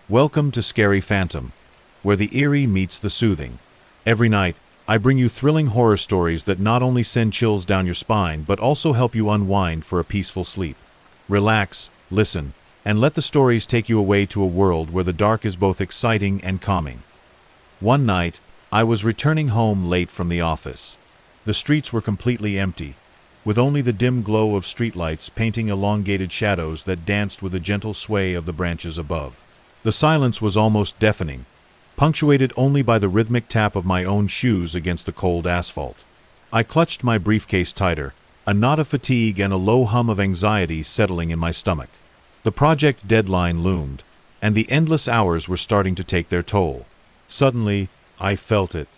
Welcome to Scary Phantom, where the eerie meets the soothing. Every night, I bring you thrilling horror stories that not only send chills down your spine but also help you unwind for a peaceful sleep. Relax, listen, and let the stories take you away to a world where the dark is both exciting and calming. One night, I was returning home late from the office. The streets were completely empty, with only the dim glow of streetlights painting elongated shadows that danced with the gentle sway of the branches above. The silence was almost deafening, punctuated only by the rhythmic tap of my own shoes against the cold asphalt. I clutched my briefcase tighter, a knot of fatigue and a low hum of anxiety settling in my stomach. The project deadline loomed, and the endless hours were starting to take their toll. Suddenly, I felt it.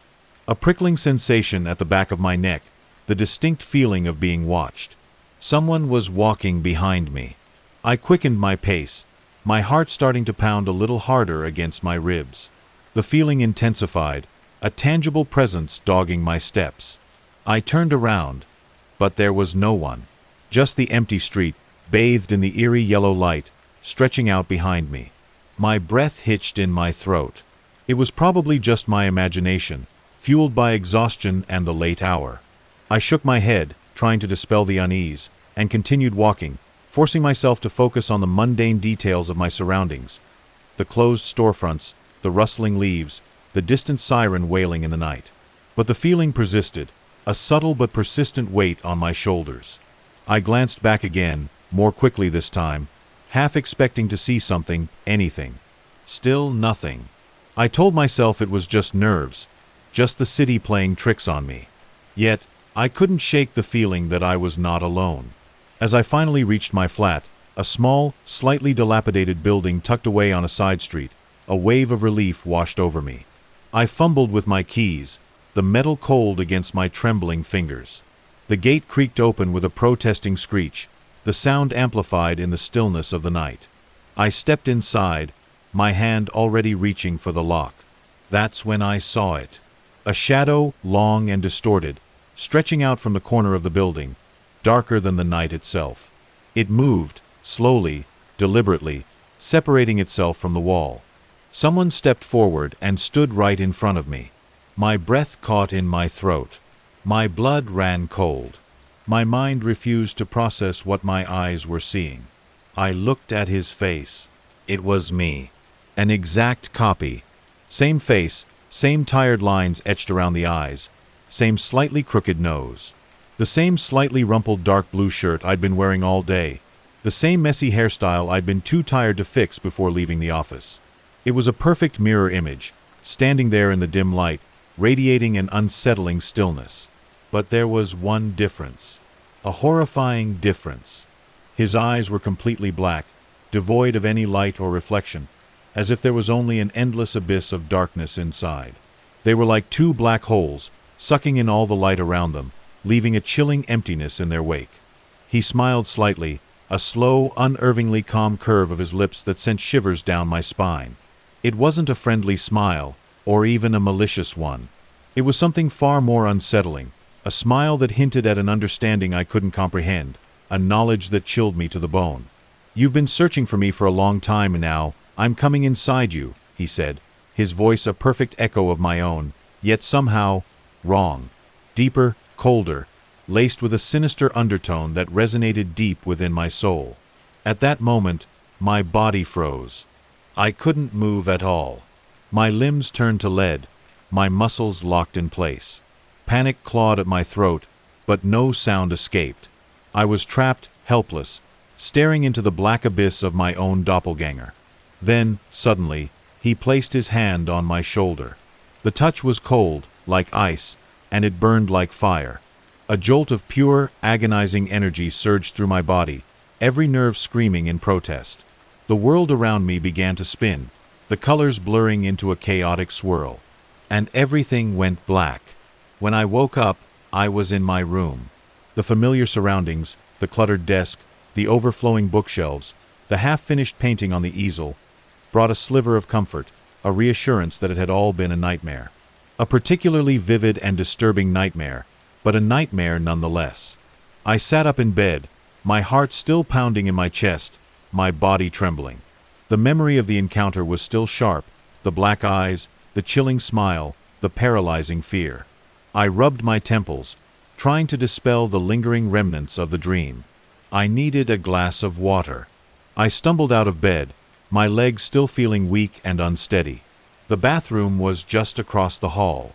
A prickling sensation at the back of my neck, the distinct feeling of being watched. Someone was walking behind me. I quickened my pace, my heart starting to pound a little harder against my ribs. The feeling intensified, a tangible presence dogging my steps. I turned around, but there was no one. Just the empty street, bathed in the eerie yellow light, stretching out behind me. My breath hitched in my throat. It was probably just my imagination, fueled by exhaustion and the late hour. I shook my head, trying to dispel the unease, and continued walking, forcing myself to focus on the mundane details of my surroundings. The closed storefronts, the rustling leaves, the distant siren wailing in the night. But the feeling persisted, a subtle but persistent weight on my shoulders. I glanced back again, more quickly this time, half expecting to see something, anything. Still nothing. I told myself it was just nerves, just the city playing tricks on me. Yet, I couldn't shake the feeling that I was not alone. As I finally reached my flat, a small, slightly dilapidated building tucked away on a side street, a wave of relief washed over me. I fumbled with my keys, the metal cold against my trembling fingers. The gate creaked open with a protesting screech, the sound amplified in the stillness of the night. I stepped inside, my hand already reaching for the lock. That's when I saw it. A shadow, long and distorted, stretching out from the corner of the building, darker than the night itself. It moved, slowly, deliberately, separating itself from the wall. Someone stepped forward and stood right in front of me. My breath caught in my throat. My blood ran cold. My mind refused to process what my eyes were seeing. I looked at his face. It was me. An exact copy. Same face, same tired lines etched around the eyes, same slightly crooked nose. The same slightly rumpled dark blue shirt I'd been wearing all day. The same messy hairstyle I'd been too tired to fix before leaving the office. It was a perfect mirror image, standing there in the dim light, radiating an unsettling stillness. But there was one difference. A horrifying difference. His eyes were completely black, devoid of any light or reflection, as if there was only an endless abyss of darkness inside. They were like two black holes, sucking in all the light around them, leaving a chilling emptiness in their wake. He smiled slightly, a slow, unnervingly calm curve of his lips that sent shivers down my spine. It wasn't a friendly smile, or even a malicious one. It was something far more unsettling, a smile that hinted at an understanding I couldn't comprehend, a knowledge that chilled me to the bone. "You've been searching for me for a long time and now, I'm coming inside you," he said, his voice a perfect echo of my own, yet somehow wrong. Deeper, colder, laced with a sinister undertone that resonated deep within my soul. At that moment, my body froze. I couldn't move at all. My limbs turned to lead, my muscles locked in place. Panic clawed at my throat, but no sound escaped. I was trapped, helpless, staring into the black abyss of my own doppelganger. Then, suddenly, he placed his hand on my shoulder. The touch was cold, like ice, and it burned like fire. A jolt of pure, agonizing energy surged through my body, every nerve screaming in protest. The world around me began to spin, the colors blurring into a chaotic swirl. And everything went black. When I woke up, I was in my room. The familiar surroundings, the cluttered desk, the overflowing bookshelves, the half-finished painting on the easel, brought a sliver of comfort, a reassurance that it had all been a nightmare. A particularly vivid and disturbing nightmare, but a nightmare nonetheless. I sat up in bed, my heart still pounding in my chest, my body trembling. The memory of the encounter was still sharp, the black eyes, the chilling smile, the paralyzing fear. I rubbed my temples, trying to dispel the lingering remnants of the dream. I needed a glass of water. I stumbled out of bed, my legs still feeling weak and unsteady. The bathroom was just across the hall.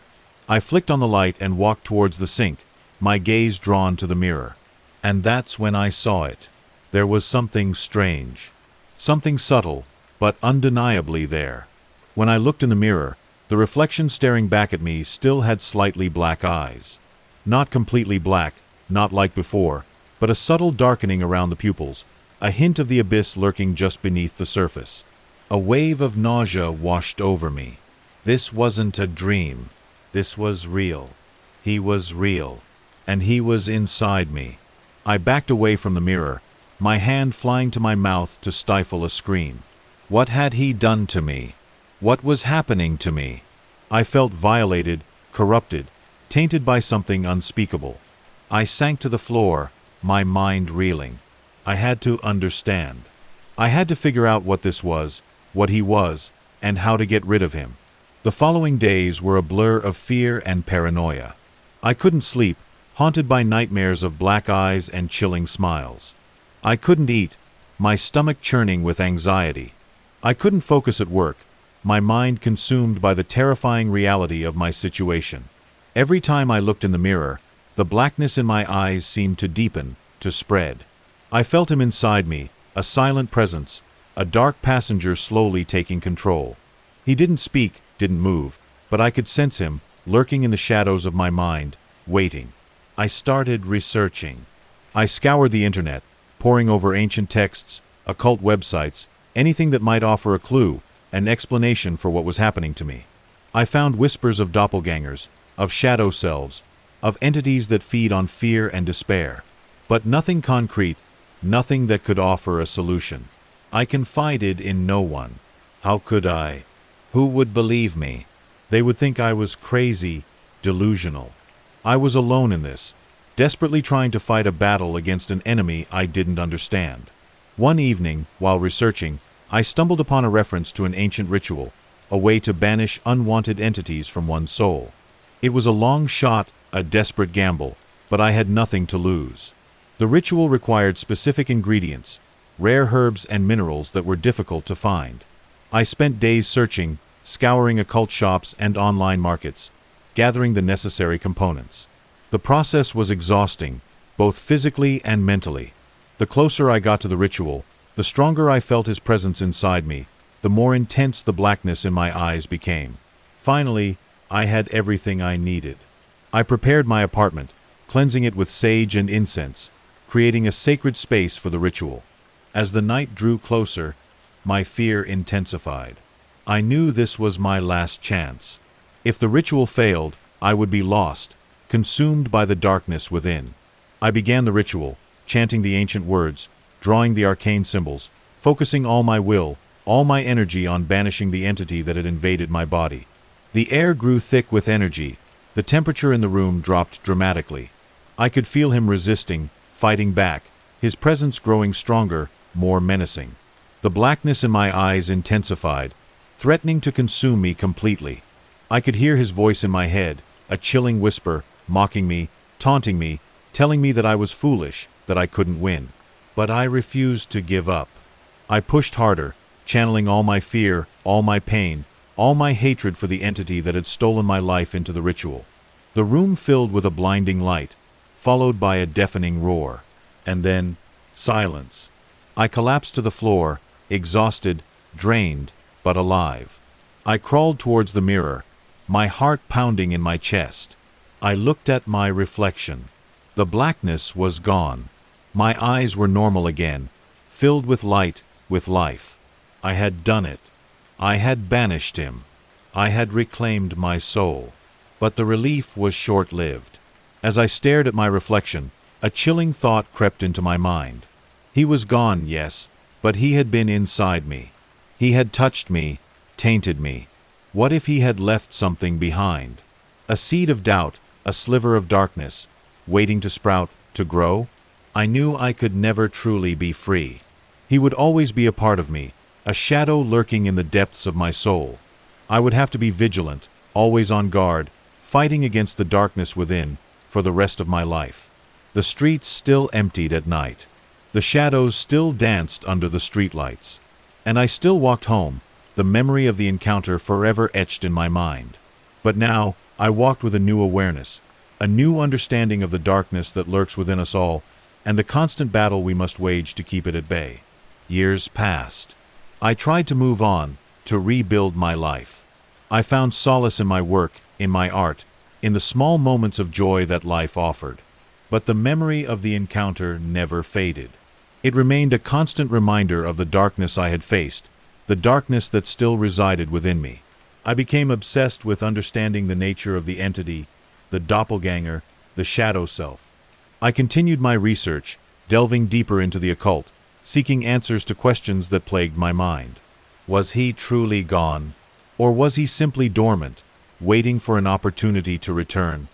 I flicked on the light and walked towards the sink, my gaze drawn to the mirror. And that's when I saw it. There was something strange. Something subtle, but undeniably there. When I looked in the mirror, the reflection staring back at me still had slightly black eyes. Not completely black, not like before, but a subtle darkening around the pupils, a hint of the abyss lurking just beneath the surface. A wave of nausea washed over me. This wasn't a dream. This was real. He was real. And he was inside me. I backed away from the mirror, my hand flying to my mouth to stifle a scream. What had he done to me? What was happening to me? I felt violated, corrupted, tainted by something unspeakable. I sank to the floor, my mind reeling. I had to understand. I had to figure out what this was, what he was, and how to get rid of him. The following days were a blur of fear and paranoia. I couldn't sleep, haunted by nightmares of black eyes and chilling smiles. I couldn't eat, my stomach churning with anxiety. I couldn't focus at work, my mind consumed by the terrifying reality of my situation. Every time I looked in the mirror, the blackness in my eyes seemed to deepen, to spread. I felt him inside me, a silent presence, a dark passenger slowly taking control. He didn't speak, didn't move, but I could sense him, lurking in the shadows of my mind, waiting. I started researching. I scoured the internet, poring over ancient texts, occult websites, anything that might offer a clue, an explanation for what was happening to me. I found whispers of doppelgangers, of shadow selves, of entities that feed on fear and despair. But nothing concrete, nothing that could offer a solution. I confided in no one. How could I? Who would believe me? They would think I was crazy, delusional. I was alone in this, desperately trying to fight a battle against an enemy I didn't understand. One evening, while researching, I stumbled upon a reference to an ancient ritual, a way to banish unwanted entities from one's soul. It was a long shot, a desperate gamble, but I had nothing to lose. The ritual required specific ingredients, rare herbs and minerals that were difficult to find. I spent days searching, scouring occult shops and online markets, gathering the necessary components. The process was exhausting, both physically and mentally. The closer I got to the ritual, the stronger I felt his presence inside me, the more intense the blackness in my eyes became. Finally, I had everything I needed. I prepared my apartment, cleansing it with sage and incense, creating a sacred space for the ritual. As the night drew closer, my fear intensified. I knew this was my last chance. If the ritual failed, I would be lost, consumed by the darkness within. I began the ritual, chanting the ancient words, drawing the arcane symbols, focusing all my will, all my energy on banishing the entity that had invaded my body. The air grew thick with energy, the temperature in the room dropped dramatically. I could feel him resisting, fighting back, his presence growing stronger, more menacing. The blackness in my eyes intensified, threatening to consume me completely. I could hear his voice in my head, a chilling whisper, mocking me, taunting me, telling me that I was foolish, that I couldn't win. But I refused to give up. I pushed harder, channeling all my fear, all my pain, all my hatred for the entity that had stolen my life into the ritual. The room filled with a blinding light, followed by a deafening roar. And then, silence. I collapsed to the floor, exhausted, drained, but alive. I crawled towards the mirror, my heart pounding in my chest. I looked at my reflection. The blackness was gone. My eyes were normal again, filled with light, with life. I had done it. I had banished him. I had reclaimed my soul. But the relief was short-lived. As I stared at my reflection, a chilling thought crept into my mind. He was gone, yes, but he had been inside me. He had touched me, tainted me. What if he had left something behind? A seed of doubt, a sliver of darkness, waiting to sprout, to grow? I knew I could never truly be free. He would always be a part of me, a shadow lurking in the depths of my soul. I would have to be vigilant, always on guard, fighting against the darkness within, for the rest of my life. The streets still emptied at night. The shadows still danced under the streetlights. And I still walked home, the memory of the encounter forever etched in my mind. But now, I walked with a new awareness, a new understanding of the darkness that lurks within us all, and the constant battle we must wage to keep it at bay. Years passed. I tried to move on, to rebuild my life. I found solace in my work, in my art, in the small moments of joy that life offered. But the memory of the encounter never faded. It remained a constant reminder of the darkness I had faced, the darkness that still resided within me. I became obsessed with understanding the nature of the entity, the doppelganger, the shadow self. I continued my research, delving deeper into the occult, seeking answers to questions that plagued my mind. Was he truly gone? Or was he simply dormant, waiting for an opportunity to return?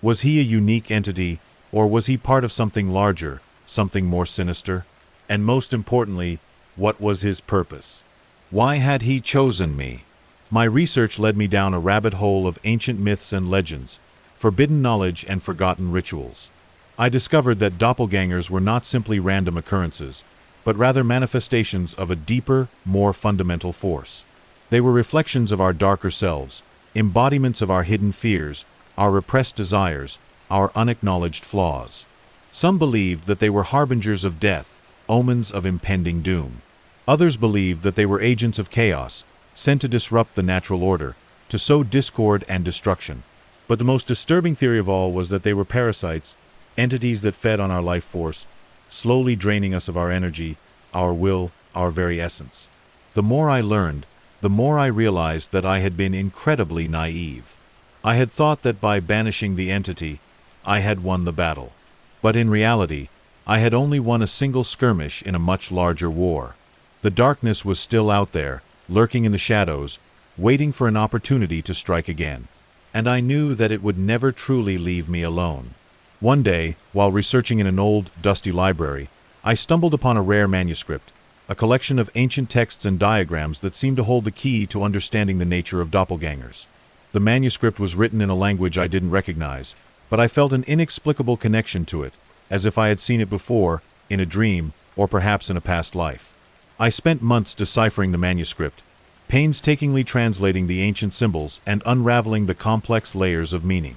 Was he a unique entity, or was he part of something larger, something more sinister? And most importantly, what was his purpose? Why had he chosen me? My research led me down a rabbit hole of ancient myths and legends, forbidden knowledge and forgotten rituals. I discovered that doppelgangers were not simply random occurrences, but rather manifestations of a deeper, more fundamental force. They were reflections of our darker selves, embodiments of our hidden fears, our repressed desires, our unacknowledged flaws. Some believed that they were harbingers of death, omens of impending doom. Others believed that they were agents of chaos, sent to disrupt the natural order, to sow discord and destruction. But the most disturbing theory of all was that they were parasites, entities that fed on our life force, slowly draining us of our energy, our will, our very essence. The more I learned, the more I realized that I had been incredibly naive. I had thought that by banishing the entity, I had won the battle. But in reality, I had only won a single skirmish in a much larger war. The darkness was still out there, lurking in the shadows, waiting for an opportunity to strike again. And I knew that it would never truly leave me alone. One day, while researching in an old, dusty library, I stumbled upon a rare manuscript, a collection of ancient texts and diagrams that seemed to hold the key to understanding the nature of doppelgangers. The manuscript was written in a language I didn't recognize, but I felt an inexplicable connection to it, as if I had seen it before, in a dream, or perhaps in a past life. I spent months deciphering the manuscript, painstakingly translating the ancient symbols and unraveling the complex layers of meaning.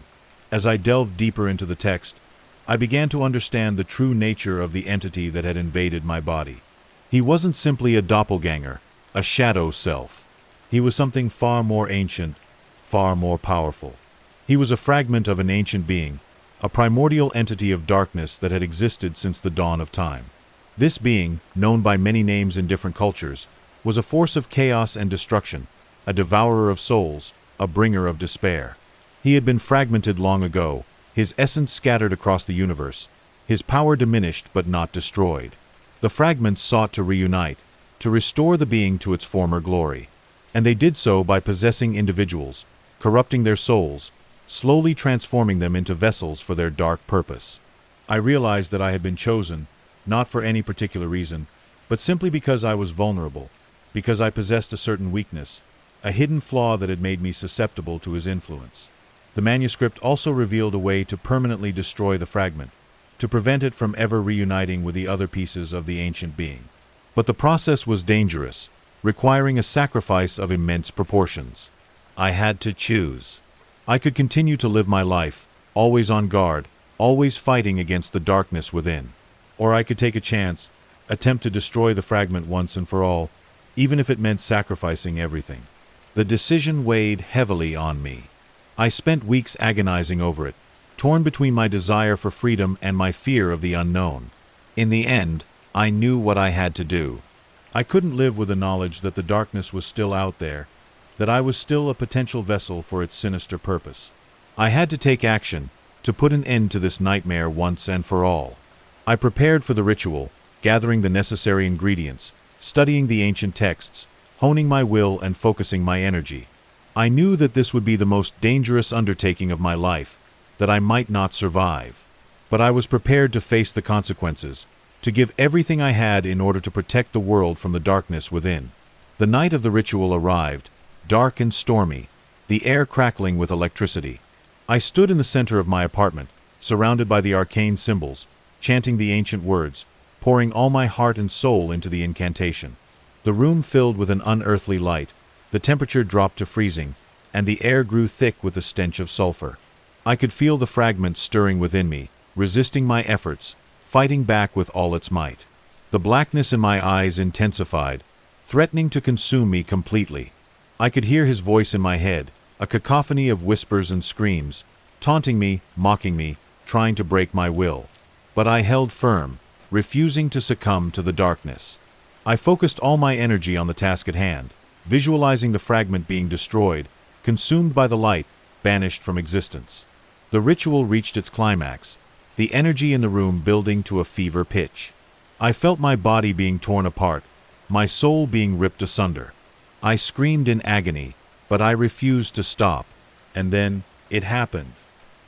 As I delved deeper into the text, I began to understand the true nature of the entity that had invaded my body. He wasn't simply a doppelganger, a shadow self. He was something far more ancient, far more powerful. He was a fragment of an ancient being, a primordial entity of darkness that had existed since the dawn of time. This being, known by many names in different cultures, was a force of chaos and destruction, a devourer of souls, a bringer of despair. He had been fragmented long ago, his essence scattered across the universe, his power diminished but not destroyed. The fragments sought to reunite, to restore the being to its former glory. And they did so by possessing individuals, corrupting their souls, slowly transforming them into vessels for their dark purpose. I realized that I had been chosen, not for any particular reason, but simply because I was vulnerable, because I possessed a certain weakness, a hidden flaw that had made me susceptible to his influence. The manuscript also revealed a way to permanently destroy the fragment, to prevent it from ever reuniting with the other pieces of the ancient being. But the process was dangerous, requiring a sacrifice of immense proportions. I had to choose. I could continue to live my life, always on guard, always fighting against the darkness within. Or I could take a chance, attempt to destroy the fragment once and for all, even if it meant sacrificing everything. The decision weighed heavily on me. I spent weeks agonizing over it, torn between my desire for freedom and my fear of the unknown. In the end, I knew what I had to do. I couldn't live with the knowledge that the darkness was still out there, that I was still a potential vessel for its sinister purpose. I had to take action, to put an end to this nightmare once and for all. I prepared for the ritual, gathering the necessary ingredients, studying the ancient texts, honing my will and focusing my energy. I knew that this would be the most dangerous undertaking of my life, that I might not survive. But I was prepared to face the consequences, to give everything I had in order to protect the world from the darkness within. The night of the ritual arrived, dark and stormy, the air crackling with electricity. I stood in the center of my apartment, surrounded by the arcane symbols, chanting the ancient words, pouring all my heart and soul into the incantation. The room filled with an unearthly light, the temperature dropped to freezing, and the air grew thick with the stench of sulfur. I could feel the fragment stirring within me, resisting my efforts, fighting back with all its might. The blackness in my eyes intensified, threatening to consume me completely. I could hear his voice in my head, a cacophony of whispers and screams, taunting me, mocking me, trying to break my will. But I held firm, refusing to succumb to the darkness. I focused all my energy on the task at hand, visualizing the fragment being destroyed, consumed by the light, banished from existence. The ritual reached its climax, the energy in the room building to a fever pitch. I felt my body being torn apart, my soul being ripped asunder. I screamed in agony, but I refused to stop. And then, it happened.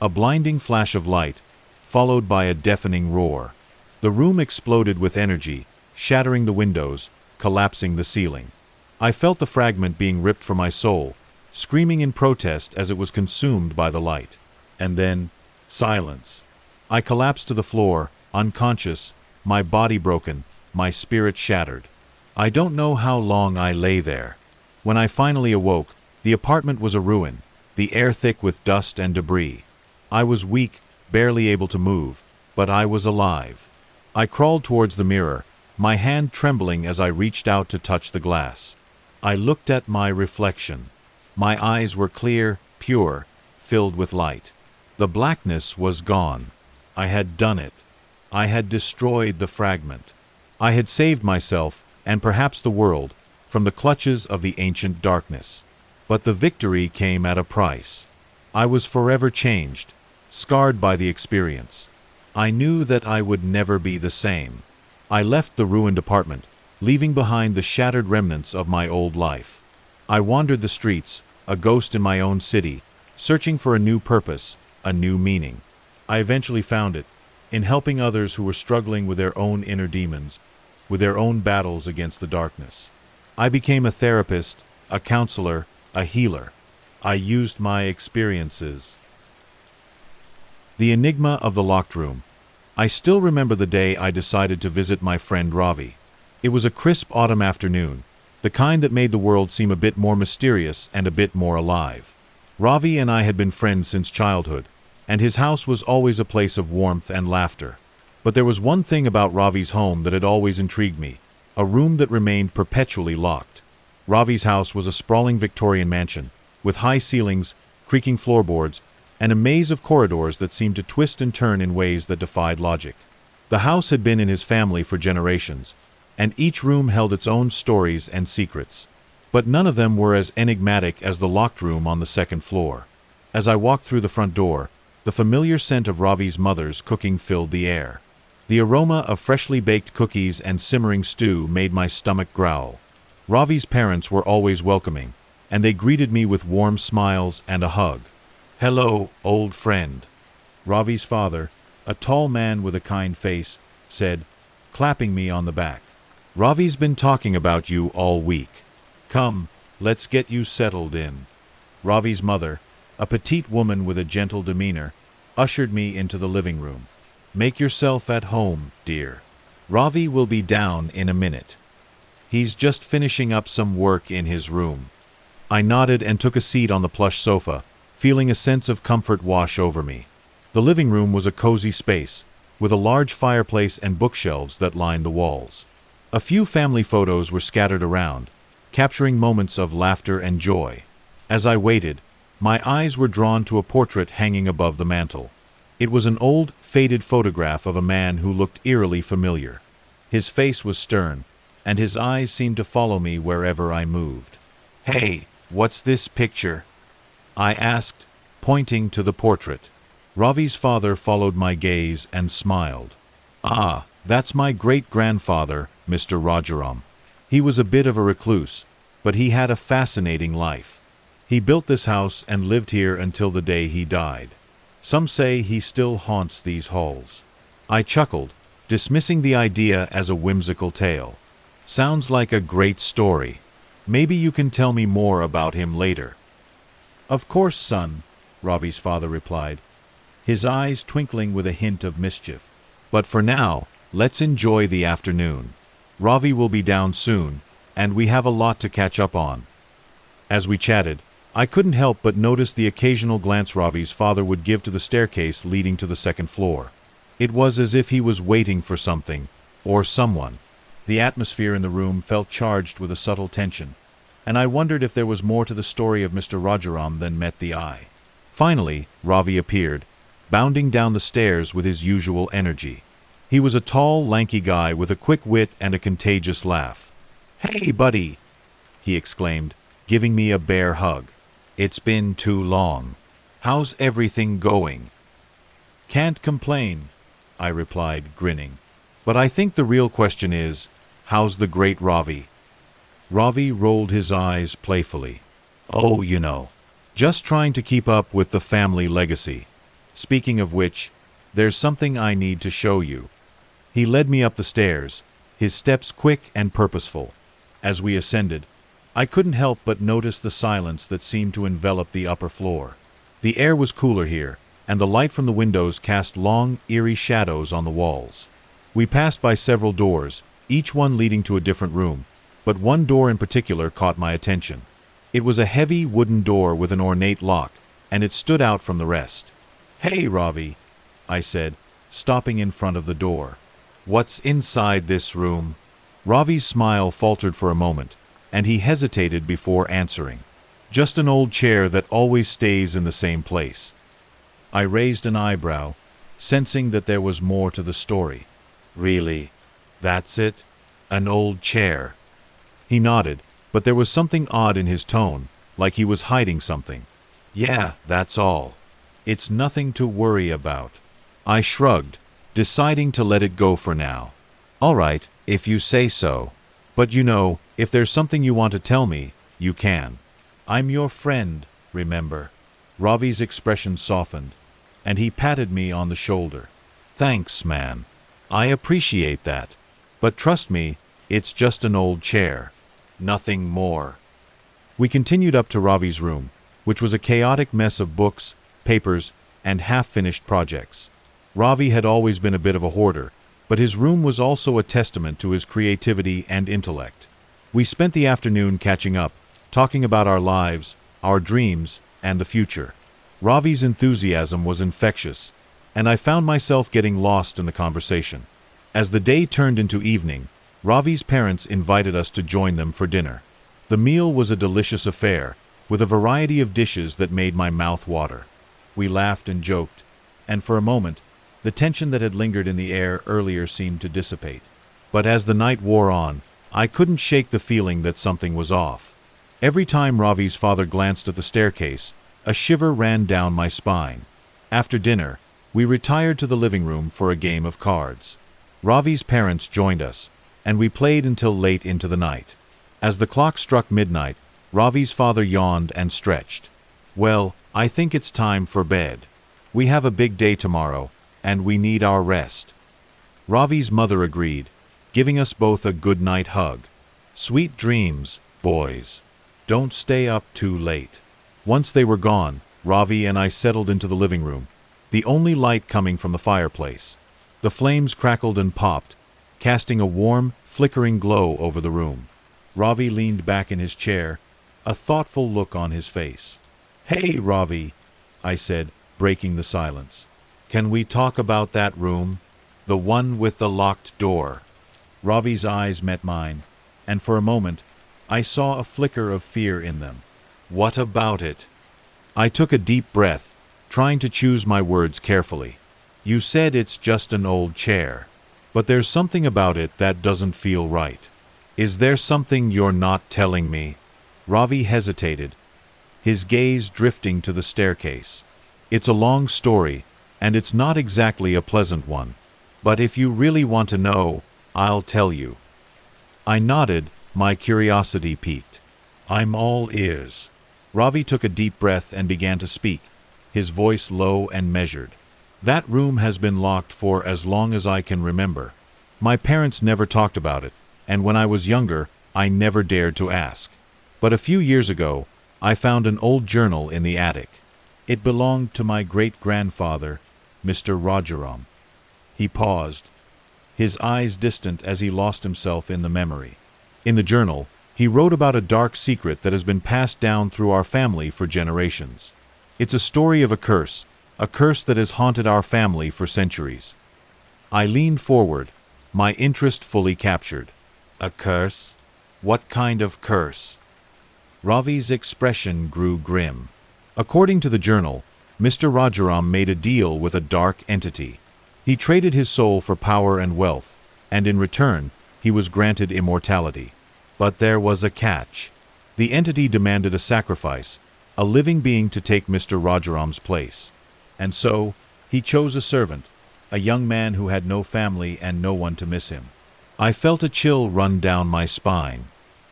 A blinding flash of light, followed by a deafening roar. The room exploded with energy, shattering the windows, collapsing the ceiling. I felt the fragment being ripped from my soul, screaming in protest as it was consumed by the light. And then, silence. I collapsed to the floor, unconscious, my body broken, my spirit shattered. I don't know how long I lay there. When I finally awoke, the apartment was a ruin, the air thick with dust and debris. I was weak, barely able to move, but I was alive. I crawled towards the mirror, my hand trembling as I reached out to touch the glass. I looked at my reflection. My eyes were clear, pure, filled with light. The blackness was gone. I had done it. I had destroyed the fragment. I had saved myself, and perhaps the world, from the clutches of the ancient darkness. But the victory came at a price. I was forever changed, scarred by the experience. I knew that I would never be the same. I left the ruined apartment, leaving behind the shattered remnants of my old life. I wandered the streets, a ghost in my own city, searching for a new purpose, a new meaning. I eventually found it, in helping others who were struggling with their own inner demons, with their own battles against the darkness. I became a therapist, a counselor, a healer. I used my experiences. The enigma of the locked room. I still remember the day I decided to visit my friend Ravi. It was a crisp autumn afternoon, the kind that made the world seem a bit more mysterious and a bit more alive. Ravi and I had been friends since childhood, and his house was always a place of warmth and laughter. But there was one thing about Ravi's home that had always intrigued me, a room that remained perpetually locked. Ravi's house was a sprawling Victorian mansion, with high ceilings, creaking floorboards, and a maze of corridors that seemed to twist and turn in ways that defied logic. The house had been in his family for generations, and each room held its own stories and secrets. But none of them were as enigmatic as the locked room on the second floor. As I walked through the front door, the familiar scent of Ravi's mother's cooking filled the air. The aroma of freshly baked cookies and simmering stew made my stomach growl. Ravi's parents were always welcoming, and they greeted me with warm smiles and a hug. "Hello, old friend." Ravi's father, a tall man with a kind face, said, clapping me on the back. "Ravi's been talking about you all week. Come, let's get you settled in." Ravi's mother, a petite woman with a gentle demeanor, ushered me into the living room. "Make yourself at home, dear. Ravi will be down in a minute. He's just finishing up some work in his room." I nodded and took a seat on the plush sofa, feeling a sense of comfort wash over me. The living room was a cozy space, with a large fireplace and bookshelves that lined the walls. A few family photos were scattered around, capturing moments of laughter and joy. As I waited, my eyes were drawn to a portrait hanging above the mantel. It was an old, faded photograph of a man who looked eerily familiar. His face was stern, and his eyes seemed to follow me wherever I moved. "Hey, what's this picture?" I asked, pointing to the portrait. Ravi's father followed my gaze and smiled. "Ah, that's my great-grandfather, Mr. Rajaram. He was a bit of a recluse, but he had a fascinating life. He built this house and lived here until the day he died. Some say he still haunts these halls." I chuckled, dismissing the idea as a whimsical tale. "Sounds like a great story." Maybe you can tell me more about him later." "Of course, son," Ravi's father replied, his eyes twinkling with a hint of mischief. "But for now, let's enjoy the afternoon. Ravi will be down soon, and we have a lot to catch up on." As we chatted, I couldn't help but notice the occasional glance Ravi's father would give to the staircase leading to the second floor. It was as if he was waiting for something, or someone. The atmosphere in the room felt charged with a subtle tension, and I wondered if there was more to the story of Mr. Rajaram than met the eye. Finally, Ravi appeared, bounding down the stairs with his usual energy. He was a tall, lanky guy with a quick wit and a contagious laugh. "Hey, buddy!" he exclaimed, giving me a bear hug. "It's been too long. How's everything going?" "Can't complain," I replied, grinning. "But I think the real question is, how's the great Ravi?" Ravi rolled his eyes playfully. "Oh, just trying to keep up with the family legacy. Speaking of which, there's something I need to show you." He led me up the stairs, his steps quick and purposeful. As we ascended, I couldn't help but notice the silence that seemed to envelop the upper floor. The air was cooler here, and the light from the windows cast long, eerie shadows on the walls. We passed by several doors, each one leading to a different room, but one door in particular caught my attention. It was a heavy wooden door with an ornate lock, and it stood out from the rest. "Hey, Ravi," I said, stopping in front of the door. "What's inside this room?" Ravi's smile faltered for a moment, and he hesitated before answering. "Just an old chair that always stays in the same place." I raised an eyebrow, sensing that there was more to the story. "Really? That's it? An old chair?" He nodded, but there was something odd in his tone, like he was hiding something. "Yeah, that's all. It's nothing to worry about." I shrugged, deciding to let it go for now. "All right, if you say so. But if there's something you want to tell me, you can. I'm your friend, remember?" Ravi's expression softened, and he patted me on the shoulder. "Thanks, man. I appreciate that. But trust me, it's just an old chair. Nothing more." We continued up to Ravi's room, which was a chaotic mess of books, papers, and half-finished projects. Ravi had always been a bit of a hoarder, but his room was also a testament to his creativity and intellect. We spent the afternoon catching up, talking about our lives, our dreams, and the future. Ravi's enthusiasm was infectious, and I found myself getting lost in the conversation. As the day turned into evening, Ravi's parents invited us to join them for dinner. The meal was a delicious affair, with a variety of dishes that made my mouth water. We laughed and joked, and for a moment, the tension that had lingered in the air earlier seemed to dissipate. But as the night wore on, I couldn't shake the feeling that something was off. Every time Ravi's father glanced at the staircase, a shiver ran down my spine. After dinner, we retired to the living room for a game of cards. Ravi's parents joined us, and we played until late into the night. As the clock struck midnight, Ravi's father yawned and stretched. "Well, I think it's time for bed. We have a big day tomorrow, and we need our rest." Ravi's mother agreed, giving us both a good-night hug. "Sweet dreams, boys. Don't stay up too late." Once they were gone, Ravi and I settled into the living room, the only light coming from the fireplace. The flames crackled and popped, casting a warm, flickering glow over the room. Ravi leaned back in his chair, a thoughtful look on his face. "Hey, Ravi," I said, breaking the silence. "Can we talk about that room? The one with the locked door?" Ravi's eyes met mine, and for a moment, I saw a flicker of fear in them. "What about it?" I took a deep breath, trying to choose my words carefully. "You said it's just an old chair, but there's something about it that doesn't feel right. Is there something you're not telling me?" Ravi hesitated, his gaze drifting to the staircase. "It's a long story, and it's not exactly a pleasant one. But if you really want to know, I'll tell you." I nodded, my curiosity piqued. "I'm all ears." Ravi took a deep breath and began to speak, his voice low and measured. "That room has been locked for as long as I can remember. My parents never talked about it, and when I was younger, I never dared to ask. But a few years ago, I found an old journal in the attic. It belonged to my great-grandfather, Mr. Rajaram. He paused, his eyes distant as he lost himself in the memory. In the journal, he wrote about a dark secret that has been passed down through our family for generations. It's a story of a curse that has haunted our family for centuries. I leaned forward, my interest fully captured. A curse? What kind of curse? Ravi's expression grew grim. According to the journal, Mr. Rajaram made a deal with a dark entity. He traded his soul for power and wealth, and in return, he was granted immortality. But there was a catch. The entity demanded a sacrifice, a living being to take Mr. Rajaram's place. And so, he chose a servant, a young man who had no family and no one to miss him. I felt a chill run down my spine.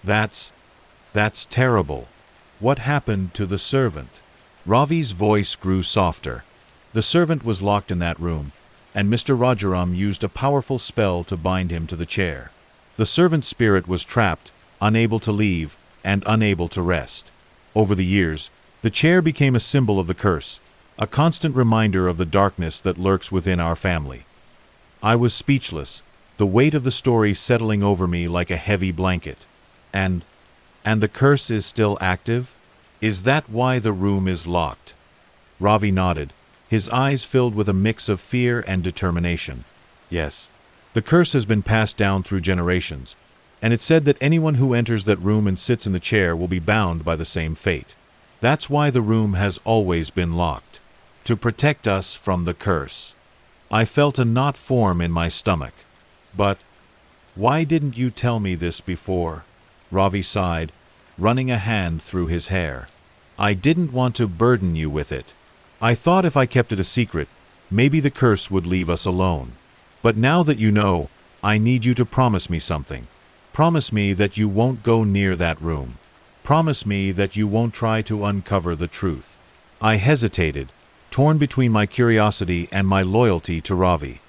That's terrible. What happened to the servant? Ravi's voice grew softer. The servant was locked in that room, and Mr. Rajaram used a powerful spell to bind him to the chair. The servant's spirit was trapped, unable to leave, and unable to rest. Over the years, the chair became a symbol of the curse, a constant reminder of the darkness that lurks within our family. I was speechless, the weight of the story settling over me like a heavy blanket. And the curse is still active? Is that why the room is locked? Ravi nodded, his eyes filled with a mix of fear and determination. Yes. The curse has been passed down through generations, and it's said that anyone who enters that room and sits in the chair will be bound by the same fate. That's why the room has always been locked. To protect us from the curse. I felt a knot form in my stomach. But why didn't you tell me this before? Ravi sighed, running a hand through his hair. I didn't want to burden you with it. I thought if I kept it a secret, maybe the curse would leave us alone. But now that you know, I need you to promise me something. Promise me that you won't go near that room. Promise me that you won't try to uncover the truth. I hesitated, torn between my curiosity and my loyalty to Ravi.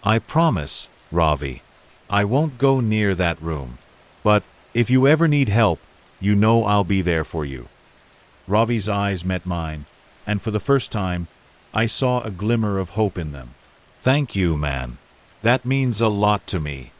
I promise, Ravi. I won't go near that room. But if you ever need help, you know I'll be there for you. Ravi's eyes met mine, and for the first time, I saw a glimmer of hope in them. Thank you, man. That means a lot to me.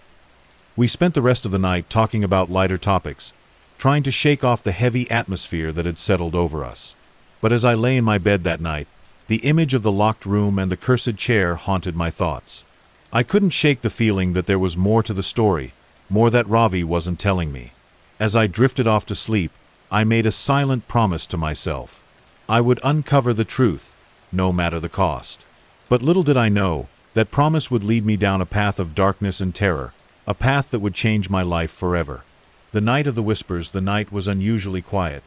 We spent the rest of the night talking about lighter topics, trying to shake off the heavy atmosphere that had settled over us. But as I lay in my bed that night, the image of the locked room and the cursed chair haunted my thoughts. I couldn't shake the feeling that there was more to the story, more that Ravi wasn't telling me. As I drifted off to sleep, I made a silent promise to myself. I would uncover the truth, no matter the cost. But little did I know, that promise would lead me down a path of darkness and terror, a path that would change my life forever. The night of the whispers, the night was unusually quiet,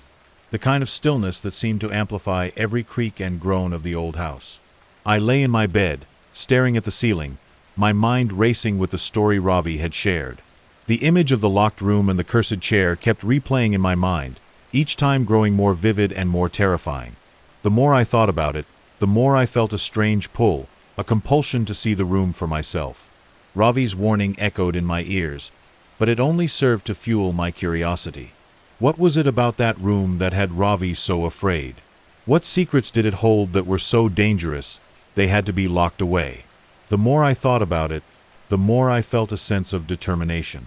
the kind of stillness that seemed to amplify every creak and groan of the old house. I lay in my bed, staring at the ceiling, my mind racing with the story Ravi had shared. The image of the locked room and the cursed chair kept replaying in my mind, each time growing more vivid and more terrifying. The more I thought about it, the more I felt a strange pull, a compulsion to see the room for myself. Ravi's warning echoed in my ears, but it only served to fuel my curiosity. What was it about that room that had Ravi so afraid? What secrets did it hold that were so dangerous they had to be locked away? The more I thought about it, the more I felt a sense of determination.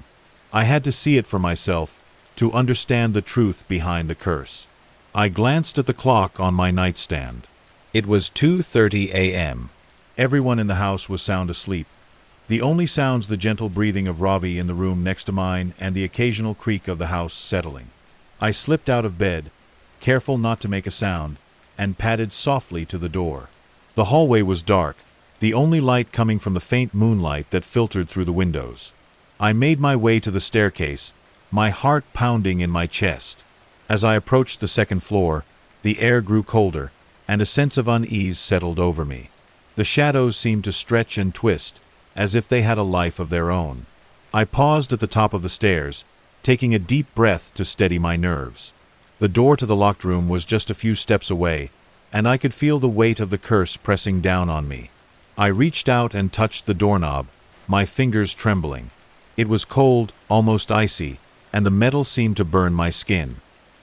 I had to see it for myself, to understand the truth behind the curse. I glanced at the clock on my nightstand. It was 2:30 a.m. Everyone in the house was sound asleep. The only sounds the gentle breathing of Ravi in the room next to mine and the occasional creak of the house settling. I slipped out of bed, careful not to make a sound, and padded softly to the door. The hallway was dark, the only light coming from the faint moonlight that filtered through the windows. I made my way to the staircase, my heart pounding in my chest. As I approached the second floor, the air grew colder, and a sense of unease settled over me. The shadows seemed to stretch and twist, as if they had a life of their own. I paused at the top of the stairs, taking a deep breath to steady my nerves. The door to the locked room was just a few steps away, and I could feel the weight of the curse pressing down on me. I reached out and touched the doorknob, my fingers trembling. It was cold, almost icy, and the metal seemed to burn my skin.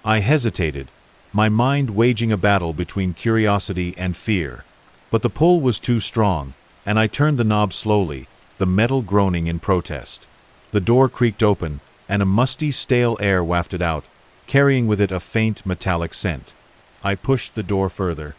I hesitated, my mind waging a battle between curiosity and fear. But the pull was too strong, and I turned the knob slowly, the metal groaning in protest. The door creaked open, and a musty, stale air wafted out, carrying with it a faint, metallic scent. I pushed the door further,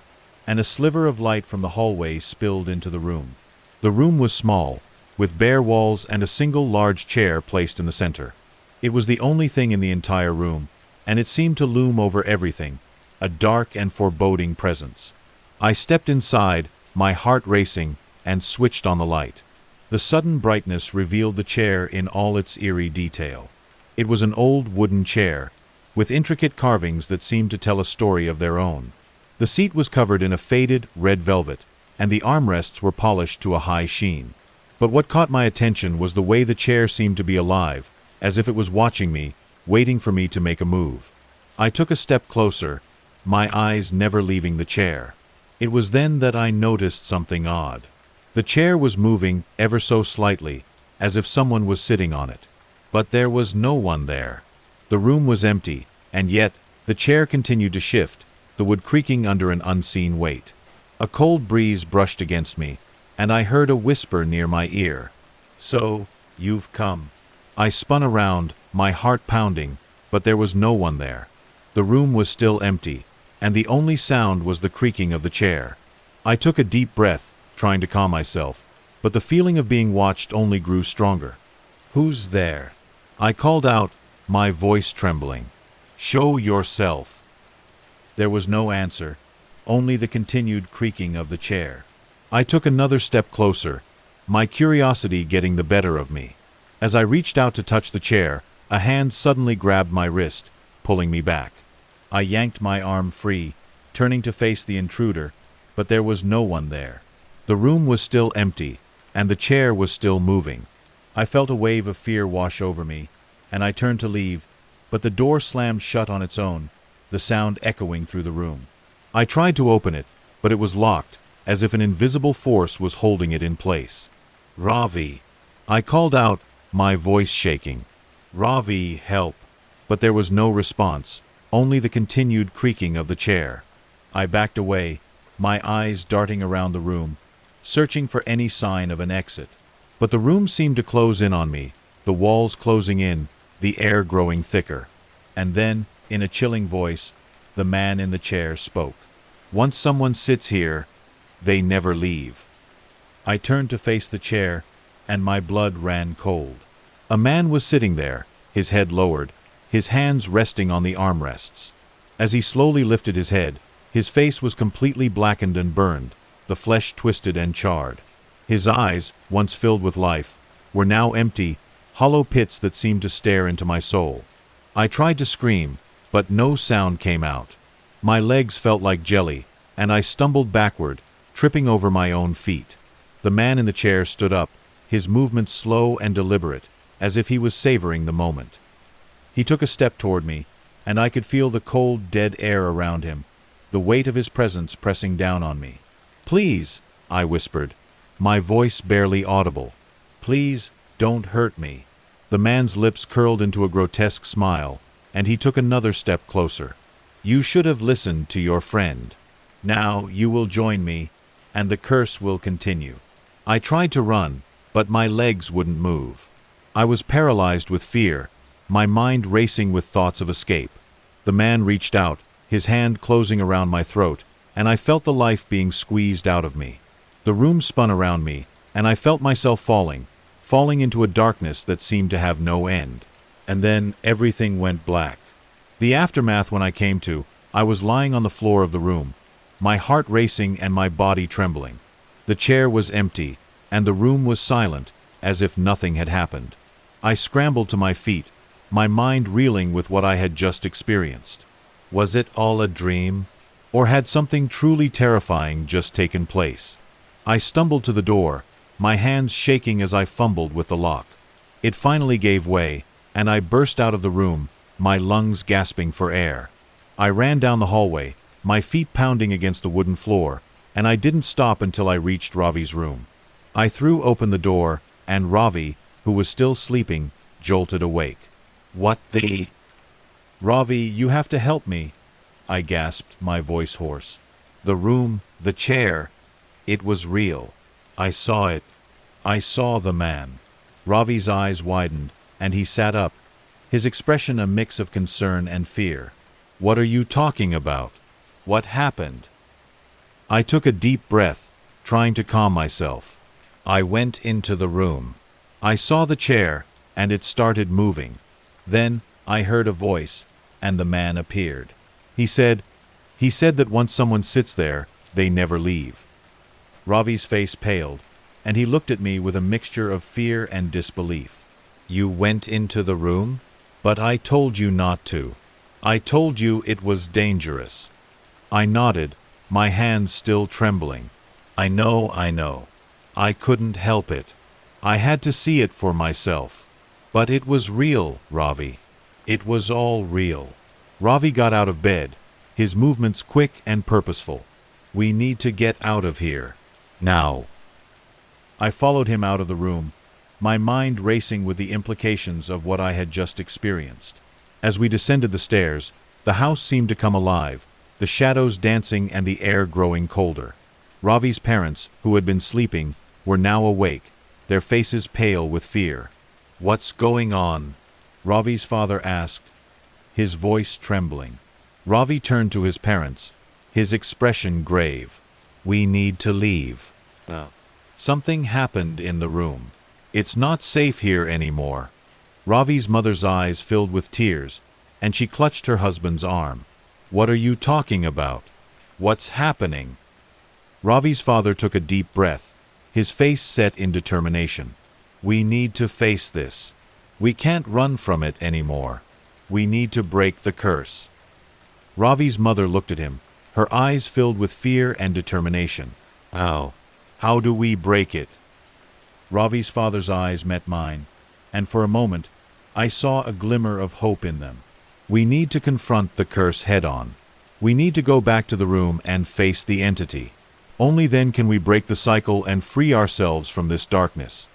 and a sliver of light from the hallway spilled into the room. The room was small, with bare walls and a single large chair placed in the center. It was the only thing in the entire room, and it seemed to loom over everything, a dark and foreboding presence. I stepped inside, my heart racing, and switched on the light. The sudden brightness revealed the chair in all its eerie detail. It was an old wooden chair, with intricate carvings that seemed to tell a story of their own. The seat was covered in a faded, red velvet, and the armrests were polished to a high sheen. But what caught my attention was the way the chair seemed to be alive, as if it was watching me, waiting for me to make a move. I took a step closer, my eyes never leaving the chair. It was then that I noticed something odd. The chair was moving ever so slightly, as if someone was sitting on it. But there was no one there. The room was empty, and yet the chair continued to shift, the wood creaking under an unseen weight. A cold breeze brushed against me, and I heard a whisper near my ear. "So, you've come." I spun around, my heart pounding, but there was no one there. The room was still empty, and the only sound was the creaking of the chair. I took a deep breath, trying to calm myself, but the feeling of being watched only grew stronger. "Who's there?" I called out, my voice trembling. "Show yourself." There was no answer, only the continued creaking of the chair. I took another step closer, my curiosity getting the better of me. As I reached out to touch the chair, a hand suddenly grabbed my wrist, pulling me back. I yanked my arm free, turning to face the intruder, but there was no one there. The room was still empty, and the chair was still moving. I felt a wave of fear wash over me, and I turned to leave, but the door slammed shut on its own, the sound echoing through the room. I tried to open it, but it was locked, as if an invisible force was holding it in place. "Ravi!" I called out, my voice shaking. "Ravi, help!" But there was no response, only the continued creaking of the chair. I backed away, my eyes darting around the room, searching for any sign of an exit. But the room seemed to close in on me, the walls closing in, the air growing thicker. And then, in a chilling voice, the man in the chair spoke. "Once someone sits here, they never leave." I turned to face the chair, and my blood ran cold. A man was sitting there, his head lowered, his hands resting on the armrests. As he slowly lifted his head, his face was completely blackened and burned, the flesh twisted and charred. His eyes, once filled with life, were now empty, hollow pits that seemed to stare into my soul. I tried to scream, but no sound came out. My legs felt like jelly, and I stumbled backward, tripping over my own feet. The man in the chair stood up, his movements slow and deliberate, as if he was savoring the moment. He took a step toward me, and I could feel the cold, dead air around him, the weight of his presence pressing down on me. "Please," I whispered, my voice barely audible. "Please, don't hurt me." The man's lips curled into a grotesque smile, and he took another step closer. "You should have listened to your friend. Now you will join me, and the curse will continue." I tried to run, but my legs wouldn't move. I was paralyzed with fear, my mind racing with thoughts of escape. The man reached out, his hand closing around my throat, and I felt the life being squeezed out of me. The room spun around me, and I felt myself falling into a darkness that seemed to have no end. And then everything went black. The aftermath when I came to, I was lying on the floor of the room, my heart racing and my body trembling. The chair was empty, and the room was silent, as if nothing had happened. I scrambled to my feet, my mind reeling with what I had just experienced. Was it all a dream? Or had something truly terrifying just taken place? I stumbled to the door, my hands shaking as I fumbled with the lock. It finally gave way, and I burst out of the room, my lungs gasping for air. I ran down the hallway, my feet pounding against the wooden floor, and I didn't stop until I reached Ravi's room. I threw open the door, and Ravi, who was still sleeping, jolted awake. "What the—" Ravi, you have to help me, I gasped, my voice hoarse. The room, the chair, it was real. I saw it. I saw the man. Ravi's eyes widened, and he sat up, his expression a mix of concern and fear. What are you talking about? What happened? I took a deep breath, trying to calm myself. I went into the room. I saw the chair, and it started moving. Then I heard a voice, and the man appeared. He said that once someone sits there, they never leave. Ravi's face paled, and he looked at me with a mixture of fear and disbelief. You went into the room? But I told you not to. I told you it was dangerous. I nodded, my hands still trembling. I know. I couldn't help it. I had to see it for myself. But it was real, Ravi. It was all real. Ravi got out of bed, his movements quick and purposeful. We need to get out of here. Now. I followed him out of the room, my mind racing with the implications of what I had just experienced. As we descended the stairs, the house seemed to come alive, the shadows dancing and the air growing colder. Ravi's parents, who had been sleeping, were now awake, their faces pale with fear. What's going on? Ravi's father asked, his voice trembling. Ravi turned to his parents, his expression grave. We need to leave. Something happened in the room. It's not safe here anymore. Ravi's mother's eyes filled with tears, and she clutched her husband's arm. What are you talking about? What's happening? Ravi's father took a deep breath, his face set in determination. We need to face this. We can't run from it anymore. We need to break the curse. Ravi's mother looked at him, her eyes filled with fear and determination. How do we break it? Ravi's father's eyes met mine, and for a moment, I saw a glimmer of hope in them. We need to confront the curse head-on. We need to go back to the room and face the entity. Only then can we break the cycle and free ourselves from this darkness.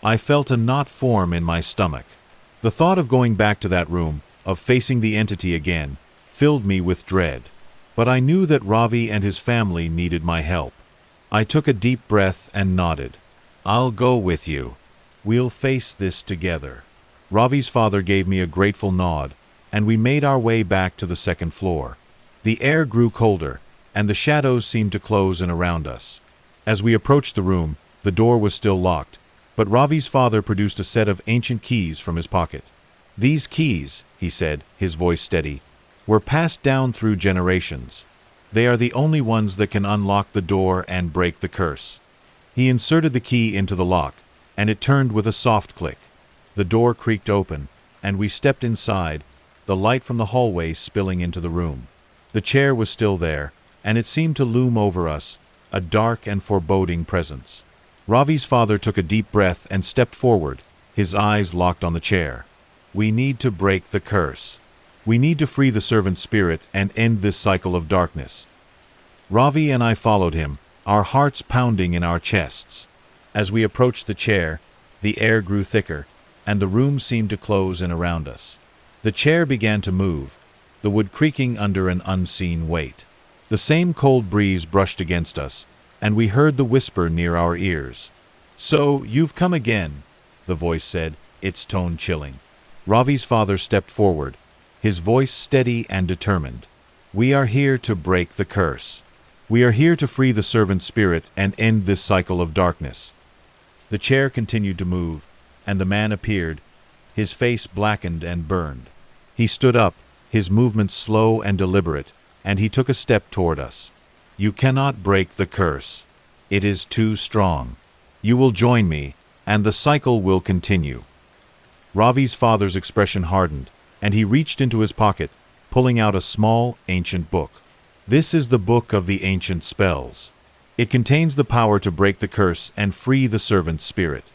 I felt a knot form in my stomach. The thought of going back to that room, of facing the entity again, filled me with dread. But I knew that Ravi and his family needed my help. I took a deep breath and nodded. I'll go with you. We'll face this together. Ravi's father gave me a grateful nod, and we made our way back to the second floor. The air grew colder, and the shadows seemed to close in around us. As we approached the room, the door was still locked, but Ravi's father produced a set of ancient keys from his pocket. These keys, he said, his voice steady, were passed down through generations. They are the only ones that can unlock the door and break the curse. He inserted the key into the lock, and it turned with a soft click. The door creaked open, and we stepped inside, the light from the hallway spilling into the room. The chair was still there, and it seemed to loom over us, a dark and foreboding presence. Ravi's father took a deep breath and stepped forward, his eyes locked on the chair. We need to break the curse. We need to free the servant spirit and end this cycle of darkness. Ravi and I followed him, our hearts pounding in our chests. As we approached the chair, the air grew thicker, and the room seemed to close in around us. The chair began to move, the wood creaking under an unseen weight. The same cold breeze brushed against us, and we heard the whisper near our ears. So, you've come again, the voice said, its tone chilling. Ravi's father stepped forward, his voice steady and determined. We are here to break the curse. We are here to free the servant spirit and end this cycle of darkness. The chair continued to move, and the man appeared, his face blackened and burned. He stood up, his movements slow and deliberate, and he took a step toward us. You cannot break the curse. It is too strong. You will join me, and the cycle will continue. Ravi's father's expression hardened, and he reached into his pocket, pulling out a small, ancient book. This is the Book of the Ancient Spells. It contains the power to break the curse and free the servant's spirit.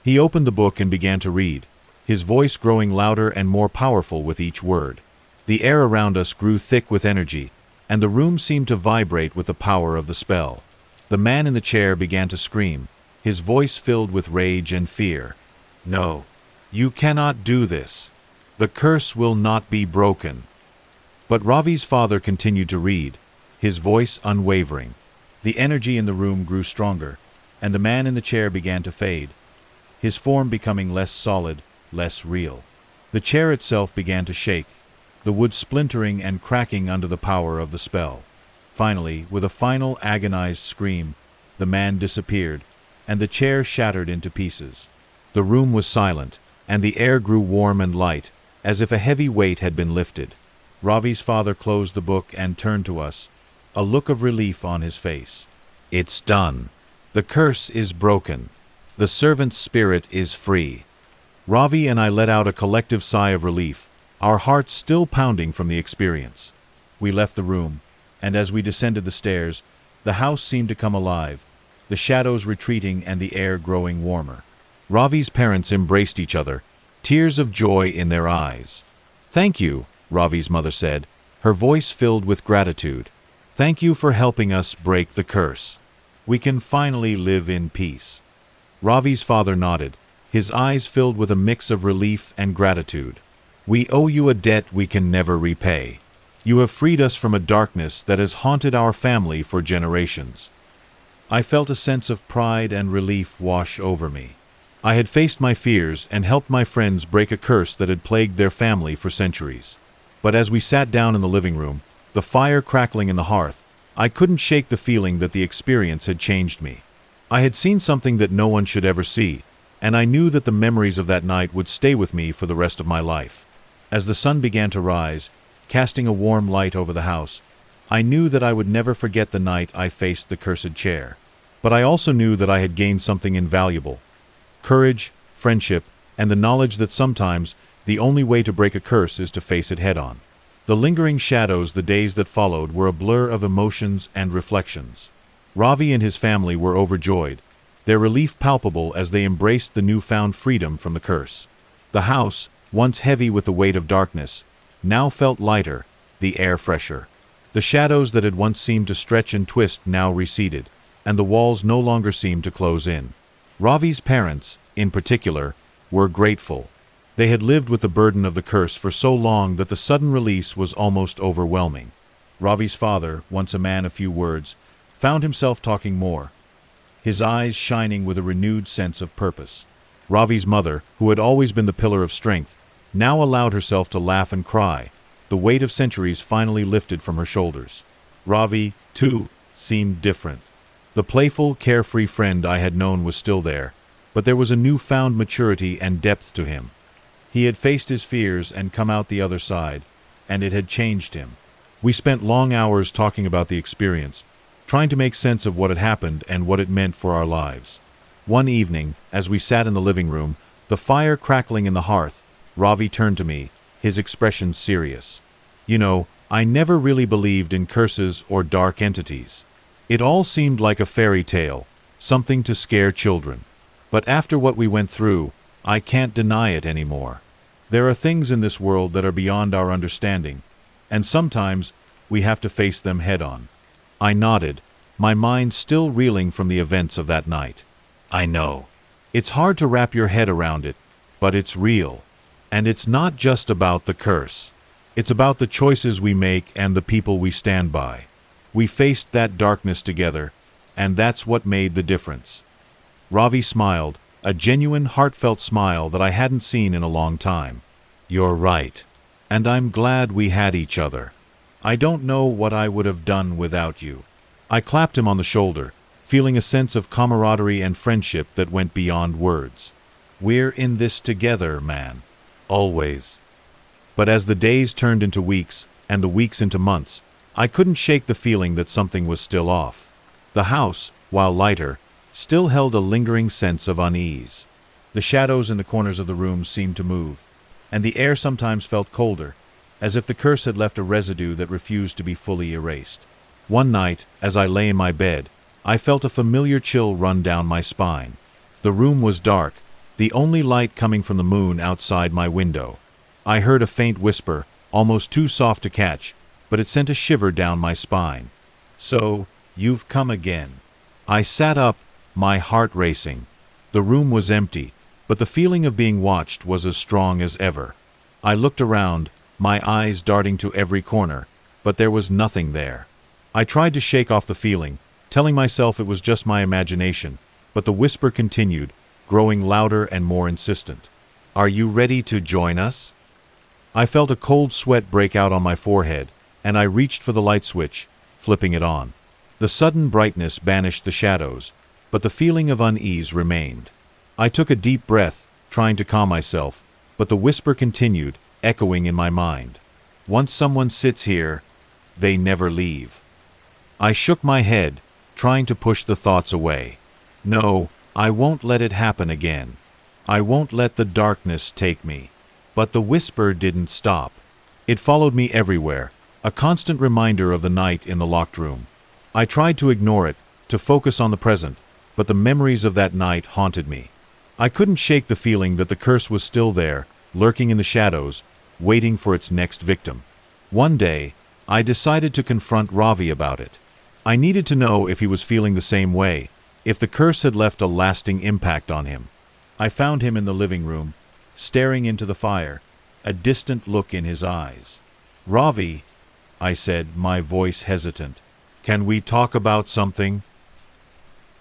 He opened the book and began to read, his voice growing louder and more powerful with each word. The air around us grew thick with energy, and the room seemed to vibrate with the power of the spell. The man in the chair began to scream, his voice filled with rage and fear. No, you cannot do this. The curse will not be broken. But Ravi's father continued to read, his voice unwavering. The energy in the room grew stronger, and the man in the chair began to fade, his form becoming less solid, less real. The chair itself began to shake, the wood splintering and cracking under the power of the spell. Finally, with a final agonized scream, the man disappeared, and the chair shattered into pieces. The room was silent, and the air grew warm and light, as if a heavy weight had been lifted. Ravi's father closed the book and turned to us, a look of relief on his face. It's done. The curse is broken. The servant's spirit is free. Ravi and I let out a collective sigh of relief, our hearts still pounding from the experience. We left the room, and as we descended the stairs, the house seemed to come alive, the shadows retreating and the air growing warmer. Ravi's parents embraced each other, tears of joy in their eyes. "Thank you," Ravi's mother said, her voice filled with gratitude. "Thank you for helping us break the curse. We can finally live in peace." Ravi's father nodded, his eyes filled with a mix of relief and gratitude. "We owe you a debt we can never repay. You have freed us from a darkness that has haunted our family for generations." I felt a sense of pride and relief wash over me. I had faced my fears and helped my friends break a curse that had plagued their family for centuries. But as we sat down in the living room, the fire crackling in the hearth, I couldn't shake the feeling that the experience had changed me. I had seen something that no one should ever see, and I knew that the memories of that night would stay with me for the rest of my life. As the sun began to rise, casting a warm light over the house, I knew that I would never forget the night I faced the cursed chair. But I also knew that I had gained something invaluable: courage, friendship, and the knowledge that sometimes the only way to break a curse is to face it head-on. The lingering shadows the days that followed were a blur of emotions and reflections. Ravi and his family were overjoyed, their relief palpable as they embraced the newfound freedom from the curse. The house, once heavy with the weight of darkness, now felt lighter, the air fresher. The shadows that had once seemed to stretch and twist now receded, and the walls no longer seemed to close in. Ravi's parents, in particular, were grateful. They had lived with the burden of the curse for so long that the sudden release was almost overwhelming. Ravi's father, once a man of few words, found himself talking more, his eyes shining with a renewed sense of purpose. Ravi's mother, who had always been the pillar of strength, now allowed herself to laugh and cry, the weight of centuries finally lifted from her shoulders. Ravi, too, seemed different. The playful, carefree friend I had known was still there, but there was a newfound maturity and depth to him. He had faced his fears and come out the other side, and it had changed him. We spent long hours talking about the experience, trying to make sense of what had happened and what it meant for our lives. One evening, as we sat in the living room, the fire crackling in the hearth, Ravi turned to me, his expression serious. "You know, I never really believed in curses or dark entities. It all seemed like a fairy tale, something to scare children. But after what we went through, I can't deny it anymore. There are things in this world that are beyond our understanding, and sometimes we have to face them head-on." I nodded, my mind still reeling from the events of that night. "I know. It's hard to wrap your head around it, but it's real. And it's not just about the curse. It's about the choices we make and the people we stand by. We faced that darkness together, and that's what made the difference." Ravi smiled, a genuine, heartfelt smile that I hadn't seen in a long time. "You're right. And I'm glad we had each other. I don't know what I would have done without you." I clapped him on the shoulder, feeling a sense of camaraderie and friendship that went beyond words. "We're in this together, man. Always." But as the days turned into weeks, and the weeks into months, I couldn't shake the feeling that something was still off. The house, while lighter, still held a lingering sense of unease. The shadows in the corners of the room seemed to move, and the air sometimes felt colder, as if the curse had left a residue that refused to be fully erased. One night, as I lay in my bed, I felt a familiar chill run down my spine. The room was dark, the only light coming from the moon outside my window. I heard a faint whisper, almost too soft to catch, but it sent a shiver down my spine. "So, you've come again." I sat up, my heart racing. The room was empty, but the feeling of being watched was as strong as ever. I looked around, my eyes darting to every corner, but there was nothing there. I tried to shake off the feeling, telling myself it was just my imagination, but the whisper continued, growing louder and more insistent. "Are you ready to join us?" I felt a cold sweat break out on my forehead, and I reached for the light switch, flipping it on. The sudden brightness banished the shadows, but the feeling of unease remained. I took a deep breath, trying to calm myself, but the whisper continued, echoing in my mind. "Once someone sits here, they never leave." I shook my head, trying to push the thoughts away. "No, I won't let it happen again. I won't let the darkness take me." But the whisper didn't stop. It followed me everywhere, a constant reminder of the night in the locked room. I tried to ignore it, to focus on the present, but the memories of that night haunted me. I couldn't shake the feeling that the curse was still there, lurking in the shadows, waiting for its next victim. One day, I decided to confront Ravi about it. I needed to know if he was feeling the same way, if the curse had left a lasting impact on him. I found him in the living room, staring into the fire, a distant look in his eyes. "Ravi," I said, my voice hesitant, "can we talk about something?"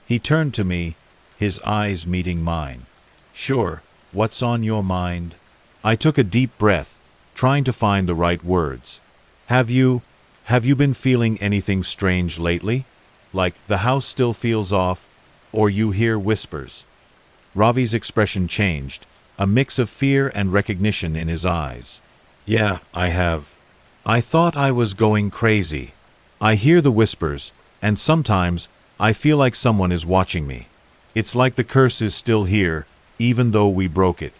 He turned to me, his eyes meeting mine. "Sure, what's on your mind?" I took a deep breath, trying to find the right words. Have you been feeling anything strange lately? Like the house still feels off, or you hear whispers?" Ravi's expression changed, a mix of fear and recognition in his eyes. "Yeah, I have. I thought I was going crazy. I hear the whispers, and sometimes I feel like someone is watching me. It's like the curse is still here, even though we broke it."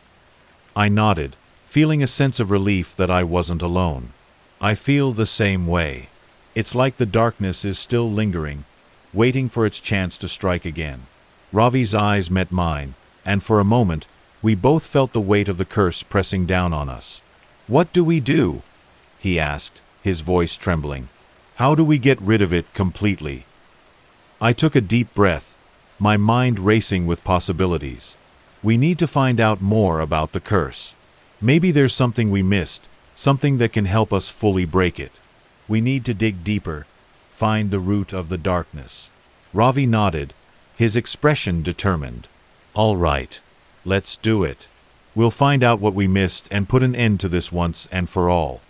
I nodded, feeling a sense of relief that I wasn't alone. "I feel the same way. It's like the darkness is still lingering, waiting for its chance to strike again." Ravi's eyes met mine, and for a moment, we both felt the weight of the curse pressing down on us. "What do we do?" he asked, his voice trembling. "How do we get rid of it completely?" I took a deep breath, my mind racing with possibilities. We need to find out more about the curse. Maybe there's something we missed, something that can help us fully break it. We need to dig deeper, find the root of the darkness. Ravi nodded, his expression determined. "All right, let's do it. We'll find out what we missed and put an end to this once and for all."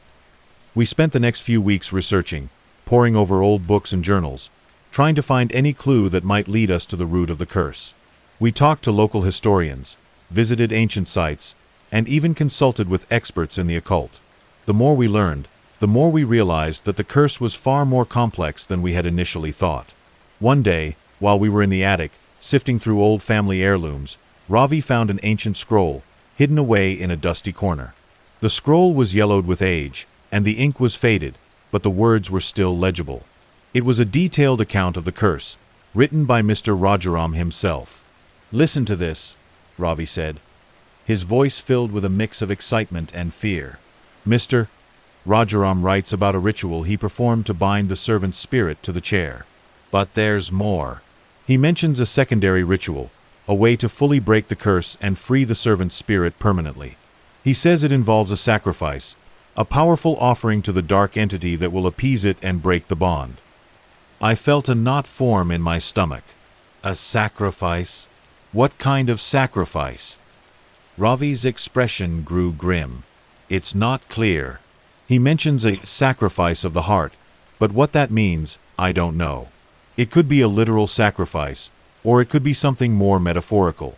We spent the next few weeks researching, poring over old books and journals, trying to find any clue that might lead us to the root of the curse. We talked to local historians, visited ancient sites, and even consulted with experts in the occult. The more we learned, the more we realized that the curse was far more complex than we had initially thought. One day, while we were in the attic, sifting through old family heirlooms, Ravi found an ancient scroll, hidden away in a dusty corner. The scroll was yellowed with age, and the ink was faded, but the words were still legible. It was a detailed account of the curse, written by Mr. Rajaram himself. "Listen to this," Ravi said, his voice filled with a mix of excitement and fear. "Mr. Rajaram writes about a ritual he performed to bind the servant's spirit to the chair. But there's more. He mentions a secondary ritual, a way to fully break the curse and free the servant's spirit permanently. He says it involves a sacrifice, a powerful offering to the dark entity that will appease it and break the bond." I felt a knot form in my stomach. A sacrifice? What kind of sacrifice? Ravi's expression grew grim. "It's not clear. He mentions a sacrifice of the heart, but what that means, I don't know. It could be a literal sacrifice, or it could be something more metaphorical."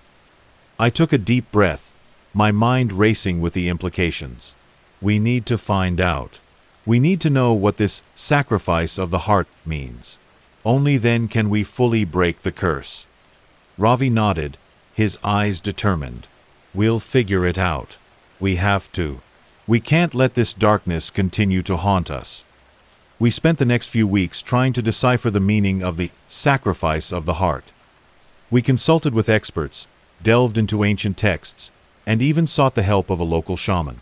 I took a deep breath, my mind racing with the implications. We need to find out. We need to know what this sacrifice of the heart means. Only then can we fully break the curse. Ravi nodded, his eyes determined. "We'll figure it out. We have to. We can't let this darkness continue to haunt us." We spent the next few weeks trying to decipher the meaning of the sacrifice of the heart. We consulted with experts, delved into ancient texts, and even sought the help of a local shaman.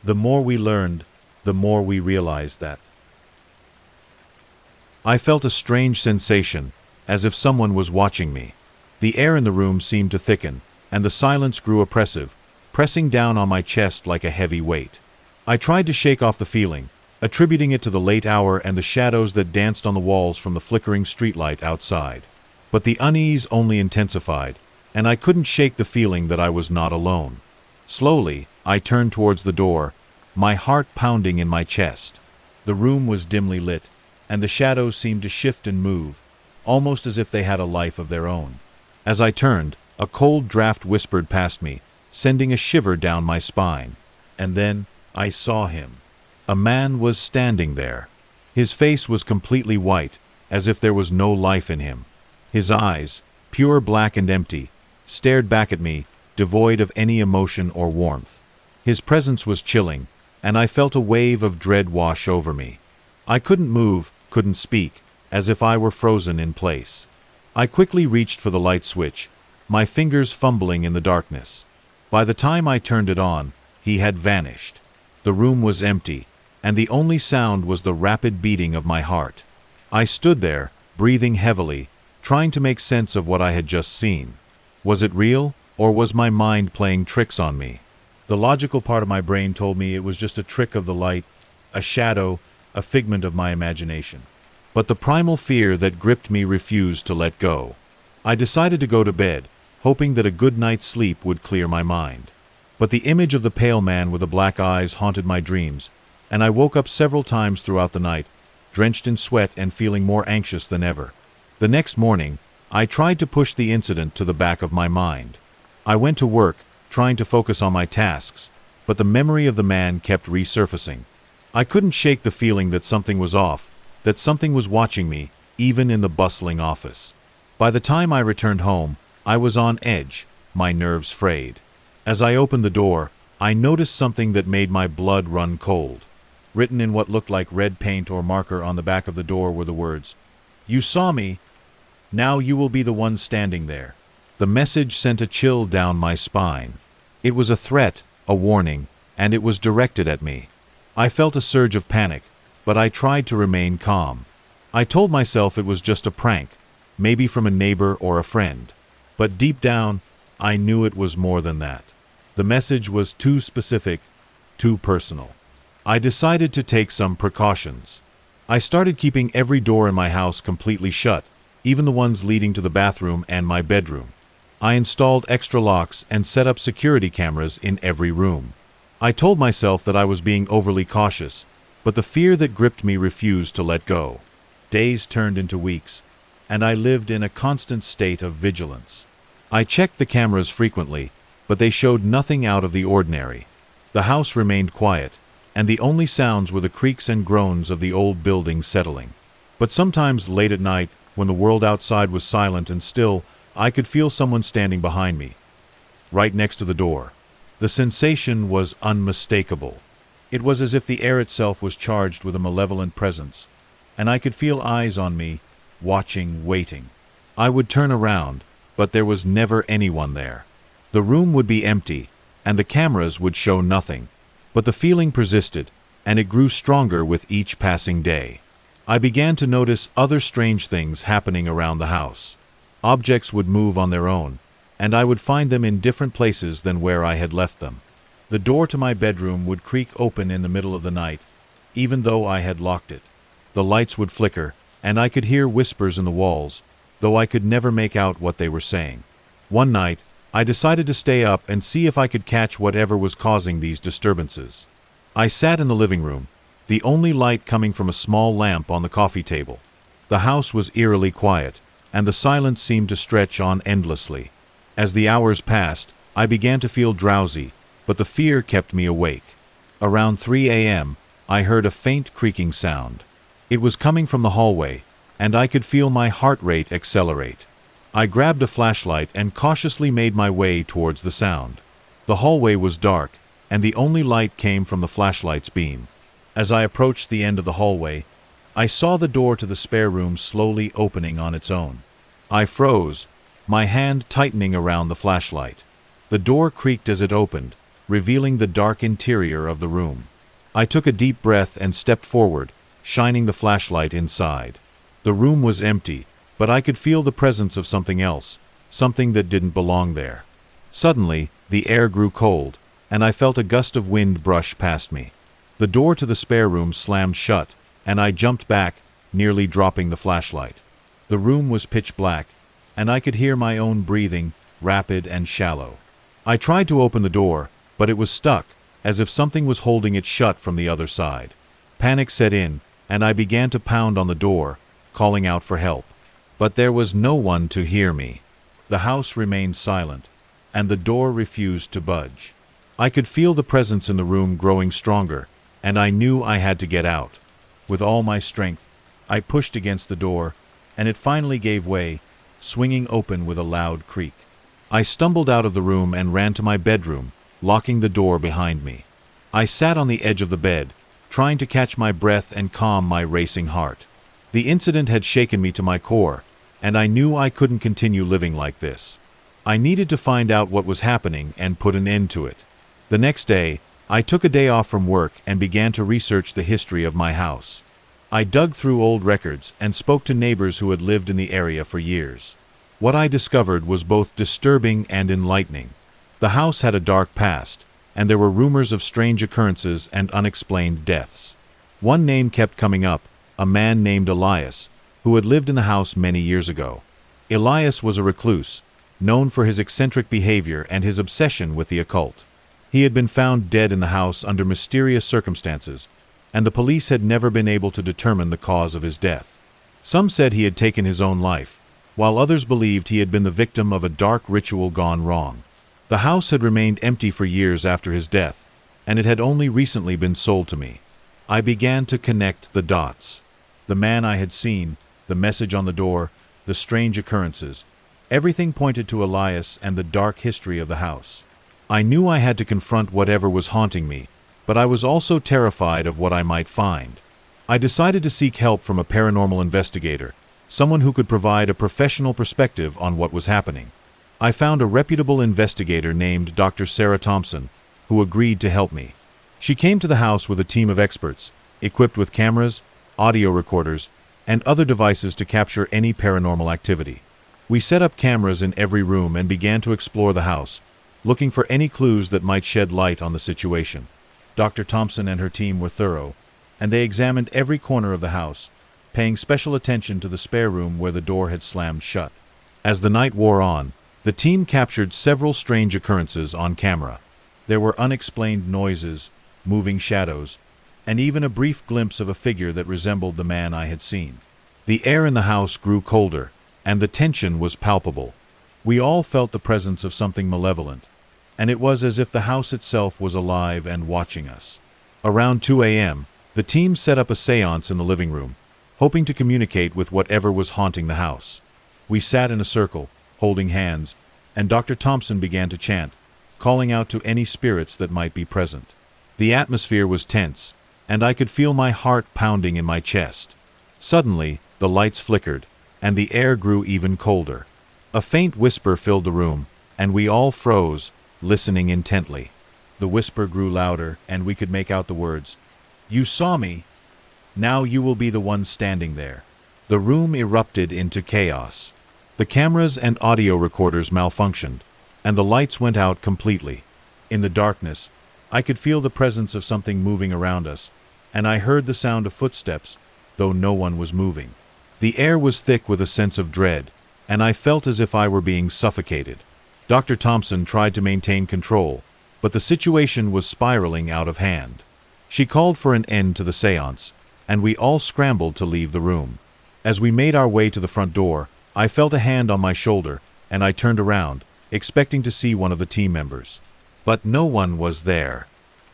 The more we learned, the more we realized that. I felt a strange sensation, as if someone was watching me. The air in the room seemed to thicken, and the silence grew oppressive, pressing down on my chest like a heavy weight. I tried to shake off the feeling, attributing it to the late hour and the shadows that danced on the walls from the flickering streetlight outside. But the unease only intensified, and I couldn't shake the feeling that I was not alone. Slowly, I turned towards the door, my heart pounding in my chest. The room was dimly lit, and the shadows seemed to shift and move, almost as if they had a life of their own. As I turned, a cold draft whispered past me, sending a shiver down my spine. And then, I saw him. A man was standing there. His face was completely white, as if there was no life in him. His eyes, pure black and empty, stared back at me, devoid of any emotion or warmth. His presence was chilling, and I felt a wave of dread wash over me. I couldn't move, couldn't speak, as if I were frozen in place. I quickly reached for the light switch, my fingers fumbling in the darkness. By the time I turned it on, he had vanished. The room was empty, and the only sound was the rapid beating of my heart. I stood there, breathing heavily, trying to make sense of what I had just seen. Was it real, or was my mind playing tricks on me? The logical part of my brain told me it was just a trick of the light, a shadow, a figment of my imagination. But the primal fear that gripped me refused to let go. I decided to go to bed, hoping that a good night's sleep would clear my mind. But the image of the pale man with the black eyes haunted my dreams, and I woke up several times throughout the night, drenched in sweat and feeling more anxious than ever. The next morning, I tried to push the incident to the back of my mind. I went to work, trying to focus on my tasks, but the memory of the man kept resurfacing. I couldn't shake the feeling that something was off, that something was watching me, even in the bustling office. By the time I returned home, I was on edge, my nerves frayed. As I opened the door, I noticed something that made my blood run cold. Written in what looked like red paint or marker on the back of the door were the words, "You saw me. Now you will be the one standing there." The message sent a chill down my spine. It was a threat, a warning, and it was directed at me. I felt a surge of panic, but I tried to remain calm. I told myself it was just a prank, maybe from a neighbor or a friend. But deep down, I knew it was more than that. The message was too specific, too personal. I decided to take some precautions. I started keeping every door in my house completely shut, even the ones leading to the bathroom and my bedroom. I installed extra locks and set up security cameras in every room. I told myself that I was being overly cautious, but the fear that gripped me refused to let go. Days turned into weeks, and I lived in a constant state of vigilance. I checked the cameras frequently, but they showed nothing out of the ordinary. The house remained quiet, and the only sounds were the creaks and groans of the old building settling. But sometimes late at night, when the world outside was silent and still, I could feel someone standing behind me, right next to the door. The sensation was unmistakable. It was as if the air itself was charged with a malevolent presence, and I could feel eyes on me, watching, waiting. I would turn around, but there was never anyone there. The room would be empty, and the cameras would show nothing. But the feeling persisted, and it grew stronger with each passing day. I began to notice other strange things happening around the house. Objects would move on their own, and I would find them in different places than where I had left them. The door to my bedroom would creak open in the middle of the night, even though I had locked it. The lights would flicker, and I could hear whispers in the walls, though I could never make out what they were saying. One night, I decided to stay up and see if I could catch whatever was causing these disturbances. I sat in the living room, the only light coming from a small lamp on the coffee table. The house was eerily quiet, and the silence seemed to stretch on endlessly. As the hours passed, I began to feel drowsy, but the fear kept me awake. Around 3 a.m., I heard a faint creaking sound. It was coming from the hallway, and I could feel my heart rate accelerate. I grabbed a flashlight and cautiously made my way towards the sound. The hallway was dark, and the only light came from the flashlight's beam. As I approached the end of the hallway, I saw the door to the spare room slowly opening on its own. I froze, my hand tightening around the flashlight. The door creaked as it opened, revealing the dark interior of the room. I took a deep breath and stepped forward, shining the flashlight inside. The room was empty, but I could feel the presence of something else, something that didn't belong there. Suddenly, the air grew cold, and I felt a gust of wind brush past me. The door to the spare room slammed shut, and I jumped back, nearly dropping the flashlight. The room was pitch black, and I could hear my own breathing, rapid and shallow. I tried to open the door, but it was stuck, as if something was holding it shut from the other side. Panic set in, and I began to pound on the door, calling out for help. But there was no one to hear me. The house remained silent, and the door refused to budge. I could feel the presence in the room growing stronger, and I knew I had to get out. With all my strength, I pushed against the door, and it finally gave way, swinging open with a loud creak. I stumbled out of the room and ran to my bedroom, locking the door behind me. I sat on the edge of the bed, trying to catch my breath and calm my racing heart. The incident had shaken me to my core, and I knew I couldn't continue living like this. I needed to find out what was happening and put an end to it. The next day, I took a day off from work and began to research the history of my house. I dug through old records and spoke to neighbors who had lived in the area for years. What I discovered was both disturbing and enlightening. The house had a dark past, and there were rumors of strange occurrences and unexplained deaths. One name kept coming up, a man named Elias, who had lived in the house many years ago. Elias was a recluse, known for his eccentric behavior and his obsession with the occult. He had been found dead in the house under mysterious circumstances, and the police had never been able to determine the cause of his death. Some said he had taken his own life, while others believed he had been the victim of a dark ritual gone wrong. The house had remained empty for years after his death, and it had only recently been sold to me. I began to connect the dots. The man I had seen, the message on the door, the strange occurrences, everything pointed to Elias and the dark history of the house. I knew I had to confront whatever was haunting me, but I was also terrified of what I might find. I decided to seek help from a paranormal investigator, someone who could provide a professional perspective on what was happening. I found a reputable investigator named Dr. Sarah Thompson, who agreed to help me. She came to the house with a team of experts, equipped with cameras, audio recorders, and other devices to capture any paranormal activity. We set up cameras in every room and began to explore the house, looking for any clues that might shed light on the situation. Dr. Thompson and her team were thorough, and they examined every corner of the house, paying special attention to the spare room where the door had slammed shut. As the night wore on, the team captured several strange occurrences on camera. There were unexplained noises, moving shadows, and even a brief glimpse of a figure that resembled the man I had seen. The air in the house grew colder, and the tension was palpable. We all felt the presence of something malevolent, and it was as if the house itself was alive and watching us. Around 2 a.m., the team set up a seance in the living room, hoping to communicate with whatever was haunting the house. We sat in a circle, holding hands, and Dr. Thompson began to chant, calling out to any spirits that might be present. The atmosphere was tense, and I could feel my heart pounding in my chest. Suddenly, the lights flickered, and the air grew even colder. A faint whisper filled the room, and we all froze, listening intently. The whisper grew louder, and we could make out the words, "You saw me. Now you will be the one standing there." The room erupted into chaos. The cameras and audio recorders malfunctioned, and the lights went out completely. In the darkness, I could feel the presence of something moving around us, and I heard the sound of footsteps, though no one was moving. The air was thick with a sense of dread, and I felt as if I were being suffocated. Dr. Thompson tried to maintain control, but the situation was spiraling out of hand. She called for an end to the seance, and we all scrambled to leave the room. As we made our way to the front door, I felt a hand on my shoulder, and I turned around, expecting to see one of the team members. But no one was there.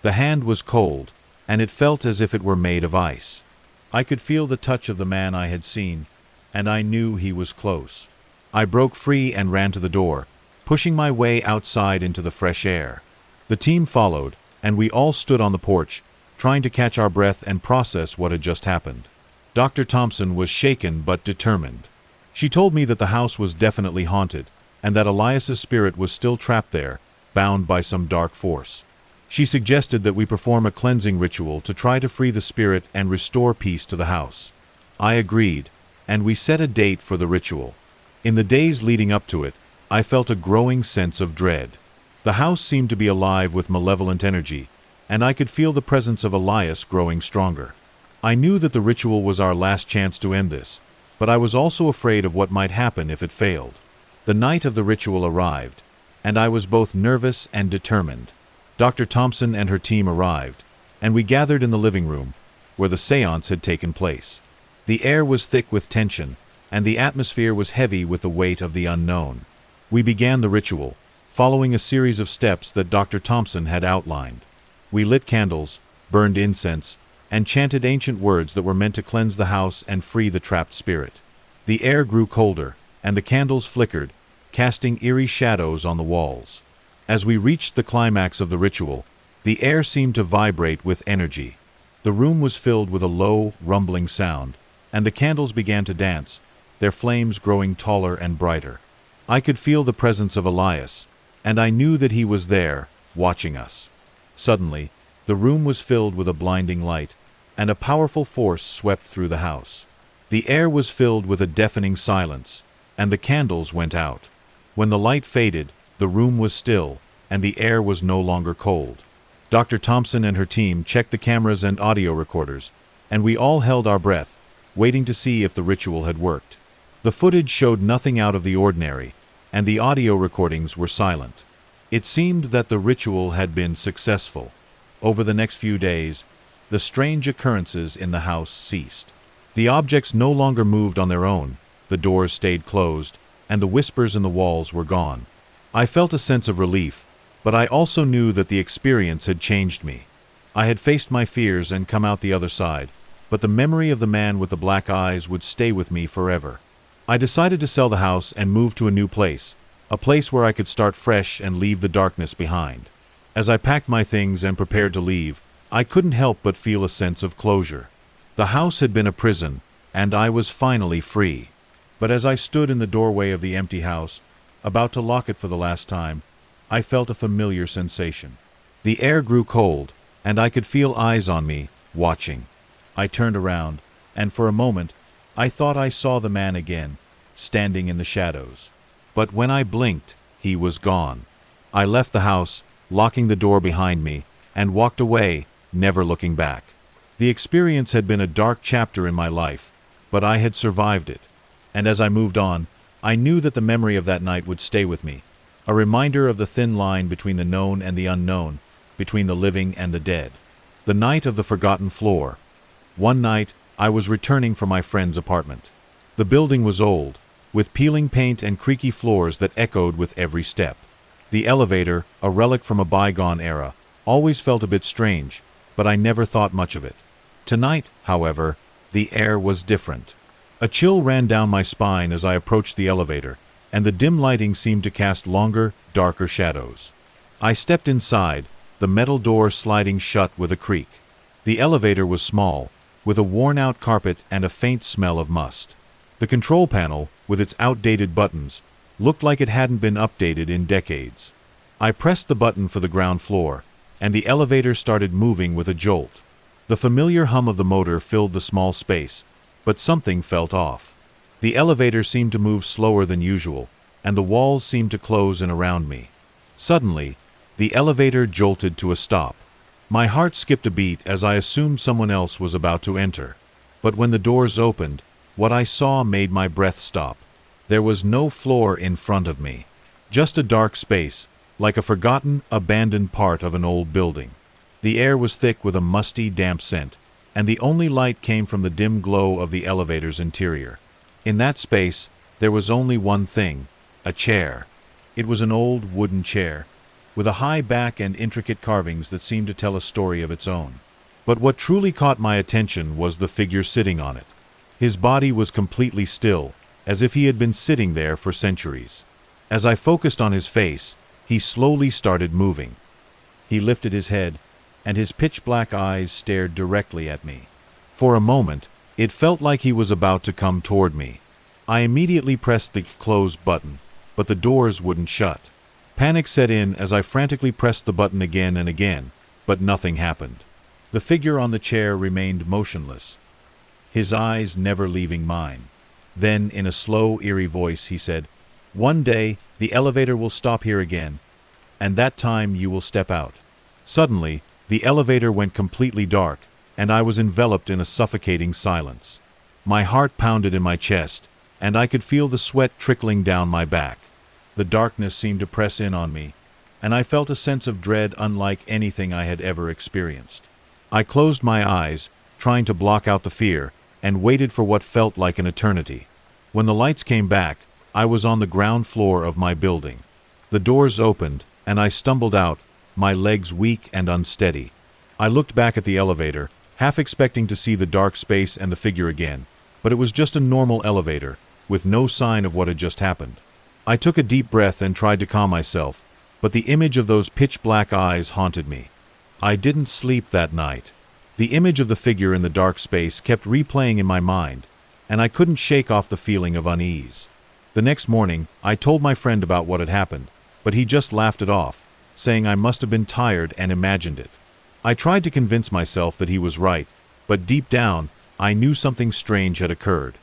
The hand was cold, and it felt as if it were made of ice. I could feel the touch of the man I had seen, and I knew he was close. I broke free and ran to the door, pushing my way outside into the fresh air. The team followed, and we all stood on the porch, trying to catch our breath and process what had just happened. Dr. Thompson was shaken but determined. She told me that the house was definitely haunted, and that Elias's spirit was still trapped there, bound by some dark force. She suggested that we perform a cleansing ritual to try to free the spirit and restore peace to the house. I agreed, and we set a date for the ritual. In the days leading up to it, I felt a growing sense of dread. The house seemed to be alive with malevolent energy, and I could feel the presence of Elias growing stronger. I knew that the ritual was our last chance to end this, but I was also afraid of what might happen if it failed. The night of the ritual arrived, and I was both nervous and determined. Dr. Thompson and her team arrived, and we gathered in the living room, where the séance had taken place. The air was thick with tension, and the atmosphere was heavy with the weight of the unknown. We began the ritual, following a series of steps that Dr. Thompson had outlined. We lit candles, burned incense, and chanted ancient words that were meant to cleanse the house and free the trapped spirit. The air grew colder, and the candles flickered, casting eerie shadows on the walls. As we reached the climax of the ritual, the air seemed to vibrate with energy. The room was filled with a low, rumbling sound, and the candles began to dance, their flames growing taller and brighter. I could feel the presence of Elias, and I knew that he was there, watching us. Suddenly, the room was filled with a blinding light, and a powerful force swept through the house. The air was filled with a deafening silence, and the candles went out. When the light faded, the room was still, and the air was no longer cold. Dr. Thompson and her team checked the cameras and audio recorders, and we all held our breath, waiting to see if the ritual had worked. The footage showed nothing out of the ordinary, and the audio recordings were silent. It seemed that the ritual had been successful. Over the next few days, the strange occurrences in the house ceased. The objects no longer moved on their own, the doors stayed closed, and the whispers in the walls were gone. I felt a sense of relief, but I also knew that the experience had changed me. I had faced my fears and come out the other side, but the memory of the man with the black eyes would stay with me forever. I decided to sell the house and move to a new place, a place where I could start fresh and leave the darkness behind. As I packed my things and prepared to leave, I couldn't help but feel a sense of closure. The house had been a prison, and I was finally free. But as I stood in the doorway of the empty house, about to lock it for the last time, I felt a familiar sensation. The air grew cold, and I could feel eyes on me, watching. I turned around, and for a moment, I thought I saw the man again, standing in the shadows. But when I blinked, he was gone. I left the house, locking the door behind me, and walked away, never looking back. The experience had been a dark chapter in my life, but I had survived it. And as I moved on, I knew that the memory of that night would stay with me, a reminder of the thin line between the known and the unknown, between the living and the dead. The night of the forgotten floor. One night, I was returning from my friend's apartment. The building was old, with peeling paint and creaky floors that echoed with every step. The elevator, a relic from a bygone era, always felt a bit strange, but I never thought much of it. Tonight, however, the air was different. A chill ran down my spine as I approached the elevator, and the dim lighting seemed to cast longer, darker shadows. I stepped inside, the metal door sliding shut with a creak. The elevator was small, with a worn-out carpet and a faint smell of must. The control panel, with its outdated buttons, looked like it hadn't been updated in decades. I pressed the button for the ground floor, and the elevator started moving with a jolt. The familiar hum of the motor filled the small space, but something felt off. The elevator seemed to move slower than usual, and the walls seemed to close in around me. Suddenly, the elevator jolted to a stop. My heart skipped a beat as I assumed someone else was about to enter. But when the doors opened, what I saw made my breath stop. There was no floor in front of me, just a dark space, like a forgotten, abandoned part of an old building. The air was thick with a musty, damp scent, and the only light came from the dim glow of the elevator's interior. In that space, there was only one thing: a chair. It was an old wooden chair, with a high back and intricate carvings that seemed to tell a story of its own. But what truly caught my attention was the figure sitting on it. His body was completely still, as if he had been sitting there for centuries. As I focused on his face, he slowly started moving. He lifted his head, and his pitch-black eyes stared directly at me. For a moment, it felt like he was about to come toward me. I immediately pressed the close button, but the doors wouldn't shut. Panic set in as I frantically pressed the button again and again, but nothing happened. The figure on the chair remained motionless, his eyes never leaving mine. Then, in a slow, eerie voice, he said, "One day, the elevator will stop here again, and that time you will step out." Suddenly, The elevator went completely dark, and I was enveloped in a suffocating silence. My heart pounded in my chest, and I could feel the sweat trickling down my back. The darkness seemed to press in on me, and I felt a sense of dread unlike anything I had ever experienced. I closed my eyes, trying to block out the fear, and waited for what felt like an eternity. When the lights came back, I was on the ground floor of my building. The doors opened, and I stumbled out, my legs weak and unsteady. I looked back at the elevator, half expecting to see the dark space and the figure again, but it was just a normal elevator, with no sign of what had just happened. I took a deep breath and tried to calm myself, but the image of those pitch-black eyes haunted me. I didn't sleep that night. The image of the figure in the dark space kept replaying in my mind, and I couldn't shake off the feeling of unease. The next morning, I told my friend about what had happened, but he just laughed it off, saying I must have been tired and imagined it. I tried to convince myself that he was right, but deep down, I knew something strange had occurred.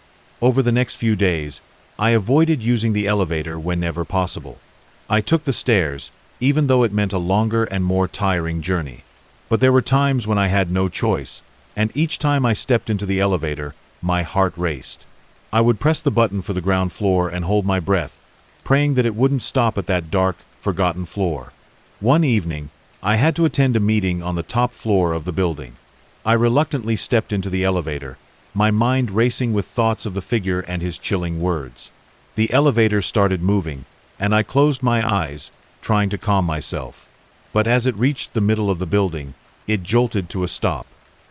Over the next few days, I avoided using the elevator whenever possible. I took the stairs, even though it meant a longer and more tiring journey. But there were times when I had no choice, and each time I stepped into the elevator, my heart raced. I would press the button for the ground floor and hold my breath, praying that it wouldn't stop at that dark, forgotten floor. One evening, I had to attend a meeting on the top floor of the building. I reluctantly stepped into the elevator, my mind racing with thoughts of the figure and his chilling words. The elevator started moving, and I closed my eyes, trying to calm myself. But as it reached the middle of the building, it jolted to a stop.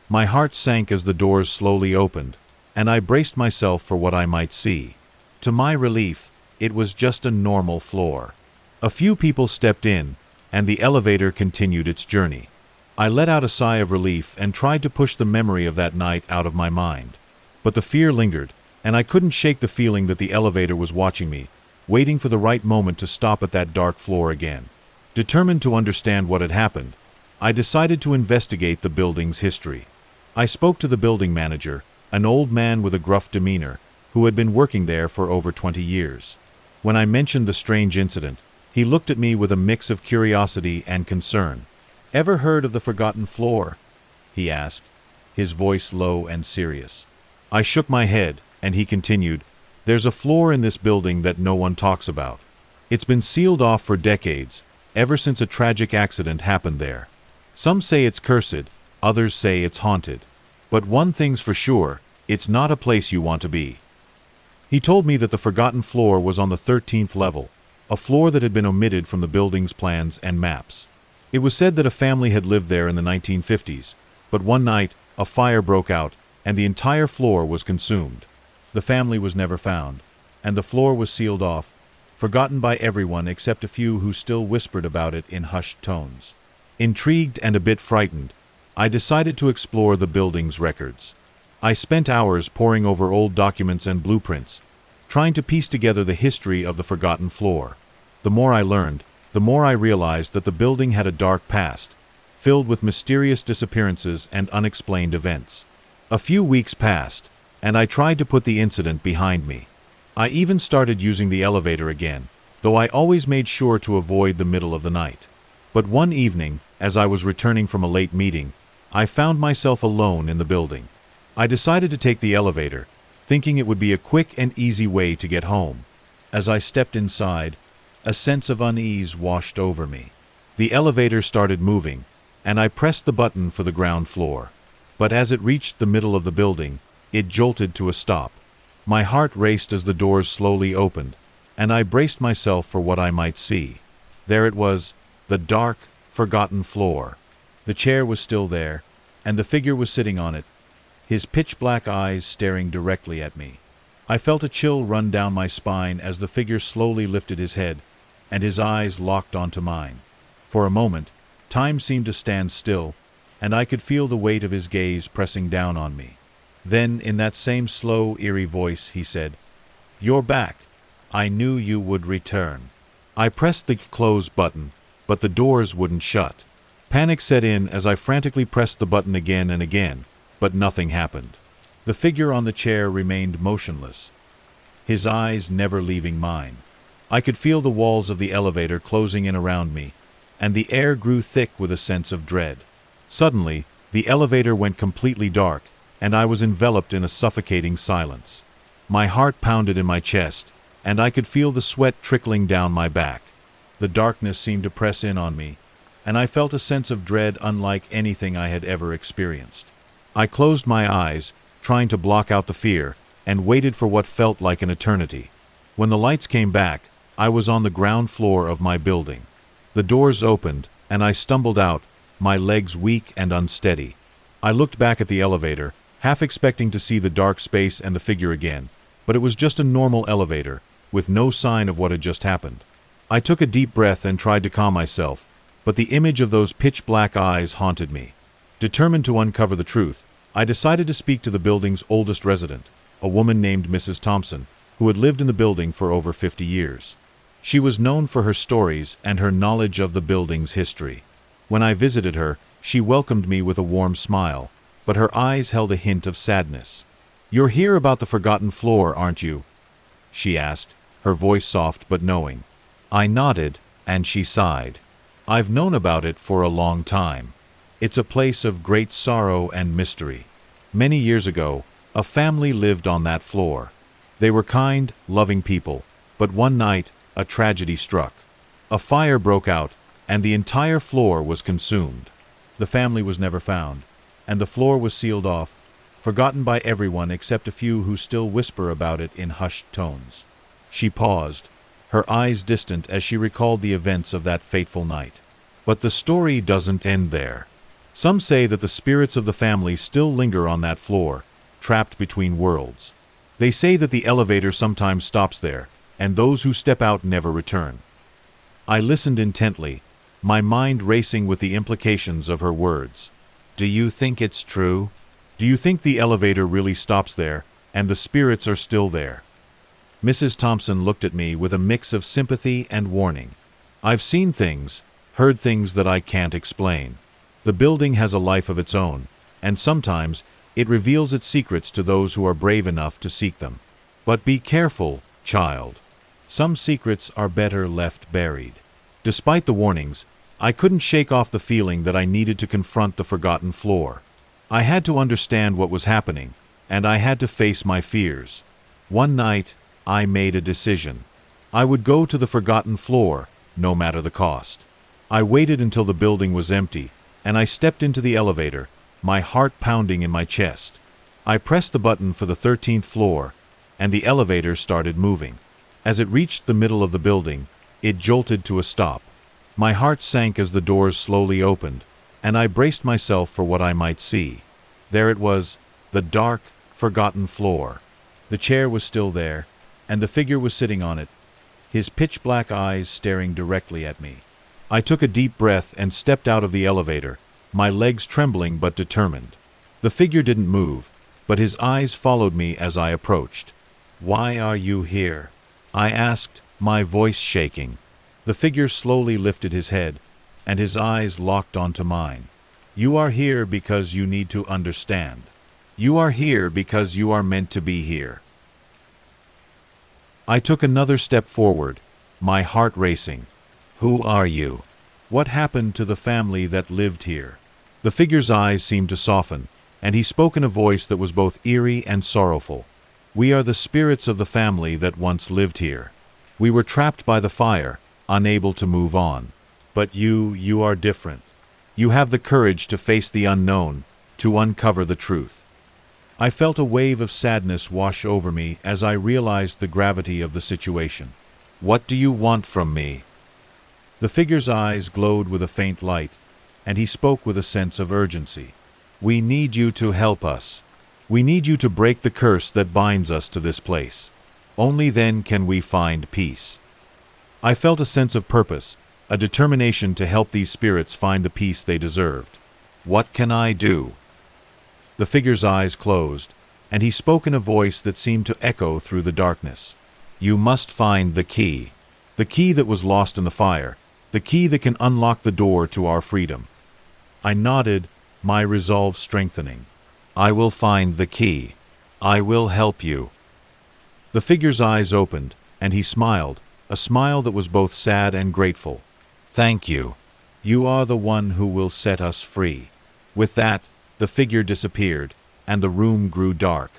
My heart sank as the doors slowly opened, and I braced myself for what I might see. To my relief, it was just a normal floor. A few people stepped in, and the elevator continued its journey. I let out a sigh of relief and tried to push the memory of that night out of my mind. But the fear lingered, and I couldn't shake the feeling that the elevator was watching me, waiting for the right moment to stop at that dark floor again. Determined to understand what had happened, I decided to investigate the building's history. I spoke to the building manager, an old man with a gruff demeanor, who had been working there for over 20 years. When I mentioned the strange incident, he looked at me with a mix of curiosity and concern. "Ever heard of the forgotten floor?" he asked, his voice low and serious. I shook my head, and he continued, "There's a floor in this building that no one talks about. It's been sealed off for decades, ever since a tragic accident happened there. Some say it's cursed, others say it's haunted. But one thing's for sure, it's not a place you want to be." He told me that the forgotten floor was on the 13th level, a floor that had been omitted from the building's plans and maps. It was said that a family had lived there in the 1950s, but one night, a fire broke out, and the entire floor was consumed. The family was never found, and the floor was sealed off, forgotten by everyone except a few who still whispered about it in hushed tones. Intrigued and a bit frightened, I decided to explore the building's records. I spent hours poring over old documents and blueprints, trying to piece together the history of the forgotten floor. The more I learned, the more I realized that the building had a dark past, filled with mysterious disappearances and unexplained events. A few weeks passed, and I tried to put the incident behind me. I even started using the elevator again, though I always made sure to avoid the middle of the night. But one evening, as I was returning from a late meeting, I found myself alone in the building. I decided to take the elevator, thinking it would be a quick and easy way to get home. As I stepped inside, a sense of unease washed over me. The elevator started moving, and I pressed the button for the ground floor. But as it reached the middle of the building, it jolted to a stop. My heart raced as the doors slowly opened, and I braced myself for what I might see. There it was, the dark, forgotten floor. The chair was still there, and the figure was sitting on it, his pitch-black eyes staring directly at me. I felt a chill run down my spine as the figure slowly lifted his head, and his eyes locked onto mine. For a moment, time seemed to stand still, and I could feel the weight of his gaze pressing down on me. Then, in that same slow, eerie voice, he said, "You're back. I knew you would return." I pressed the close button, but the doors wouldn't shut. Panic set in as I frantically pressed the button again and again, but nothing happened. The figure on the chair remained motionless, his eyes never leaving mine. I could feel the walls of the elevator closing in around me, and the air grew thick with a sense of dread. Suddenly, the elevator went completely dark, and I was enveloped in a suffocating silence. My heart pounded in my chest, and I could feel the sweat trickling down my back. The darkness seemed to press in on me, and I felt a sense of dread unlike anything I had ever experienced. I closed my eyes, trying to block out the fear, and waited for what felt like an eternity. When the lights came back, I was on the ground floor of my building. The doors opened, and I stumbled out, my legs weak and unsteady. I looked back at the elevator, half expecting to see the dark space and the figure again, but it was just a normal elevator, with no sign of what had just happened. I took a deep breath and tried to calm myself, but the image of those pitch-black eyes haunted me. Determined to uncover the truth, I decided to speak to the building's oldest resident, a woman named Mrs. Thompson, who had lived in the building for over 50 years. She was known for her stories and her knowledge of the building's history. When I visited her, she welcomed me with a warm smile, but her eyes held a hint of sadness. "You're here about the forgotten floor, aren't you?" she asked, her voice soft but knowing. I nodded, and she sighed. "I've known about it for a long time. It's a place of great sorrow and mystery. Many years ago, a family lived on that floor. They were kind, loving people, but one night, a tragedy struck. A fire broke out, and the entire floor was consumed. The family was never found, and the floor was sealed off, forgotten by everyone except a few who still whisper about it in hushed tones." She paused, her eyes distant as she recalled the events of that fateful night. But the story doesn't end there. Some say that the spirits of the family still linger on that floor, trapped between worlds. They say that the elevator sometimes stops there, and those who step out never return. I listened intently, my mind racing with the implications of her words. "Do you think it's true? Do you think the elevator really stops there, and the spirits are still there?" Mrs. Thompson looked at me with a mix of sympathy and warning. "I've seen things, heard things that I can't explain. The building has a life of its own, and sometimes it reveals its secrets to those who are brave enough to seek them. But be careful, child. Some secrets are better left buried." Despite the warnings, I couldn't shake off the feeling that I needed to confront the forgotten floor. I had to understand what was happening, and I had to face my fears. One night, I made a decision. I would go to the forgotten floor, no matter the cost. I waited until the building was empty, and I stepped into the elevator, my heart pounding in my chest. I pressed the button for the 13th floor, and the elevator started moving. As it reached the middle of the building, it jolted to a stop. My heart sank as the doors slowly opened, and I braced myself for what I might see. There it was, the dark, forgotten floor. The chair was still there, and the figure was sitting on it, his pitch-black eyes staring directly at me. I took a deep breath and stepped out of the elevator, my legs trembling but determined. The figure didn't move, but his eyes followed me as I approached. "Why are you here?" I asked, my voice shaking. The figure slowly lifted his head, and his eyes locked onto mine. "You are here because you need to understand. You are here because you are meant to be here." I took another step forward, my heart racing. "Who are you? What happened to the family that lived here?" The figure's eyes seemed to soften, and he spoke in a voice that was both eerie and sorrowful. "We are the spirits of the family that once lived here. We were trapped by the fire, unable to move on. But you are different. You have the courage to face the unknown, to uncover the truth." I felt a wave of sadness wash over me as I realized the gravity of the situation. "What do you want from me?" The figure's eyes glowed with a faint light, and he spoke with a sense of urgency. "We need you to help us. We need you to break the curse that binds us to this place. Only then can we find peace." I felt a sense of purpose, a determination to help these spirits find the peace they deserved. "What can I do?" The figure's eyes closed, and he spoke in a voice that seemed to echo through the darkness. "You must find the key that was lost in the fire, the key that can unlock the door to our freedom." I nodded, my resolve strengthening. "I will find the key. I will help you." The figure's eyes opened, and he smiled, a smile that was both sad and grateful. "Thank you. You are the one who will set us free." With that, the figure disappeared, and the room grew dark.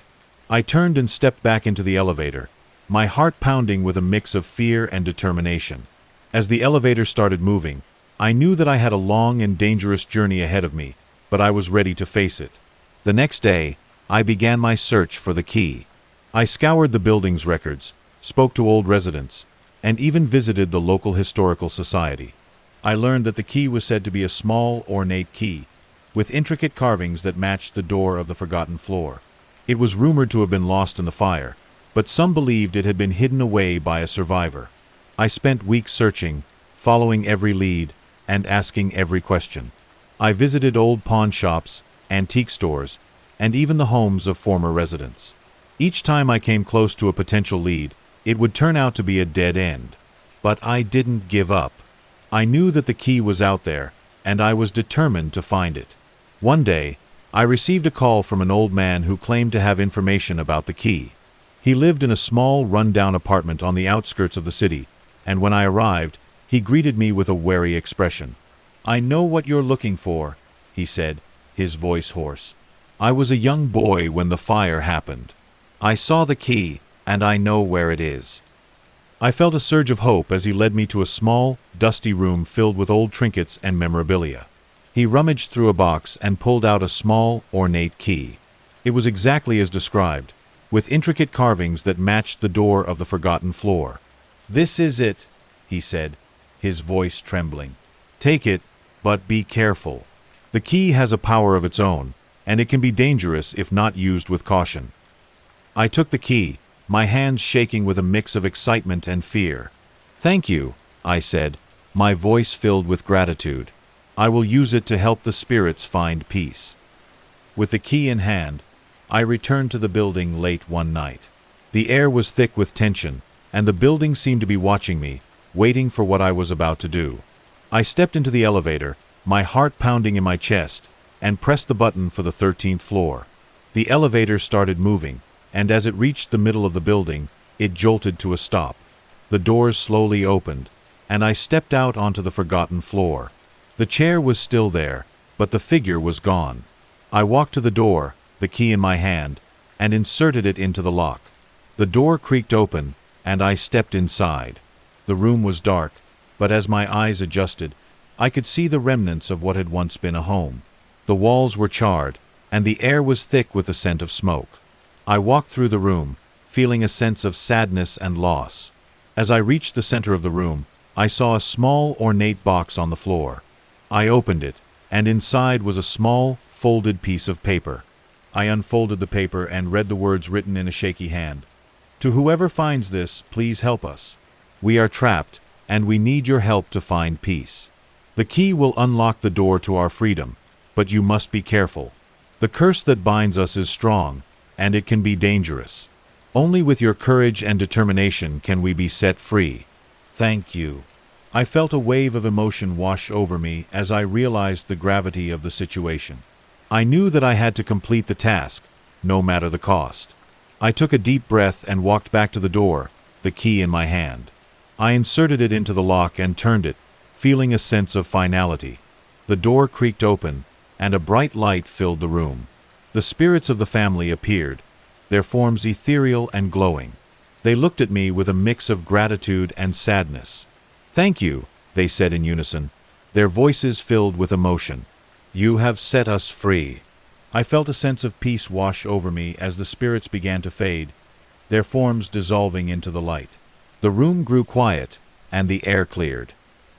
I turned and stepped back into the elevator, my heart pounding with a mix of fear and determination. As the elevator started moving, I knew that I had a long and dangerous journey ahead of me, but I was ready to face it. The next day, I began my search for the key. I scoured the building's records, spoke to old residents, and even visited the local historical society. I learned that the key was said to be a small, ornate key, with intricate carvings that matched the door of the forgotten floor. It was rumored to have been lost in the fire, but some believed it had been hidden away by a survivor. I spent weeks searching, following every lead, and asking every question. I visited old pawn shops, antique stores, and even the homes of former residents. Each time I came close to a potential lead, it would turn out to be a dead end. But I didn't give up. I knew that the key was out there, and I was determined to find it. One day, I received a call from an old man who claimed to have information about the key. He lived in a small, run-down apartment on the outskirts of the city, and when I arrived, he greeted me with a wary expression. "I know what you're looking for," he said, his voice hoarse. "I was a young boy when the fire happened. I saw the key, and I know where it is." I felt a surge of hope as he led me to a small, dusty room filled with old trinkets and memorabilia. He rummaged through a box and pulled out a small, ornate key. It was exactly as described, with intricate carvings that matched the door of the forgotten floor. "This is it," he said, his voice trembling. "Take it, but be careful. The key has a power of its own, and it can be dangerous if not used with caution." I took the key, my hands shaking with a mix of excitement and fear. "Thank you," I said, my voice filled with gratitude. "I will use it to help the spirits find peace." With the key in hand, I returned to the building late one night. The air was thick with tension, and the building seemed to be watching me, waiting for what I was about to do. I stepped into the elevator, my heart pounding in my chest, and pressed the button for the 13th floor. The elevator started moving, and as it reached the middle of the building, it jolted to a stop. The doors slowly opened, and I stepped out onto the forgotten floor. The chair was still there, but the figure was gone. I walked to the door, the key in my hand, and inserted it into the lock. The door creaked open, and I stepped inside. The room was dark, but as my eyes adjusted, I could see the remnants of what had once been a home. The walls were charred, and the air was thick with the scent of smoke. I walked through the room, feeling a sense of sadness and loss. As I reached the center of the room, I saw a small, ornate box on the floor. I opened it, and inside was a small, folded piece of paper. I unfolded the paper and read the words written in a shaky hand. "To whoever finds this, please help us. We are trapped, and we need your help to find peace. The key will unlock the door to our freedom, but you must be careful. The curse that binds us is strong, and it can be dangerous. Only with your courage and determination can we be set free. Thank you." I felt a wave of emotion wash over me as I realized the gravity of the situation. I knew that I had to complete the task, no matter the cost. I took a deep breath and walked back to the door, the key in my hand. I inserted it into the lock and turned it, feeling a sense of finality. The door creaked open, and a bright light filled the room. The spirits of the family appeared, their forms ethereal and glowing. They looked at me with a mix of gratitude and sadness. "Thank you," they said in unison, their voices filled with emotion. "You have set us free." I felt a sense of peace wash over me as the spirits began to fade, their forms dissolving into the light. The room grew quiet, and the air cleared.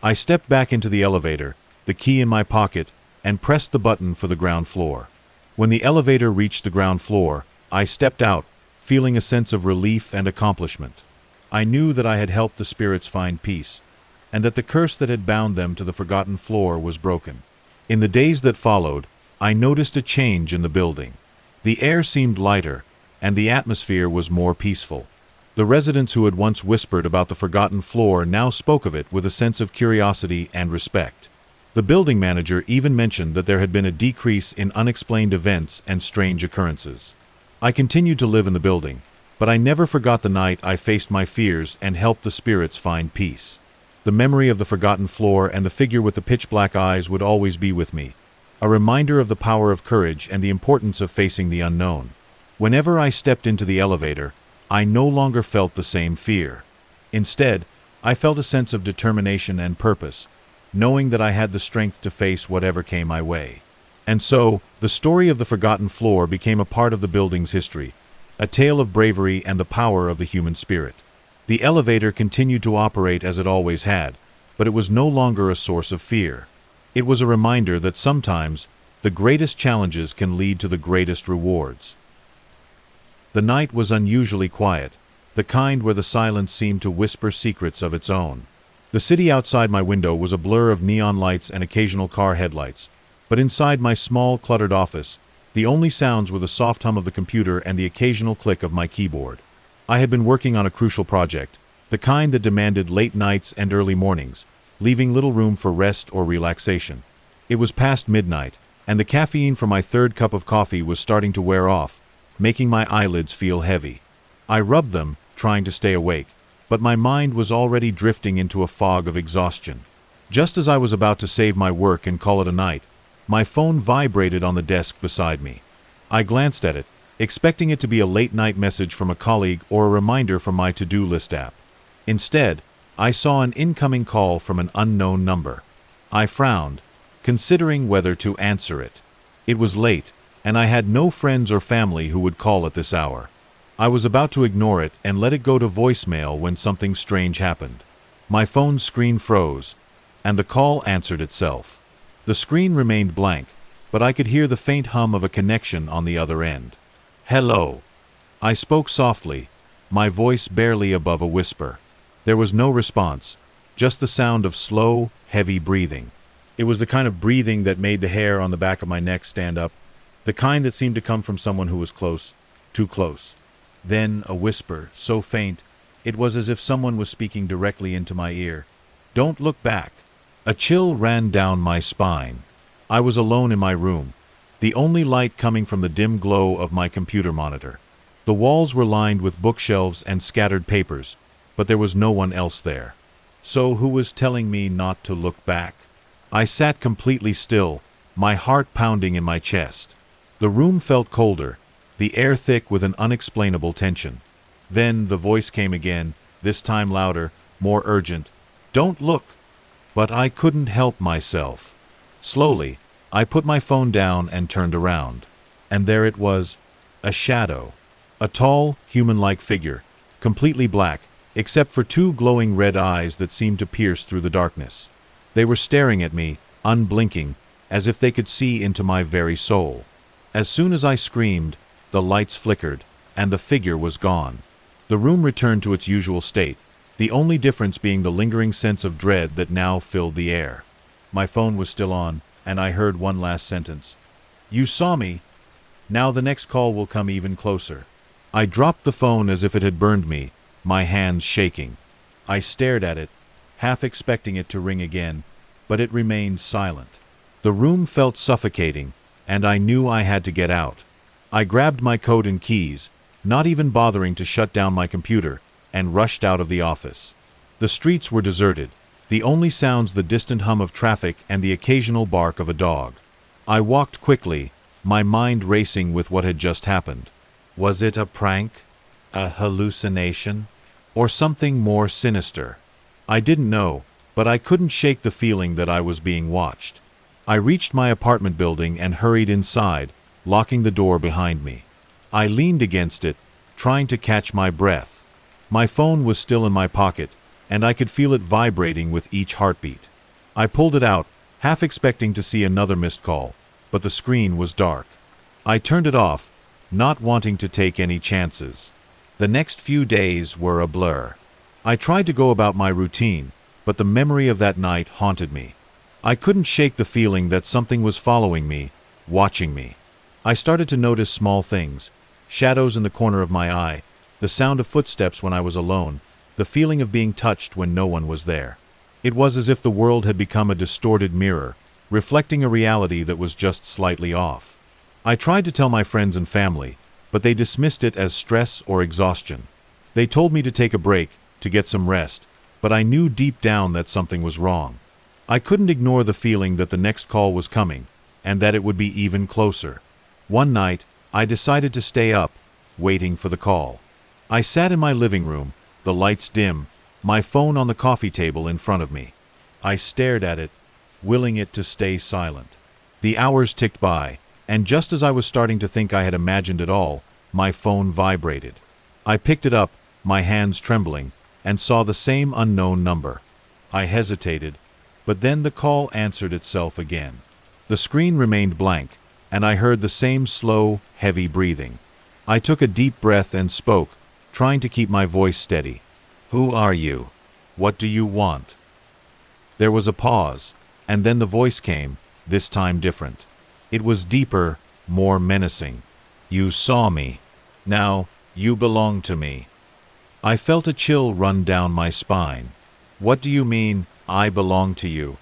I stepped back into the elevator, the key in my pocket, and pressed the button for the ground floor. When the elevator reached the ground floor, I stepped out, feeling a sense of relief and accomplishment. I knew that I had helped the spirits find peace, and that the curse that had bound them to the forgotten floor was broken. In the days that followed, I noticed a change in the building. The air seemed lighter, and the atmosphere was more peaceful. The residents who had once whispered about the forgotten floor now spoke of it with a sense of curiosity and respect. The building manager even mentioned that there had been a decrease in unexplained events and strange occurrences. I continued to live in the building, but I never forgot the night I faced my fears and helped the spirits find peace. The memory of the forgotten floor and the figure with the pitch-black eyes would always be with me, a reminder of the power of courage and the importance of facing the unknown. Whenever I stepped into the elevator, I no longer felt the same fear. Instead, I felt a sense of determination and purpose, knowing that I had the strength to face whatever came my way. And so, the story of the forgotten floor became a part of the building's history, a tale of bravery and the power of the human spirit. The elevator continued to operate as it always had, but it was no longer a source of fear. It was a reminder that sometimes, the greatest challenges can lead to the greatest rewards. The night was unusually quiet, the kind where the silence seemed to whisper secrets of its own. The city outside my window was a blur of neon lights and occasional car headlights, but inside my small, cluttered office, the only sounds were the soft hum of the computer and the occasional click of my keyboard. I had been working on a crucial project, the kind that demanded late nights and early mornings, leaving little room for rest or relaxation. It was past midnight, and the caffeine from my third cup of coffee was starting to wear off, making my eyelids feel heavy. I rubbed them, trying to stay awake, but my mind was already drifting into a fog of exhaustion. Just as I was about to save my work and call it a night, my phone vibrated on the desk beside me. I glanced at it, expecting it to be a late-night message from a colleague or a reminder from my to-do list app. Instead, I saw an incoming call from an unknown number. I frowned, considering whether to answer it. It was late, and I had no friends or family who would call at this hour. I was about to ignore it and let it go to voicemail when something strange happened. My phone's screen froze, and the call answered itself. The screen remained blank, but I could hear the faint hum of a connection on the other end. "Hello." I spoke softly, my voice barely above a whisper. There was no response, just the sound of slow, heavy breathing. It was the kind of breathing that made the hair on the back of my neck stand up, the kind that seemed to come from someone who was close, too close. Then a whisper, so faint, it was as if someone was speaking directly into my ear. "Don't look back." A chill ran down my spine. I was alone in my room, the only light coming from the dim glow of my computer monitor. The walls were lined with bookshelves and scattered papers, but there was no one else there. So who was telling me not to look back? I sat completely still, my heart pounding in my chest. The room felt colder, the air thick with an unexplainable tension. Then the voice came again, this time louder, more urgent. "Don't look." But I couldn't help myself. Slowly, I put my phone down and turned around. And there it was, a shadow. A tall, human-like figure, completely black, except for two glowing red eyes that seemed to pierce through the darkness. They were staring at me, unblinking, as if they could see into my very soul. As soon as I screamed, the lights flickered, and the figure was gone. The room returned to its usual state, the only difference being the lingering sense of dread that now filled the air. My phone was still on, and I heard one last sentence. "You saw me. Now the next call will come even closer." I dropped the phone as if it had burned me, my hands shaking. I stared at it, half expecting it to ring again, but it remained silent. The room felt suffocating, and I knew I had to get out. I grabbed my coat and keys, not even bothering to shut down my computer, and rushed out of the office. The streets were deserted, the only sounds the distant hum of traffic and the occasional bark of a dog. I walked quickly, my mind racing with what had just happened. Was it a prank? A hallucination? Or something more sinister? I didn't know, but I couldn't shake the feeling that I was being watched. I reached my apartment building and hurried inside, locking the door behind me. I leaned against it, trying to catch my breath. My phone was still in my pocket, and I could feel it vibrating with each heartbeat. I pulled it out, half expecting to see another missed call, but the screen was dark. I turned it off, not wanting to take any chances. The next few days were a blur. I tried to go about my routine, but the memory of that night haunted me. I couldn't shake the feeling that something was following me, watching me. I started to notice small things, shadows in the corner of my eye, the sound of footsteps when I was alone, the feeling of being touched when no one was there. It was as if the world had become a distorted mirror, reflecting a reality that was just slightly off. I tried to tell my friends and family, but they dismissed it as stress or exhaustion. They told me to take a break, to get some rest, but I knew deep down that something was wrong. I couldn't ignore the feeling that the next call was coming, and that it would be even closer. One night, I decided to stay up, waiting for the call. I sat in my living room, the lights dim, my phone on the coffee table in front of me. I stared at it, willing it to stay silent. The hours ticked by, and just as I was starting to think I had imagined it all, my phone vibrated. I picked it up, my hands trembling, and saw the same unknown number. I hesitated, but then the call answered itself again. The screen remained blank, and I heard the same slow, heavy breathing. I took a deep breath and spoke, trying to keep my voice steady. "Who are you? What do you want?" There was a pause, and then the voice came, this time different. It was deeper, more menacing. "You saw me. Now, you belong to me." I felt a chill run down my spine. "What do you mean, I belong to you?"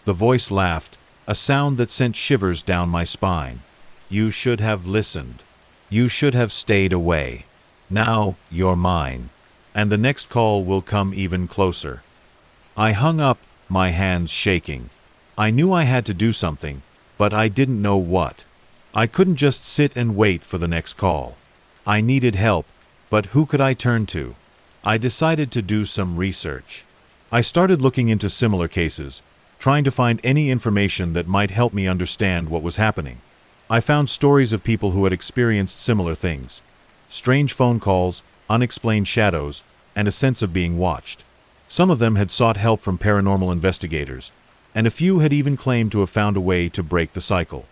The voice laughed, a sound that sent shivers down my spine. "You should have listened. You should have stayed away. Now, you're mine. And the next call will come even closer." I hung up, my hands shaking. I knew I had to do something, but I didn't know what. I couldn't just sit and wait for the next call. I needed help, but who could I turn to? I decided to do some research. I started looking into similar cases, trying to find any information that might help me understand what was happening. I found stories of people who had experienced similar things. Strange phone calls, unexplained shadows, and a sense of being watched. Some of them had sought help from paranormal investigators, and a few had even claimed to have found a way to break the cycle.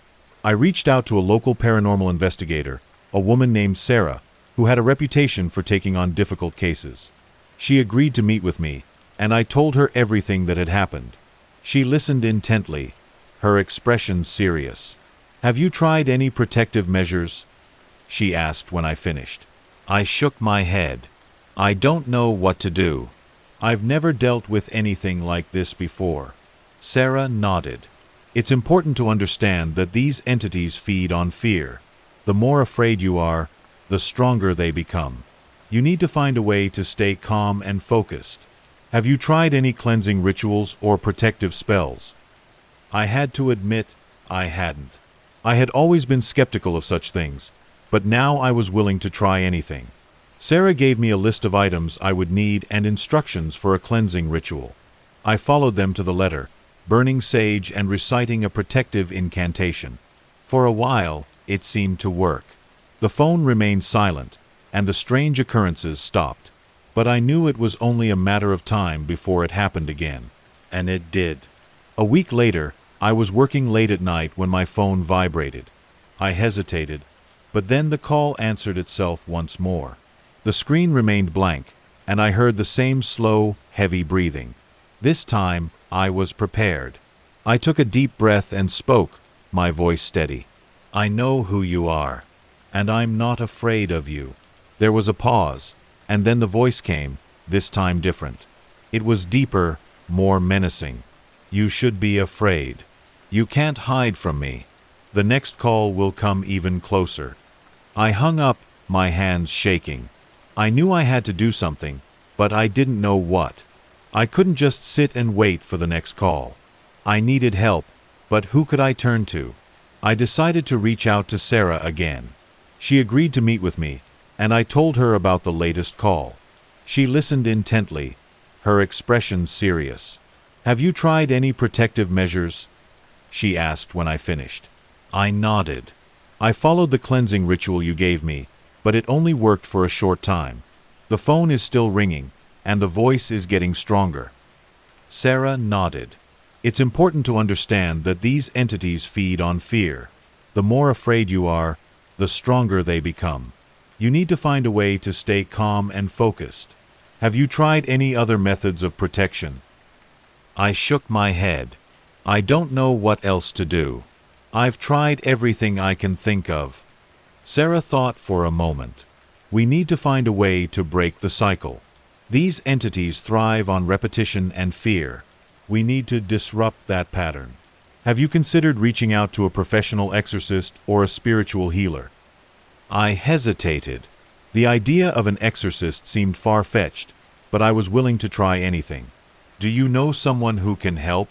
I reached out to a local paranormal investigator, a woman named Sarah, who had a reputation for taking on difficult cases. She agreed to meet with me, and I told her everything that had happened. She listened intently, her expression serious. "Have you tried any protective measures?" she asked when I finished. I shook my head. "I don't know what to do. I've never dealt with anything like this before." Sarah nodded. "It's important to understand that these entities feed on fear. The more afraid you are, the stronger they become. You need to find a way to stay calm and focused. Have you tried any cleansing rituals or protective spells?" I had to admit I hadn't. I had always been skeptical of such things, but now I was willing to try anything. Sarah gave me a list of items I would need and instructions for a cleansing ritual. I followed them to the letter, burning sage and reciting a protective incantation. For a while, it seemed to work. The phone remained silent, and the strange occurrences stopped. But I knew it was only a matter of time before it happened again. And it did. A week later, I was working late at night when my phone vibrated. I hesitated, but then the call answered itself once more. The screen remained blank, and I heard the same slow, heavy breathing. This time, I was prepared. I took a deep breath and spoke, my voice steady. "I know who you are, and I'm not afraid of you." There was a pause, and then the voice came, this time different. It was deeper, more menacing. "You should be afraid. You can't hide from me. The next call will come even closer." I hung up, my hands shaking. I knew I had to do something, but I didn't know what. I couldn't just sit and wait for the next call. I needed help, but who could I turn to? I decided to reach out to Sarah again. She agreed to meet with me, and I told her about the latest call. She listened intently, her expression serious. "Have you tried any protective measures?" she asked when I finished. I nodded. "I followed the cleansing ritual you gave me, but it only worked for a short time. The phone is still ringing, and the voice is getting stronger." Sarah nodded. "It's important to understand that these entities feed on fear. The more afraid you are, the stronger they become. You need to find a way to stay calm and focused. Have you tried any other methods of protection?" I shook my head. "I don't know what else to do. I've tried everything I can think of." Sarah thought for a moment. "We need to find a way to break the cycle. These entities thrive on repetition and fear. We need to disrupt that pattern. Have you considered reaching out to a professional exorcist or a spiritual healer?" I hesitated. The idea of an exorcist seemed far-fetched, but I was willing to try anything. "Do you know someone who can help?"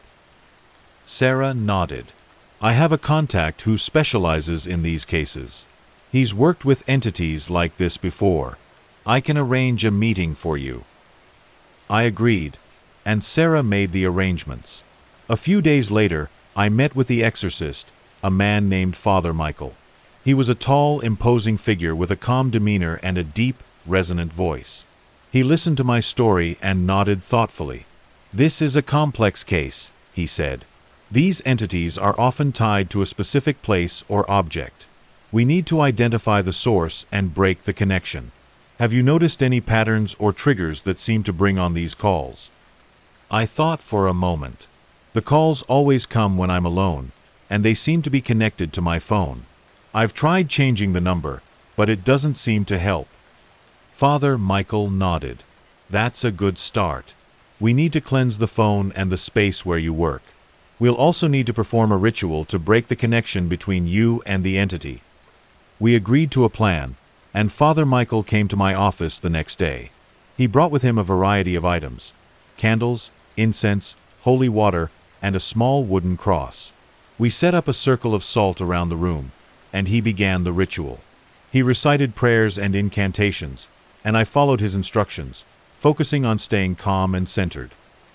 Sarah nodded. I have a contact who specializes in these cases. He's worked with entities like this before. I can arrange a meeting for you." I agreed, and Sarah made the arrangements. A few days later, I met with the exorcist, a man named Father Michael. He was a tall, imposing figure with a calm demeanor and a deep, resonant voice. He listened to my story and nodded thoughtfully. "This is a complex case," he said. "These entities are often tied to a specific place or object. We need to identify the source and break the connection. Have you noticed any patterns or triggers that seem to bring on these calls?" I thought for a moment. The calls always come when I'm alone, and they seem to be connected to my phone. I've tried changing the number, but it doesn't seem to help. Father Michael nodded. "That's a good start. We need to cleanse the phone and the space where you work. We'll also need to perform a ritual to break the connection between you and the entity." We agreed to a plan, and Father Michael came to my office the next day. He brought with him a variety of items: candles, incense, holy water, and a small wooden cross. We set up a circle of salt around the room, and he began the ritual. He recited prayers and incantations, and I followed his instructions, focusing on staying calm and centered.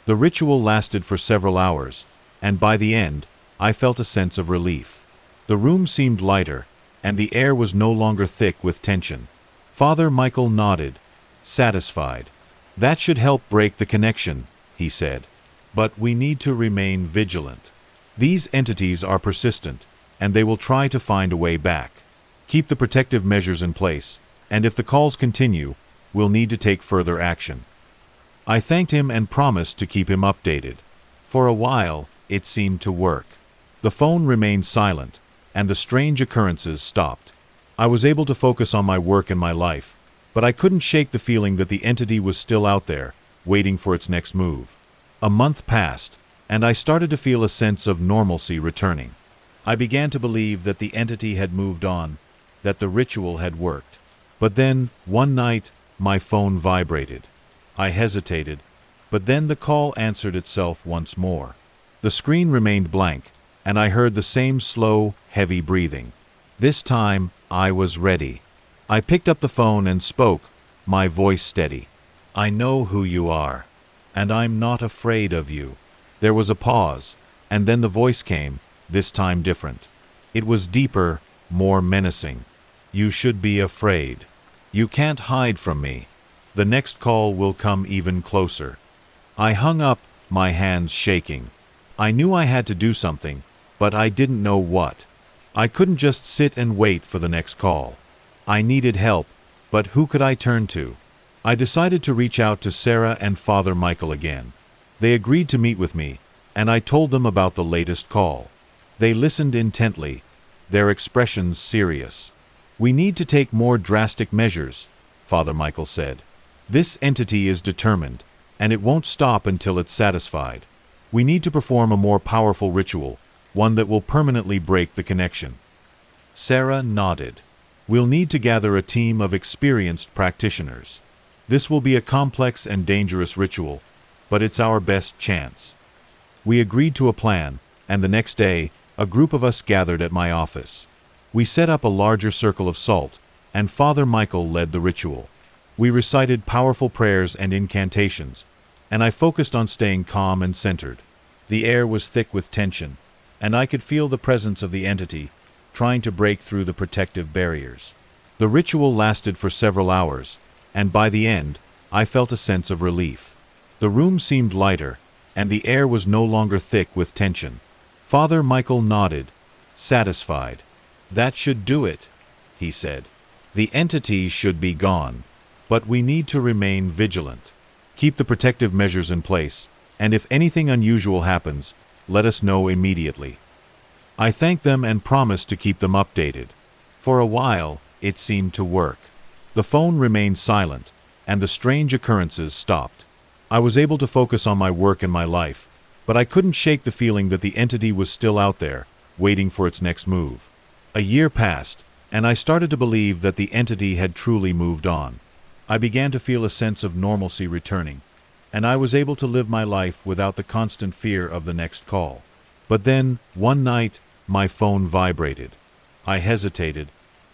The ritual lasted for several hours, and by the end, I felt a sense of relief. The room seemed lighter, and the air was no longer thick with tension. Father Michael nodded, satisfied. "That should help break the connection," he said. "But we need to remain vigilant. These entities are persistent, and they will try to find a way back. Keep the protective measures in place, and if the calls continue, we'll need to take further action." I thanked him and promised to keep him updated. For a while, it seemed to work. The phone remained silent, and the strange occurrences stopped. I was able to focus on my work and my life, but I couldn't shake the feeling that the entity was still out there, waiting for its next move. A month passed, and I started to feel a sense of normalcy returning. I began to believe that the entity had moved on, that the ritual had worked. But then, one night, my phone vibrated. I hesitated, but then the call answered itself once more. The screen remained blank, and I heard the same slow, heavy breathing. This time, I was ready. I picked up the phone and spoke, my voice steady. "I know who you are, and I'm not afraid of you." There was a pause, and then the voice came, this time different. It was deeper, more menacing. "You should be afraid. You can't hide from me. The next call will come even closer." I hung up, my hands shaking. I knew I had to do something, but I didn't know what. I couldn't just sit and wait for the next call. I needed help, but who could I turn to? I decided to reach out to Sarah and Father Michael again. They agreed to meet with me, and I told them about the latest call. They listened intently, their expressions serious. "We need to take more drastic measures," Father Michael said. "This entity is determined, and it won't stop until it's satisfied. We need to perform a more powerful ritual, one that will permanently break the connection." Sarah nodded. "We'll need to gather a team of experienced practitioners. This will be a complex and dangerous ritual, but it's our best chance." We agreed to a plan, and the next day, a group of us gathered at my office. We set up a larger circle of salt, and Father Michael led the ritual. We recited powerful prayers and incantations, and I focused on staying calm and centered. The air was thick with tension, and I could feel the presence of the entity, trying to break through the protective barriers. The ritual lasted for several hours, and by the end, I felt a sense of relief. The room seemed lighter, and the air was no longer thick with tension. Father Michael nodded, satisfied. "That should do it," he said. "The entity should be gone. But we need to remain vigilant. Keep the protective measures in place, and if anything unusual happens, let us know immediately." I thanked them and promised to keep them updated. For a while, it seemed to work. The phone remained silent, and the strange occurrences stopped. I was able to focus on my work and my life, but I couldn't shake the feeling that the entity was still out there, waiting for its next move. A year passed, and I started to believe that the entity had truly moved on. I began to feel a sense of normalcy returning, and I was able to live my life without the constant fear of the next call. But then, one night, My phone vibrated. I hesitated,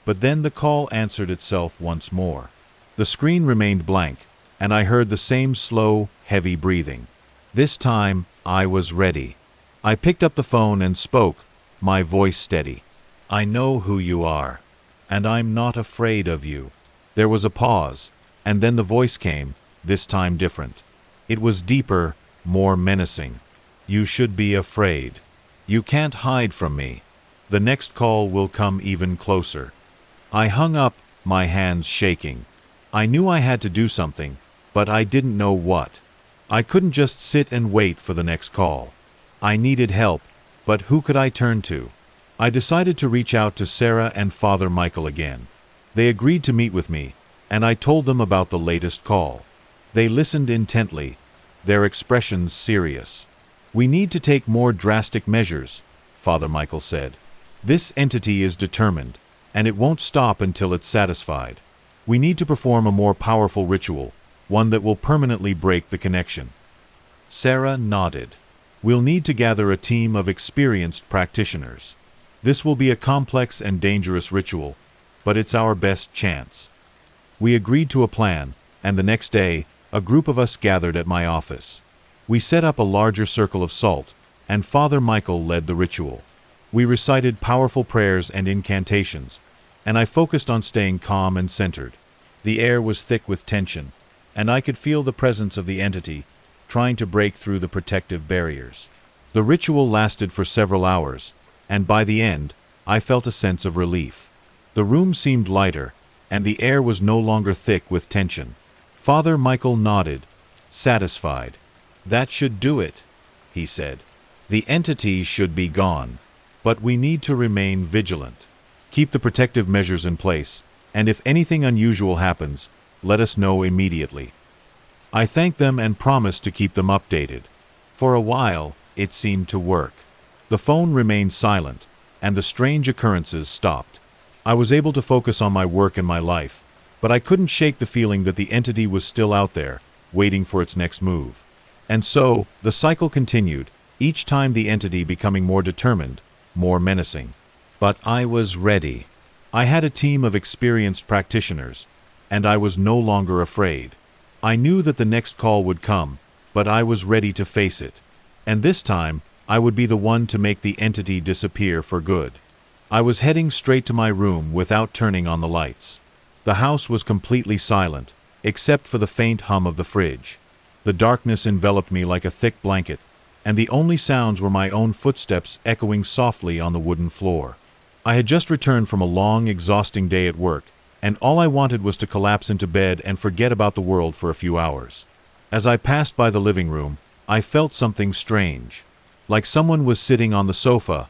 but then the call answered itself once more. The screen remained blank, and I heard the same slow, heavy breathing. This time, I was ready. I picked up the phone and spoke, my voice steady. "I know who you are, and I'm not afraid of you." There was a pause, and then the voice came, this time different. It was deeper, more menacing. "You should be afraid. You can't hide from me. The next call will come even closer." I hung up, my hands shaking. I knew I had to do something, but I didn't know what. I couldn't just sit and wait for the next call. I needed help, but who could I turn to? I decided to reach out to Sarah and Father Michael again. They agreed to meet with me, and I told them about the latest call. They listened intently, their expressions serious. "We need to take more drastic measures," Father Michael said. "This entity is determined, and it won't stop until it's satisfied. We need to perform a more powerful ritual, one that will permanently break the connection." Sarah nodded. "We'll need to gather a team of experienced practitioners. This will be a complex and dangerous ritual, but it's our best chance." We agreed to a plan, and the next day, a group of us gathered at my office. We set up a larger circle of salt, and Father Michael led the ritual. We recited powerful prayers and incantations, and I focused on staying calm and centered. The air was thick with tension, and I could feel the presence of the entity, trying to break through the protective barriers. The ritual lasted for several hours, and by the end, I felt a sense of relief. The room seemed lighter, and the air was no longer thick with tension. Father Michael nodded, satisfied. "That should do it," he said. "The entity should be gone, but we need to remain vigilant. Keep the protective measures in place, and if anything unusual happens, let us know immediately." I thanked them and promised to keep them updated. For a while, it seemed to work. The phone remained silent, and the strange occurrences stopped. I was able to focus on my work and my life, but I couldn't shake the feeling that the entity was still out there, waiting for its next move. And so, the cycle continued, each time the entity becoming more determined, more menacing. But I was ready. I had a team of experienced practitioners, and I was no longer afraid. I knew that the next call would come, but I was ready to face it. And this time, I would be the one to make the entity disappear for good. I was heading straight to my room without turning on the lights. The house was completely silent, except for the faint hum of the fridge. The darkness enveloped me like a thick blanket, and the only sounds were my own footsteps echoing softly on the wooden floor. I had just returned from a long, exhausting day at work, and all I wanted was to collapse into bed and forget about the world for a few hours. As I passed by the living room, I felt something strange. Like someone was sitting on the sofa,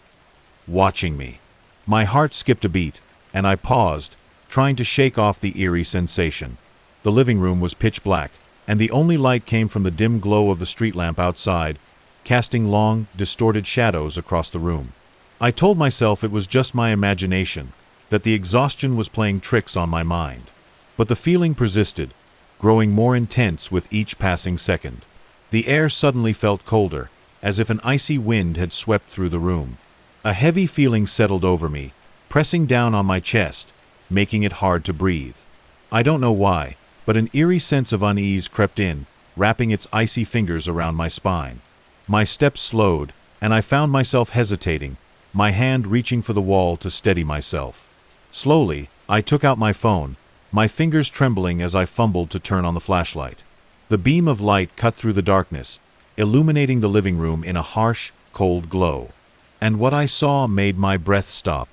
watching me. My heart skipped a beat, and I paused, trying to shake off the eerie sensation. The living room was pitch black, and the only light came from the dim glow of the street lamp outside, casting long, distorted shadows across the room. I told myself it was just my imagination, that the exhaustion was playing tricks on my mind. But the feeling persisted, growing more intense with each passing second. The air suddenly felt colder, as if an icy wind had swept through the room. A heavy feeling settled over me, pressing down on my chest, making it hard to breathe. I don't know why, but an eerie sense of unease crept in, wrapping its icy fingers around my spine. My steps slowed, and I found myself hesitating, my hand reaching for the wall to steady myself. Slowly, I took out my phone, my fingers trembling as I fumbled to turn on the flashlight. The beam of light cut through the darkness, illuminating the living room in a harsh, cold glow. And what I saw made my breath stop.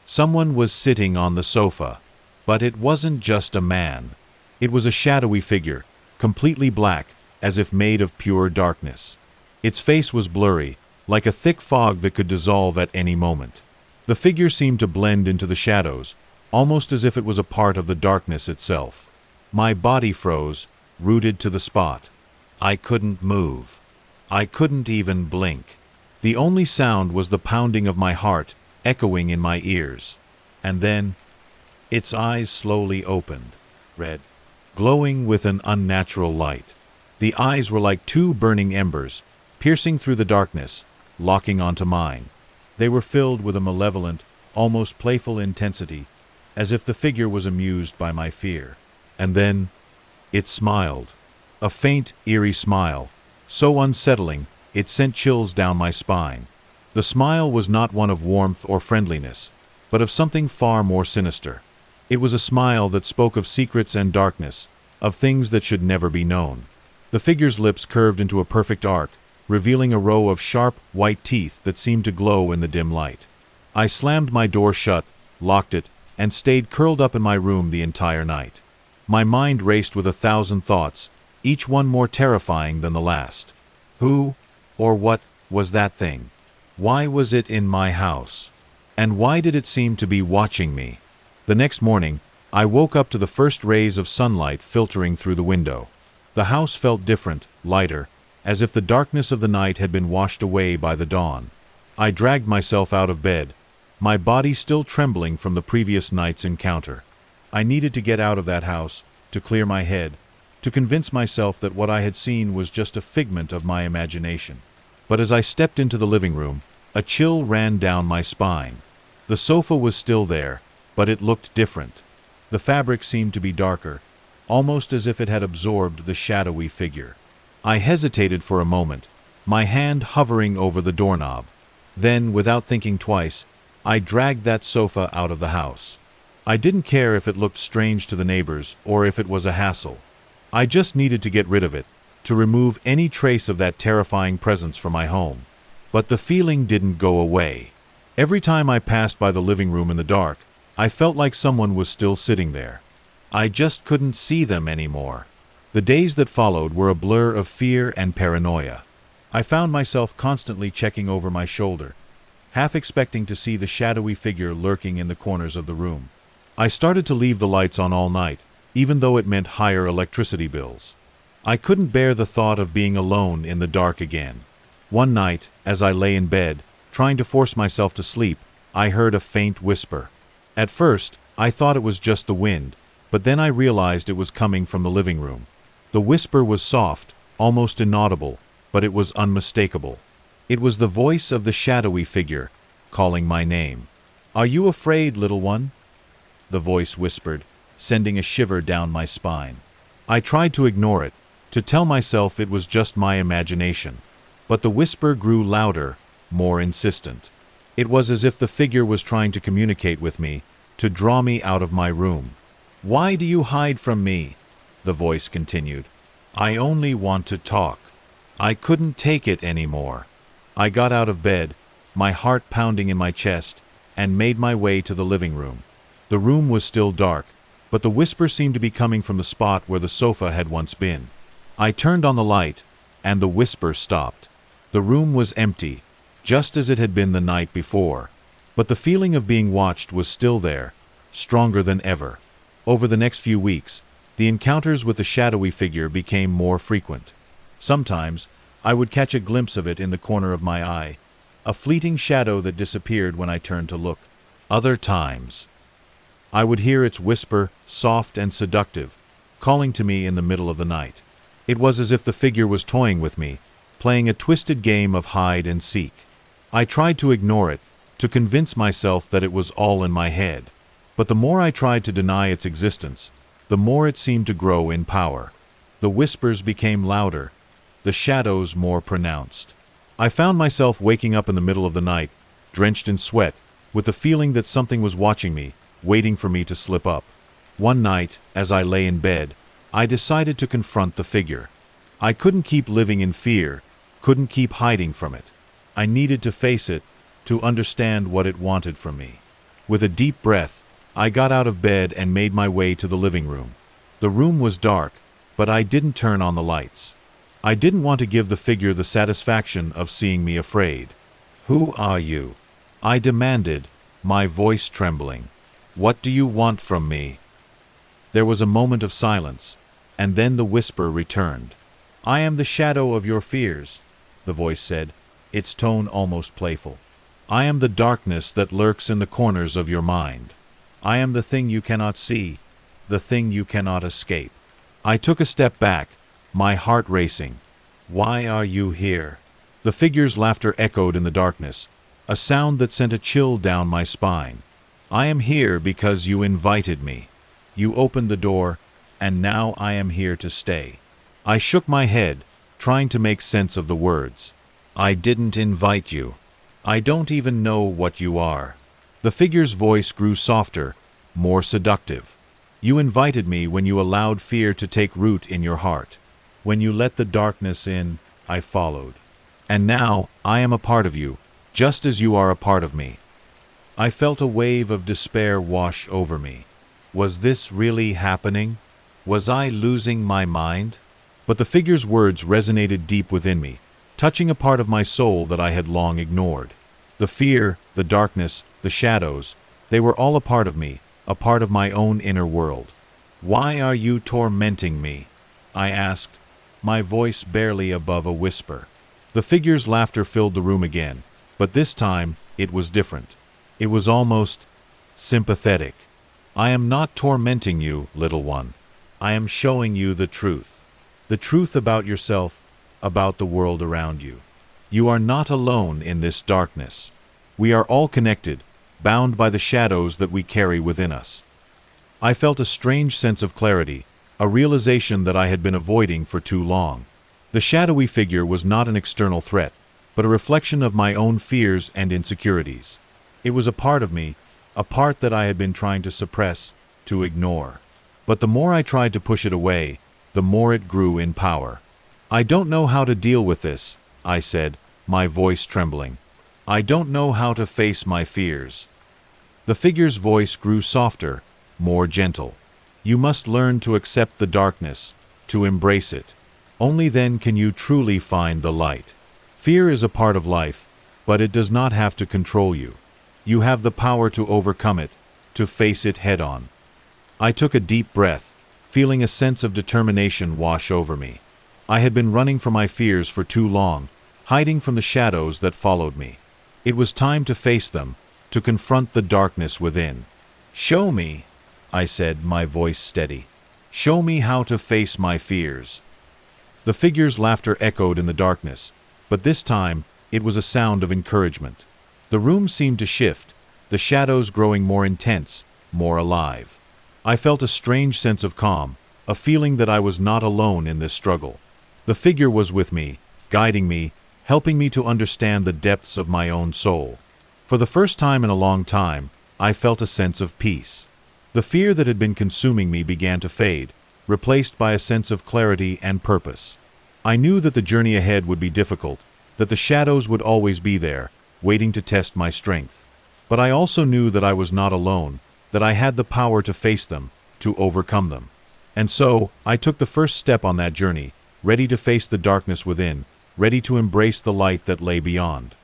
Someone was sitting on the sofa. But it wasn't just a man. It was a shadowy figure, completely black, as if made of pure darkness. Its face was blurry, like a thick fog that could dissolve at any moment. The figure seemed to blend into the shadows, almost as if it was a part of the darkness itself. My body froze, rooted to the spot. I couldn't move. I couldn't even blink. The only sound was the pounding of my heart, echoing in my ears. And then, its eyes slowly opened, red, glowing with an unnatural light. The eyes were like two burning embers, piercing through the darkness, locking onto mine. They were filled with a malevolent, almost playful intensity, as if the figure was amused by my fear. And then, it smiled. A faint, eerie smile, so unsettling, it sent chills down my spine. The smile was not one of warmth or friendliness, but of something far more sinister. It was a smile that spoke of secrets and darkness, of things that should never be known. The figure's lips curved into a perfect arc, revealing a row of sharp, white teeth that seemed to glow in the dim light. I slammed my door shut, locked it, and stayed curled up in my room the entire night. My mind raced with 1,000 thoughts, each one more terrifying than the last. Who, or what, was that thing? Why was it in my house? And why did it seem to be watching me? The next morning, I woke up to the first rays of sunlight filtering through the window. The house felt different, lighter, as if the darkness of the night had been washed away by the dawn. I dragged myself out of bed, my body still trembling from the previous night's encounter. I needed to get out of that house, to clear my head, to convince myself that what I had seen was just a figment of my imagination. But as I stepped into the living room, a chill ran down my spine. The sofa was still there, but it looked different. The fabric seemed to be darker, almost as if it had absorbed the shadowy figure. I hesitated for a moment, my hand hovering over the doorknob. Then, without thinking twice, I dragged that sofa out of the house. I didn't care if it looked strange to the neighbors or if it was a hassle. I just needed to get rid of it, to remove any trace of that terrifying presence from my home. But the feeling didn't go away. Every time I passed by the living room in the dark, I felt like someone was still sitting there. I just couldn't see them anymore. The days that followed were a blur of fear and paranoia. I found myself constantly checking over my shoulder, half expecting to see the shadowy figure lurking in the corners of the room. I started to leave the lights on all night, even though it meant higher electricity bills. I couldn't bear the thought of being alone in the dark again. One night, as I lay in bed, trying to force myself to sleep, I heard a faint whisper. At first, I thought it was just the wind, but then I realized it was coming from the living room. The whisper was soft, almost inaudible, but it was unmistakable. It was the voice of the shadowy figure, calling my name. "Are you afraid, little one?" The voice whispered, sending a shiver down my spine. I tried to ignore it, to tell myself it was just my imagination. But the whisper grew louder, more insistent. It was as if the figure was trying to communicate with me, to draw me out of my room. "Why do you hide from me?" the voice continued. "I only want to talk." I couldn't take it anymore. I got out of bed, my heart pounding in my chest, and made my way to the living room. The room was still dark, but the whisper seemed to be coming from the spot where the sofa had once been. I turned on the light, and the whisper stopped. The room was empty, just as it had been the night before. But the feeling of being watched was still there, stronger than ever. Over the next few weeks, the encounters with the shadowy figure became more frequent. Sometimes, I would catch a glimpse of it in the corner of my eye, a fleeting shadow that disappeared when I turned to look. Other times, I would hear its whisper, soft and seductive, calling to me in the middle of the night. It was as if the figure was toying with me, playing a twisted game of hide and seek. I tried to ignore it, to convince myself that it was all in my head. But the more I tried to deny its existence, the more it seemed to grow in power. The whispers became louder, the shadows more pronounced. I found myself waking up in the middle of the night, drenched in sweat, with the feeling that something was watching me, waiting for me to slip up. One night, as I lay in bed, I decided to confront the figure. I couldn't keep living in fear, couldn't keep hiding from it. I needed to face it, to understand what it wanted from me. With a deep breath, I got out of bed and made my way to the living room. The room was dark, but I didn't turn on the lights. I didn't want to give the figure the satisfaction of seeing me afraid. "Who are you?" I demanded, my voice trembling. "What do you want from me?" There was a moment of silence, and then the whisper returned. "I am the shadow of your fears," the voice said, its tone almost playful. "I am the darkness that lurks in the corners of your mind. I am the thing you cannot see, the thing you cannot escape." I took a step back, my heart racing. "Why are you here?" The figure's laughter echoed in the darkness, a sound that sent a chill down my spine. I am here because you invited me. You opened the door, and now I am here to stay. I shook my head, trying to make sense of the words. I didn't invite you. I don't even know what you are. The figure's voice grew softer, more seductive. You invited me when you allowed fear to take root in your heart. When you let the darkness in, I followed. And now, I am a part of you, just as you are a part of me. I felt a wave of despair wash over me. Was this really happening? Was I losing my mind? But the figure's words resonated deep within me, touching a part of my soul that I had long ignored. The fear, the darkness, the shadows, they were all a part of me, a part of my own inner world. Why are you tormenting me? I asked, my voice barely above a whisper. The figure's laughter filled the room again, but this time it was different. It was almost sympathetic. I am not tormenting you, little one. I am showing you the truth. The truth about yourself, about the world around you. You are not alone in this darkness. We are all connected, bound by the shadows that we carry within us. I felt a strange sense of clarity, a realization that I had been avoiding for too long. The shadowy figure was not an external threat, but a reflection of my own fears and insecurities. It was a part of me, a part that I had been trying to suppress, to ignore. But the more I tried to push it away, the more it grew in power. I don't know how to deal with this, I said, my voice trembling. I don't know how to face my fears. The figure's voice grew softer, more gentle. You must learn to accept the darkness, to embrace it. Only then can you truly find the light. Fear is a part of life, but it does not have to control you. You have the power to overcome it, to face it head-on. I took a deep breath, feeling a sense of determination wash over me. I had been running from my fears for too long, hiding from the shadows that followed me. It was time to face them, to confront the darkness within. Show me, I said, my voice steady. Show me how to face my fears. The figure's laughter echoed in the darkness, but this time it was a sound of encouragement. The room seemed to shift, the shadows growing more intense, more alive. I felt a strange sense of calm, a feeling that I was not alone in this struggle. The figure was with me, guiding me, helping me to understand the depths of my own soul. For the first time in a long time, I felt a sense of peace. The fear that had been consuming me began to fade, replaced by a sense of clarity and purpose. I knew that the journey ahead would be difficult, that the shadows would always be there, waiting to test my strength. But I also knew that I was not alone, that I had the power to face them, to overcome them. And so, I took the first step on that journey, ready to face the darkness within, ready to embrace the light that lay beyond.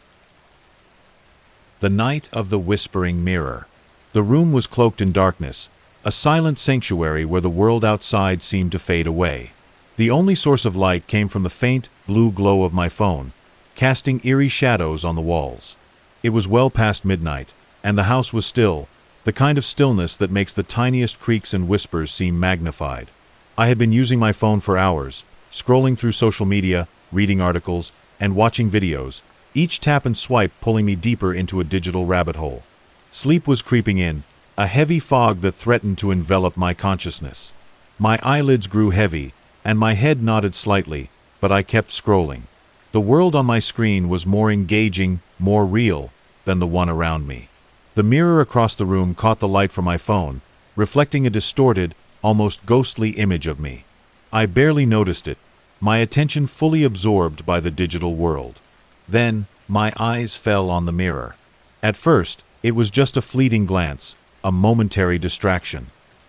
The night of the whispering mirror. The room was cloaked in darkness, a silent sanctuary where the world outside seemed to fade away. The only source of light came from the faint, blue glow of my phone, casting eerie shadows on the walls. It was well past midnight, and the house was still, the kind of stillness that makes the tiniest creaks and whispers seem magnified. I had been using my phone for hours, scrolling through social media, reading articles, and watching videos, each tap and swipe pulling me deeper into a digital rabbit hole. Sleep was creeping in, a heavy fog that threatened to envelop my consciousness. My eyelids grew heavy, and my head nodded slightly, but I kept scrolling. The world on my screen was more engaging, more real, than the one around me. The mirror across the room caught the light from my phone, reflecting a distorted, almost ghostly image of me. I barely noticed it, my attention fully absorbed by the digital world. Then, my eyes fell on the mirror. At first, it was just a fleeting glance, a momentary distraction.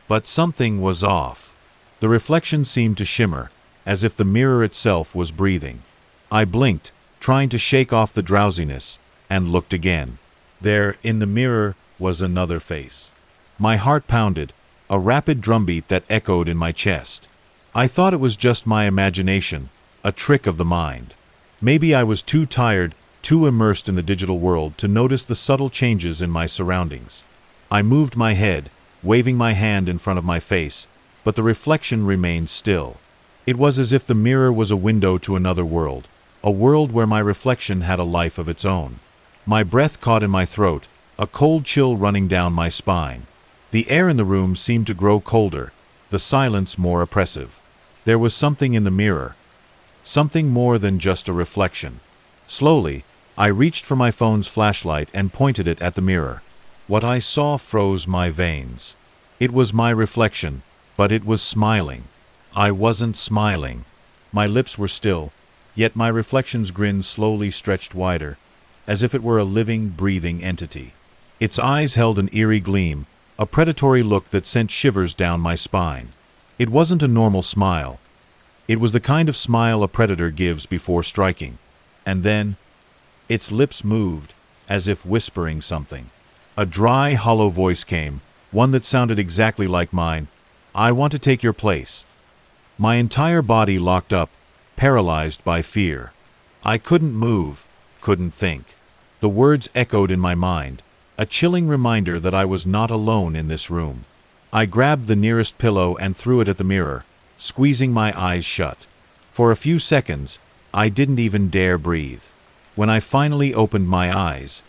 But something was off. The reflection seemed to shimmer, as if the mirror itself was breathing. I blinked, trying to shake off the drowsiness, and looked again. There, in the mirror, was another face. My heart pounded, a rapid drumbeat that echoed in my chest. I thought it was just my imagination, a trick of the mind. Maybe I was too tired, too immersed in the digital world to notice the subtle changes in my surroundings. I moved my head, waving my hand in front of my face, but the reflection remained still. It was as if the mirror was a window to another world, a world where my reflection had a life of its own. My breath caught in my throat, a cold chill running down my spine. The air in the room seemed to grow colder, the silence more oppressive. There was something in the mirror. Something more than just a reflection. Slowly, I reached for my phone's flashlight and pointed it at the mirror. What I saw froze my veins. It was my reflection, but it was smiling. I wasn't smiling. My lips were still, yet my reflection's grin slowly stretched wider, as if it were a living, breathing entity. Its eyes held an eerie gleam, a predatory look that sent shivers down my spine. It wasn't a normal smile. It was the kind of smile a predator gives before striking. And then, its lips moved, as if whispering something. A dry, hollow voice came, one that sounded exactly like mine. "I want to take your place." My entire body locked up, paralyzed by fear. I couldn't move, couldn't think. The words echoed in my mind, a chilling reminder that I was not alone in this room. I grabbed the nearest pillow and threw it at the mirror, squeezing my eyes shut. For a few seconds, I didn't even dare breathe. When I finally opened my eyes,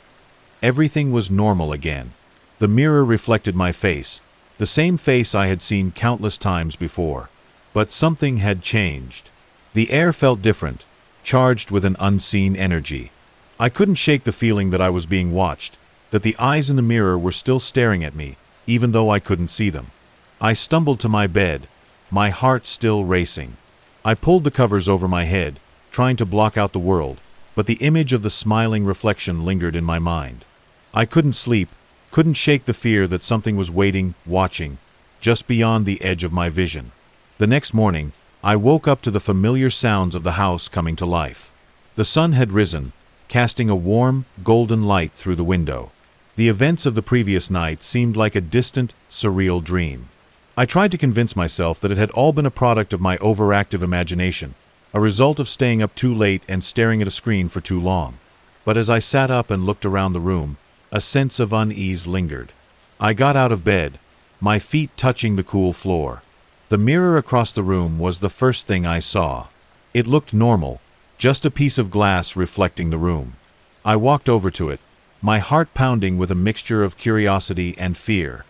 everything was normal again. The mirror reflected my face, the same face I had seen countless times before. But something had changed. The air felt different, charged with an unseen energy. I couldn't shake the feeling that I was being watched, that the eyes in the mirror were still staring at me, even though I couldn't see them. I stumbled to my bed, my heart still racing. I pulled the covers over my head, trying to block out the world, but the image of the smiling reflection lingered in my mind. I couldn't sleep, couldn't shake the fear that something was waiting, watching, just beyond the edge of my vision. The next morning, I woke up to the familiar sounds of the house coming to life. The sun had risen, casting a warm, golden light through the window. The events of the previous night seemed like a distant, surreal dream. I tried to convince myself that it had all been a product of my overactive imagination, a result of staying up too late and staring at a screen for too long. But as I sat up and looked around the room, a sense of unease lingered. I got out of bed, my feet touching the cool floor. The mirror across the room was the first thing I saw. It looked normal, just a piece of glass reflecting the room. I walked over to it, my heart pounding with a mixture of curiosity and fear.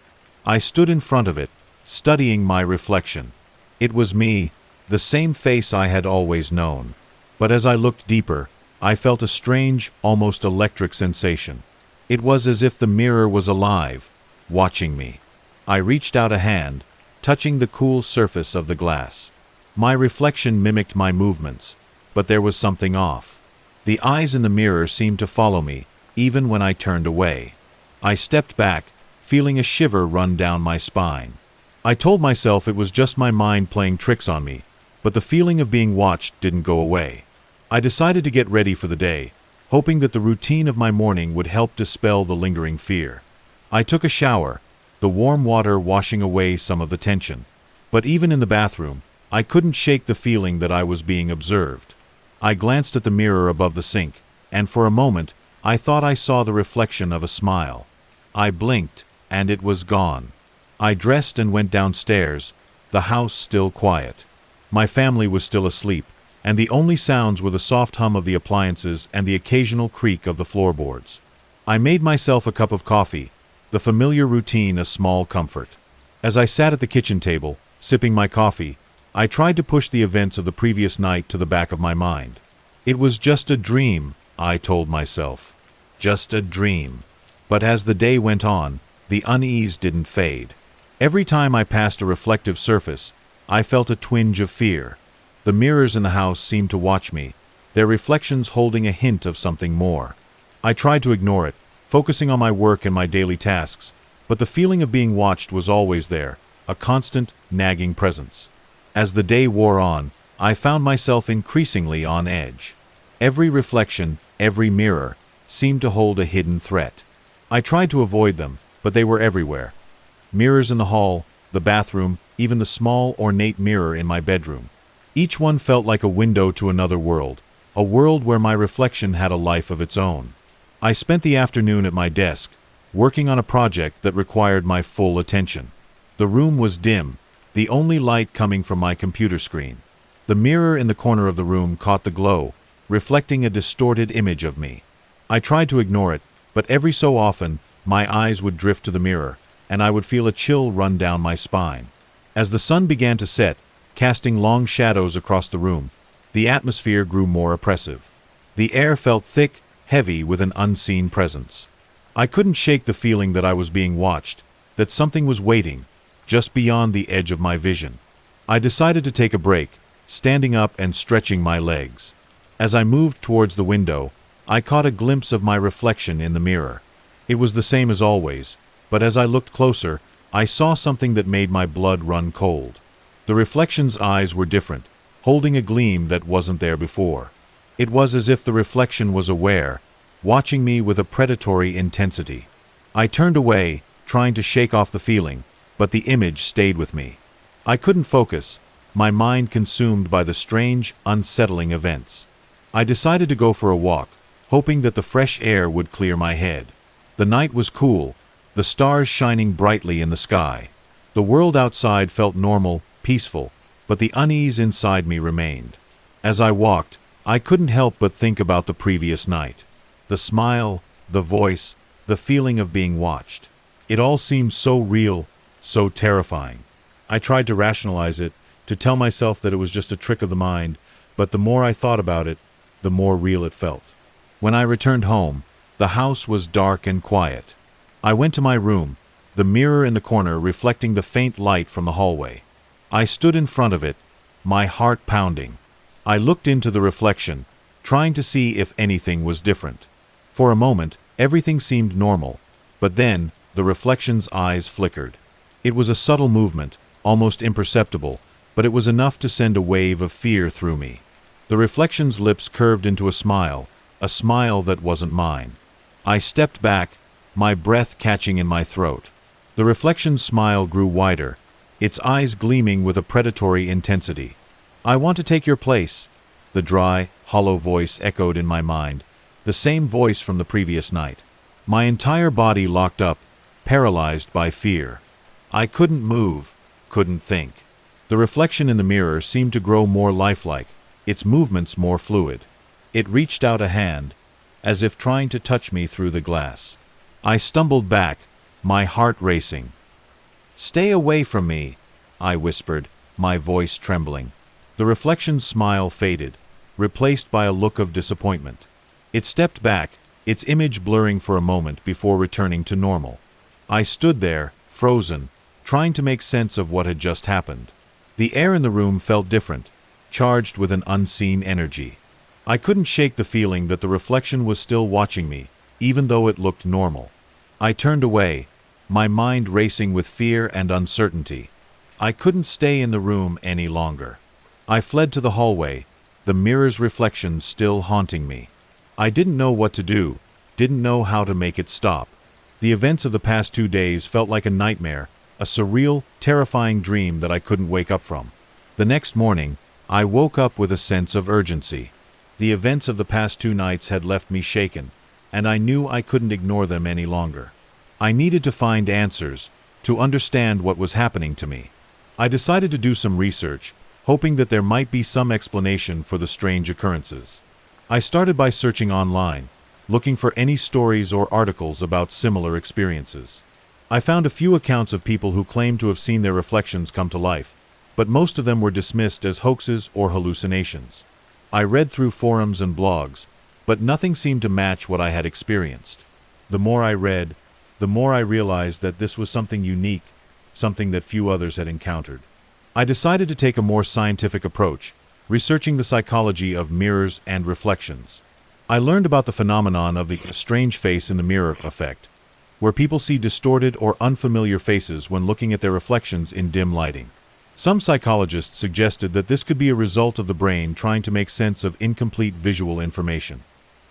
I stood in front of it, studying my reflection. It was me, the same face I had always known. But as I looked deeper, I felt a strange, almost electric sensation. It was as if the mirror was alive, watching me. I reached out a hand, touching the cool surface of the glass. My reflection mimicked my movements, but there was something off. The eyes in the mirror seemed to follow me, even when I turned away. I stepped back, feeling a shiver run down my spine. I told myself it was just my mind playing tricks on me, but the feeling of being watched didn't go away. I decided to get ready for the day, hoping that the routine of my morning would help dispel the lingering fear. I took a shower, the warm water washing away some of the tension. But even in the bathroom, I couldn't shake the feeling that I was being observed. I glanced at the mirror above the sink, and for a moment, I thought I saw the reflection of a smile. I blinked, and it was gone. I dressed and went downstairs, the house still quiet. My family was still asleep, and the only sounds were the soft hum of the appliances and the occasional creak of the floorboards. I made myself a cup of coffee, the familiar routine a small comfort. As I sat at the kitchen table, sipping my coffee, I tried to push the events of the previous night to the back of my mind. It was just a dream, I told myself. Just a dream. But as the day went on, the unease didn't fade. Every time I passed a reflective surface, I felt a twinge of fear. The mirrors in the house seemed to watch me, their reflections holding a hint of something more. I tried to ignore it, focusing on my work and my daily tasks, but the feeling of being watched was always there, a constant, nagging presence. As the day wore on, I found myself increasingly on edge. Every reflection, every mirror, seemed to hold a hidden threat. I tried to avoid them, but they were everywhere. Mirrors in the hall, the bathroom, even the small, ornate mirror in my bedroom. Each one felt like a window to another world, a world where my reflection had a life of its own. I spent the afternoon at my desk, working on a project that required my full attention. The room was dim, the only light coming from my computer screen. The mirror in the corner of the room caught the glow, reflecting a distorted image of me. I tried to ignore it, but every so often, my eyes would drift to the mirror, and I would feel a chill run down my spine. As the sun began to set, casting long shadows across the room, the atmosphere grew more oppressive. The air felt thick, heavy with an unseen presence. I couldn't shake the feeling that I was being watched, that something was waiting, just beyond the edge of my vision. I decided to take a break, standing up and stretching my legs. As I moved towards the window, I caught a glimpse of my reflection in the mirror. It was the same as always, but as I looked closer, I saw something that made my blood run cold. The reflection's eyes were different, holding a gleam that wasn't there before. It was as if the reflection was aware, watching me with a predatory intensity. I turned away, trying to shake off the feeling, but the image stayed with me. I couldn't focus, my mind consumed by the strange, unsettling events. I decided to go for a walk, hoping that the fresh air would clear my head. The night was cool, the stars shining brightly in the sky. The world outside felt normal, peaceful, but the unease inside me remained. As I walked, I couldn't help but think about the previous night. The smile, the voice, the feeling of being watched. It all seemed so real, so terrifying. I tried to rationalize it, to tell myself that it was just a trick of the mind, but the more I thought about it, the more real it felt. When I returned home, the house was dark and quiet. I went to my room, the mirror in the corner reflecting the faint light from the hallway. I stood in front of it, my heart pounding. I looked into the reflection, trying to see if anything was different. For a moment, everything seemed normal, but then, the reflection's eyes flickered. It was a subtle movement, almost imperceptible, but it was enough to send a wave of fear through me. The reflection's lips curved into a smile that wasn't mine. I stepped back, my breath catching in my throat. The reflection's smile grew wider, its eyes gleaming with a predatory intensity. "I want to take your place," the dry, hollow voice echoed in my mind, the same voice from the previous night. My entire body locked up, paralyzed by fear. I couldn't move, couldn't think. The reflection in the mirror seemed to grow more lifelike, its movements more fluid. It reached out a hand, as if trying to touch me through the glass. I stumbled back, my heart racing. "Stay away from me," I whispered, my voice trembling. The reflection's smile faded, replaced by a look of disappointment. It stepped back, its image blurring for a moment before returning to normal. I stood there, frozen, trying to make sense of what had just happened. The air in the room felt different, charged with an unseen energy. I couldn't shake the feeling that the reflection was still watching me, even though it looked normal. I turned away, my mind racing with fear and uncertainty. I couldn't stay in the room any longer. I fled to the hallway, the mirror's reflection still haunting me. I didn't know what to do, didn't know how to make it stop. The events of the past 2 days felt like a nightmare, a surreal, terrifying dream that I couldn't wake up from. The next morning, I woke up with a sense of urgency. The events of the past 2 nights had left me shaken, and I knew I couldn't ignore them any longer. I needed to find answers, to understand what was happening to me. I decided to do some research, hoping that there might be some explanation for the strange occurrences. I started by searching online, looking for any stories or articles about similar experiences. I found a few accounts of people who claimed to have seen their reflections come to life, but most of them were dismissed as hoaxes or hallucinations. I read through forums and blogs, but nothing seemed to match what I had experienced. The more I read, the more I realized that this was something unique, something that few others had encountered. I decided to take a more scientific approach, researching the psychology of mirrors and reflections. I learned about the phenomenon of the strange face in the mirror effect, where people see distorted or unfamiliar faces when looking at their reflections in dim lighting. Some psychologists suggested that this could be a result of the brain trying to make sense of incomplete visual information.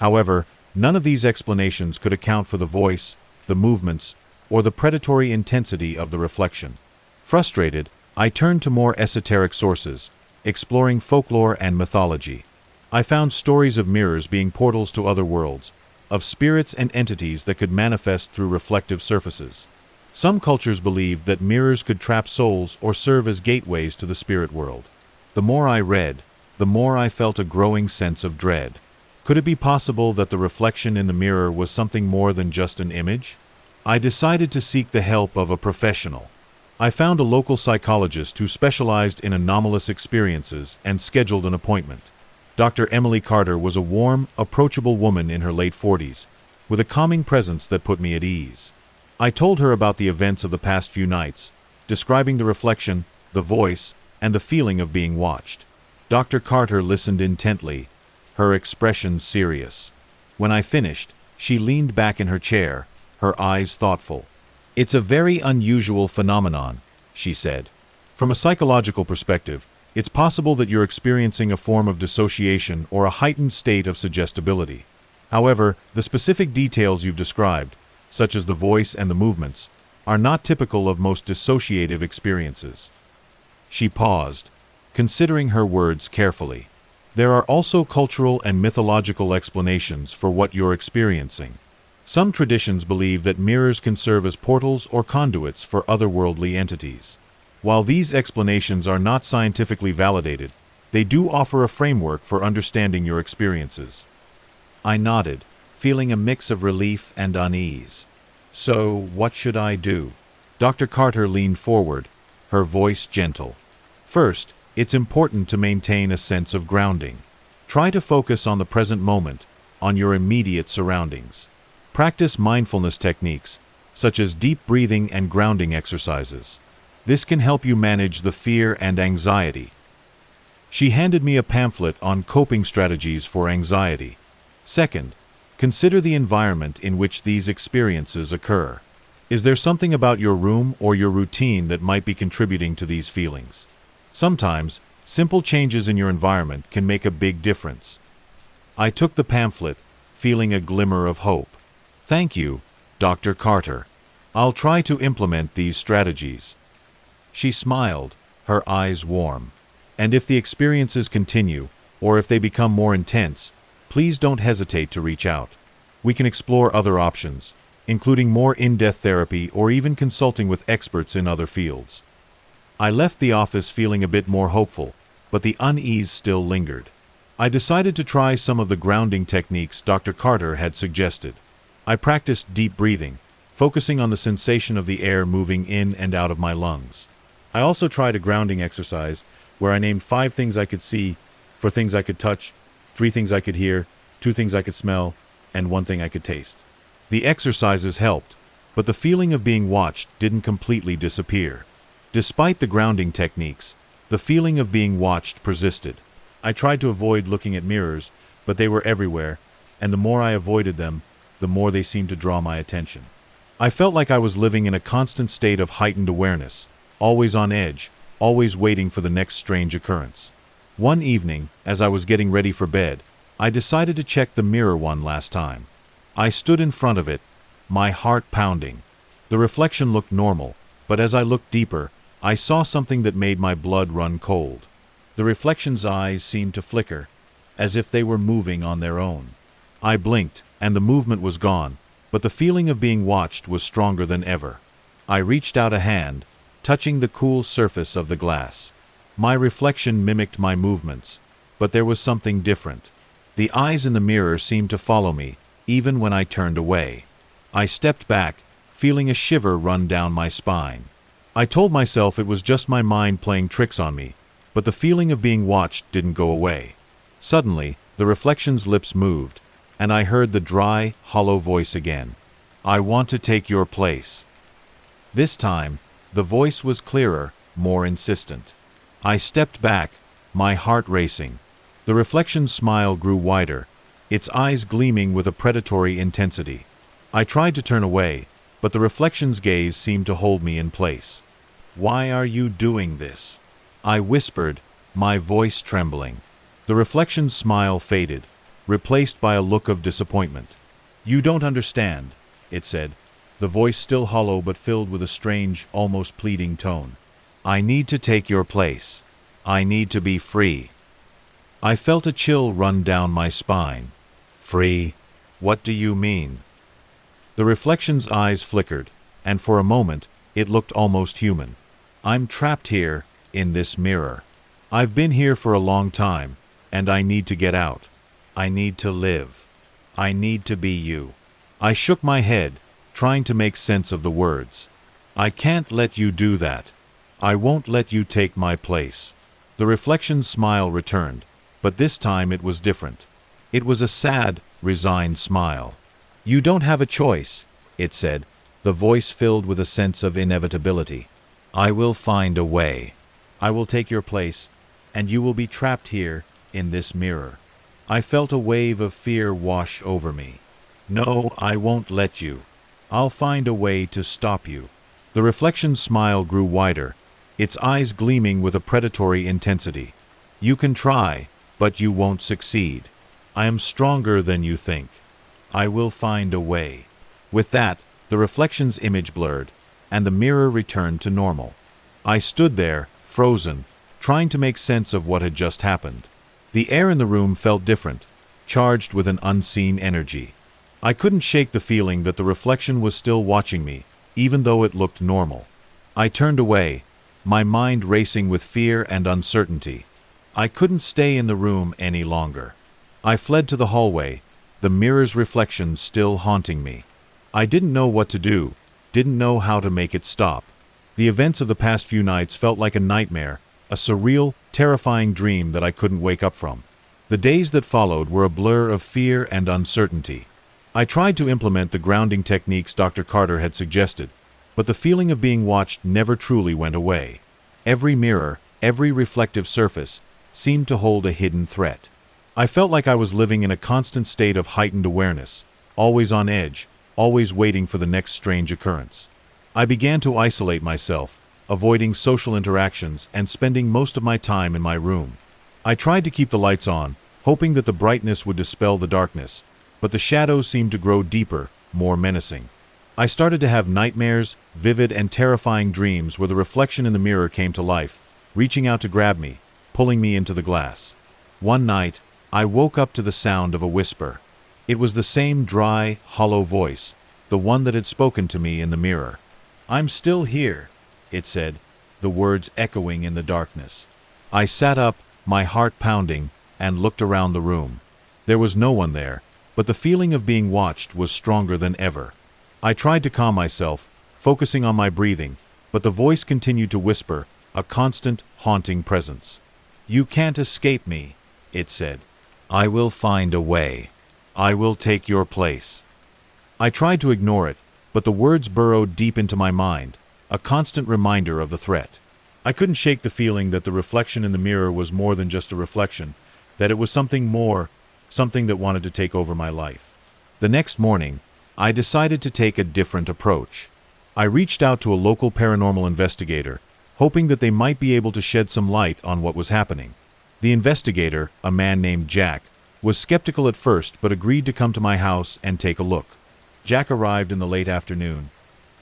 However, none of these explanations could account for the voice, the movements, or the predatory intensity of the reflection. Frustrated, I turned to more esoteric sources, exploring folklore and mythology. I found stories of mirrors being portals to other worlds, of spirits and entities that could manifest through reflective surfaces. Some cultures believed that mirrors could trap souls or serve as gateways to the spirit world. The more I read, the more I felt a growing sense of dread. Could it be possible that the reflection in the mirror was something more than just an image? I decided to seek the help of a professional. I found a local psychologist who specialized in anomalous experiences and scheduled an appointment. Dr. Emily Carter was a warm, approachable woman in her late 40s, with a calming presence that put me at ease. I told her about the events of the past few nights, describing the reflection, the voice, and the feeling of being watched. Dr. Carter listened intently, her expression serious. When I finished, she leaned back in her chair, her eyes thoughtful. "It's a very unusual phenomenon," she said. "From a psychological perspective, it's possible that you're experiencing a form of dissociation or a heightened state of suggestibility. However, the specific details you've described, such as the voice and the movements, are not typical of most dissociative experiences." She paused, considering her words carefully. "There are also cultural and mythological explanations for what you're experiencing. Some traditions believe that mirrors can serve as portals or conduits for otherworldly entities. While these explanations are not scientifically validated, they do offer a framework for understanding your experiences." I nodded, feeling a mix of relief and unease. "So, what should I do?" Dr. Carter leaned forward, her voice gentle. "First, it's important to maintain a sense of grounding. Try to focus on the present moment, on your immediate surroundings. Practice mindfulness techniques, such as deep breathing and grounding exercises. This can help you manage the fear and anxiety." She handed me a pamphlet on coping strategies for anxiety. "Second, consider the environment in which these experiences occur. Is there something about your room or your routine that might be contributing to these feelings? Sometimes, simple changes in your environment can make a big difference." I took the pamphlet, feeling a glimmer of hope. "Thank you, Dr. Carter. I'll try to implement these strategies." She smiled, her eyes warm. "And if the experiences continue, or if they become more intense, please don't hesitate to reach out. We can explore other options, including more in-depth therapy or even consulting with experts in other fields." I left the office feeling a bit more hopeful, but the unease still lingered. I decided to try some of the grounding techniques Dr. Carter had suggested. I practiced deep breathing, focusing on the sensation of the air moving in and out of my lungs. I also tried a grounding exercise where I named 5 things I could see, 4 things I could touch, 3 things I could hear, 2 things I could smell, and 1 thing I could taste. The exercises helped, but the feeling of being watched didn't completely disappear. Despite the grounding techniques, the feeling of being watched persisted. I tried to avoid looking at mirrors, but they were everywhere, and the more I avoided them, the more they seemed to draw my attention. I felt like I was living in a constant state of heightened awareness, always on edge, always waiting for the next strange occurrence. One evening, as I was getting ready for bed, I decided to check the mirror one last time. I stood in front of it, my heart pounding. The reflection looked normal, but as I looked deeper, I saw something that made my blood run cold. The reflection's eyes seemed to flicker, as if they were moving on their own. I blinked, and the movement was gone, but the feeling of being watched was stronger than ever. I reached out a hand, touching the cool surface of the glass. My reflection mimicked my movements, but there was something different. The eyes in the mirror seemed to follow me, even when I turned away. I stepped back, feeling a shiver run down my spine. I told myself it was just my mind playing tricks on me, but the feeling of being watched didn't go away. Suddenly, the reflection's lips moved, and I heard the dry, hollow voice again. "I want to take your place." This time, the voice was clearer, more insistent. I stepped back, my heart racing. The reflection's smile grew wider, its eyes gleaming with a predatory intensity. I tried to turn away, but the reflection's gaze seemed to hold me in place. "Why are you doing this?" I whispered, my voice trembling. The reflection's smile faded, replaced by a look of disappointment. "You don't understand," it said, the voice still hollow but filled with a strange, almost pleading tone. "I need to take your place. I need to be free." I felt a chill run down my spine. "Free? What do you mean?" The reflection's eyes flickered, and for a moment, it looked almost human. "I'm trapped here, in this mirror. I've been here for a long time, and I need to get out." I need to live. I need to be you. I shook my head, trying to make sense of the words. I can't let you do that. I won't let you take my place. The reflection's smile returned, but this time it was different. It was a sad, resigned smile. You don't have a choice, it said, the voice filled with a sense of inevitability. I will find a way. I will take your place, and you will be trapped here, in this mirror. I felt a wave of fear wash over me. No, I won't let you. I'll find a way to stop you. The reflection's smile grew wider, its eyes gleaming with a predatory intensity. You can try, but you won't succeed. I am stronger than you think. I will find a way. With that, the reflection's image blurred, and the mirror returned to normal. I stood there, frozen, trying to make sense of what had just happened. The air in the room felt different, charged with an unseen energy. I couldn't shake the feeling that the reflection was still watching me, even though it looked normal. I turned away, my mind racing with fear and uncertainty. I couldn't stay in the room any longer. I fled to the hallway, the mirror's reflection still haunting me. I didn't know what to do, didn't know how to make it stop. The events of the past few nights felt like a nightmare, a surreal, terrifying dream that I couldn't wake up from. The days that followed were a blur of fear and uncertainty. I tried to implement the grounding techniques Dr. Carter had suggested, but the feeling of being watched never truly went away. Every mirror, every reflective surface, seemed to hold a hidden threat. I felt like I was living in a constant state of heightened awareness, always on edge, always waiting for the next strange occurrence. I began to isolate myself, avoiding social interactions and spending most of my time in my room. I tried to keep the lights on, hoping that the brightness would dispel the darkness, but the shadows seemed to grow deeper, more menacing. I started to have nightmares, vivid and terrifying dreams where the reflection in the mirror came to life, reaching out to grab me, pulling me into the glass. One night, I woke up to the sound of a whisper. It was the same dry, hollow voice, the one that had spoken to me in the mirror. I'm still here, it said, the words echoing in the darkness. I sat up, my heart pounding, and looked around the room. There was no one there, but the feeling of being watched was stronger than ever. I tried to calm myself, focusing on my breathing, but the voice continued to whisper, a constant, haunting presence. You can't escape me, it said. I will find a way. I will take your place. I tried to ignore it, but the words burrowed deep into my mind, a constant reminder of the threat. I couldn't shake the feeling that the reflection in the mirror was more than just a reflection, that it was something more, something that wanted to take over my life. The next morning, I decided to take a different approach. I reached out to a local paranormal investigator, hoping that they might be able to shed some light on what was happening. The investigator, a man named Jack, was skeptical at first but agreed to come to my house and take a look. Jack arrived in the late afternoon,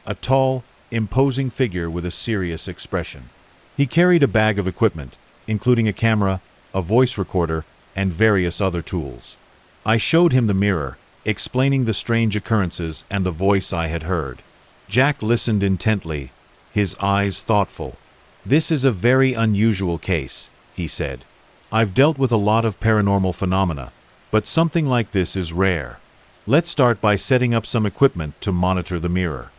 a tall, imposing figure with a serious expression. He carried a bag of equipment, including a camera, a voice recorder, and various other tools. I showed him the mirror, explaining the strange occurrences and the voice I had heard. Jack listened intently, his eyes thoughtful. This is a very unusual case, he said. I've dealt with a lot of paranormal phenomena, but something like this is rare. Let's start by setting up some equipment to monitor the mirror.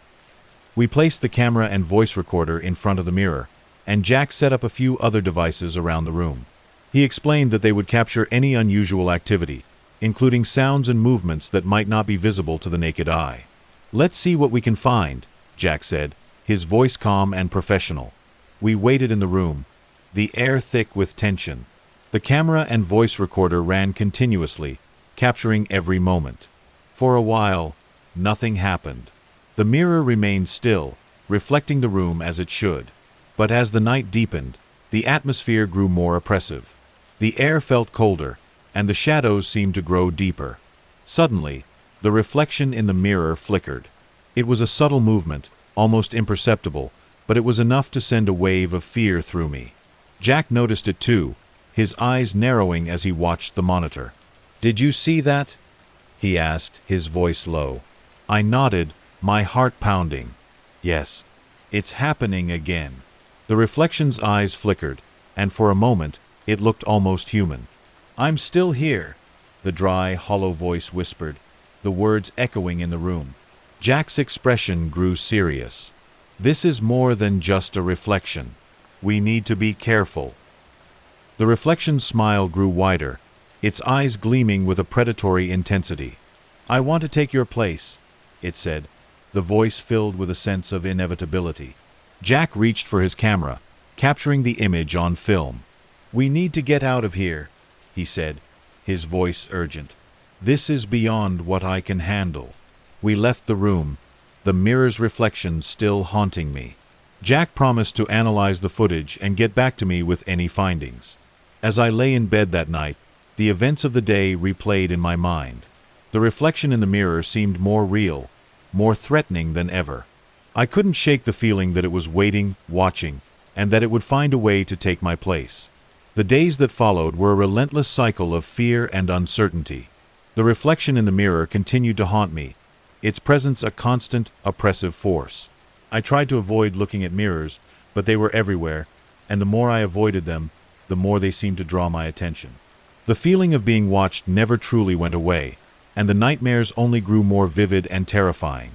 We placed the camera and voice recorder in front of the mirror, and Jack set up a few other devices around the room. He explained that they would capture any unusual activity, including sounds and movements that might not be visible to the naked eye. Let's see what we can find, Jack said, his voice calm and professional. We waited in the room, the air thick with tension. The camera and voice recorder ran continuously, capturing every moment. For a while, nothing happened. The mirror remained still, reflecting the room as it should. But as the night deepened, the atmosphere grew more oppressive. The air felt colder, and the shadows seemed to grow deeper. Suddenly, the reflection in the mirror flickered. It was a subtle movement, almost imperceptible, but it was enough to send a wave of fear through me. Jack noticed it too, his eyes narrowing as he watched the monitor. Did you see that? He asked, his voice low. I nodded, my heart pounding. Yes, it's happening again. The reflection's eyes flickered, and for a moment, it looked almost human. I'm still here, the dry, hollow voice whispered, the words echoing in the room. Jack's expression grew serious. This is more than just a reflection. We need to be careful. The reflection's smile grew wider, its eyes gleaming with a predatory intensity. I want to take your place, it said, the voice filled with a sense of inevitability. Jack reached for his camera, capturing the image on film. We need to get out of here, he said, his voice urgent. This is beyond what I can handle. We left the room, the mirror's reflection still haunting me. Jack promised to analyze the footage and get back to me with any findings. As I lay in bed that night, the events of the day replayed in my mind. The reflection in the mirror seemed more real, more threatening than ever. I couldn't shake the feeling that it was waiting, watching, and that it would find a way to take my place. The days that followed were a relentless cycle of fear and uncertainty. The reflection in the mirror continued to haunt me, its presence a constant, oppressive force. I tried to avoid looking at mirrors, but they were everywhere, and the more I avoided them, the more they seemed to draw my attention. The feeling of being watched never truly went away, and the nightmares only grew more vivid and terrifying.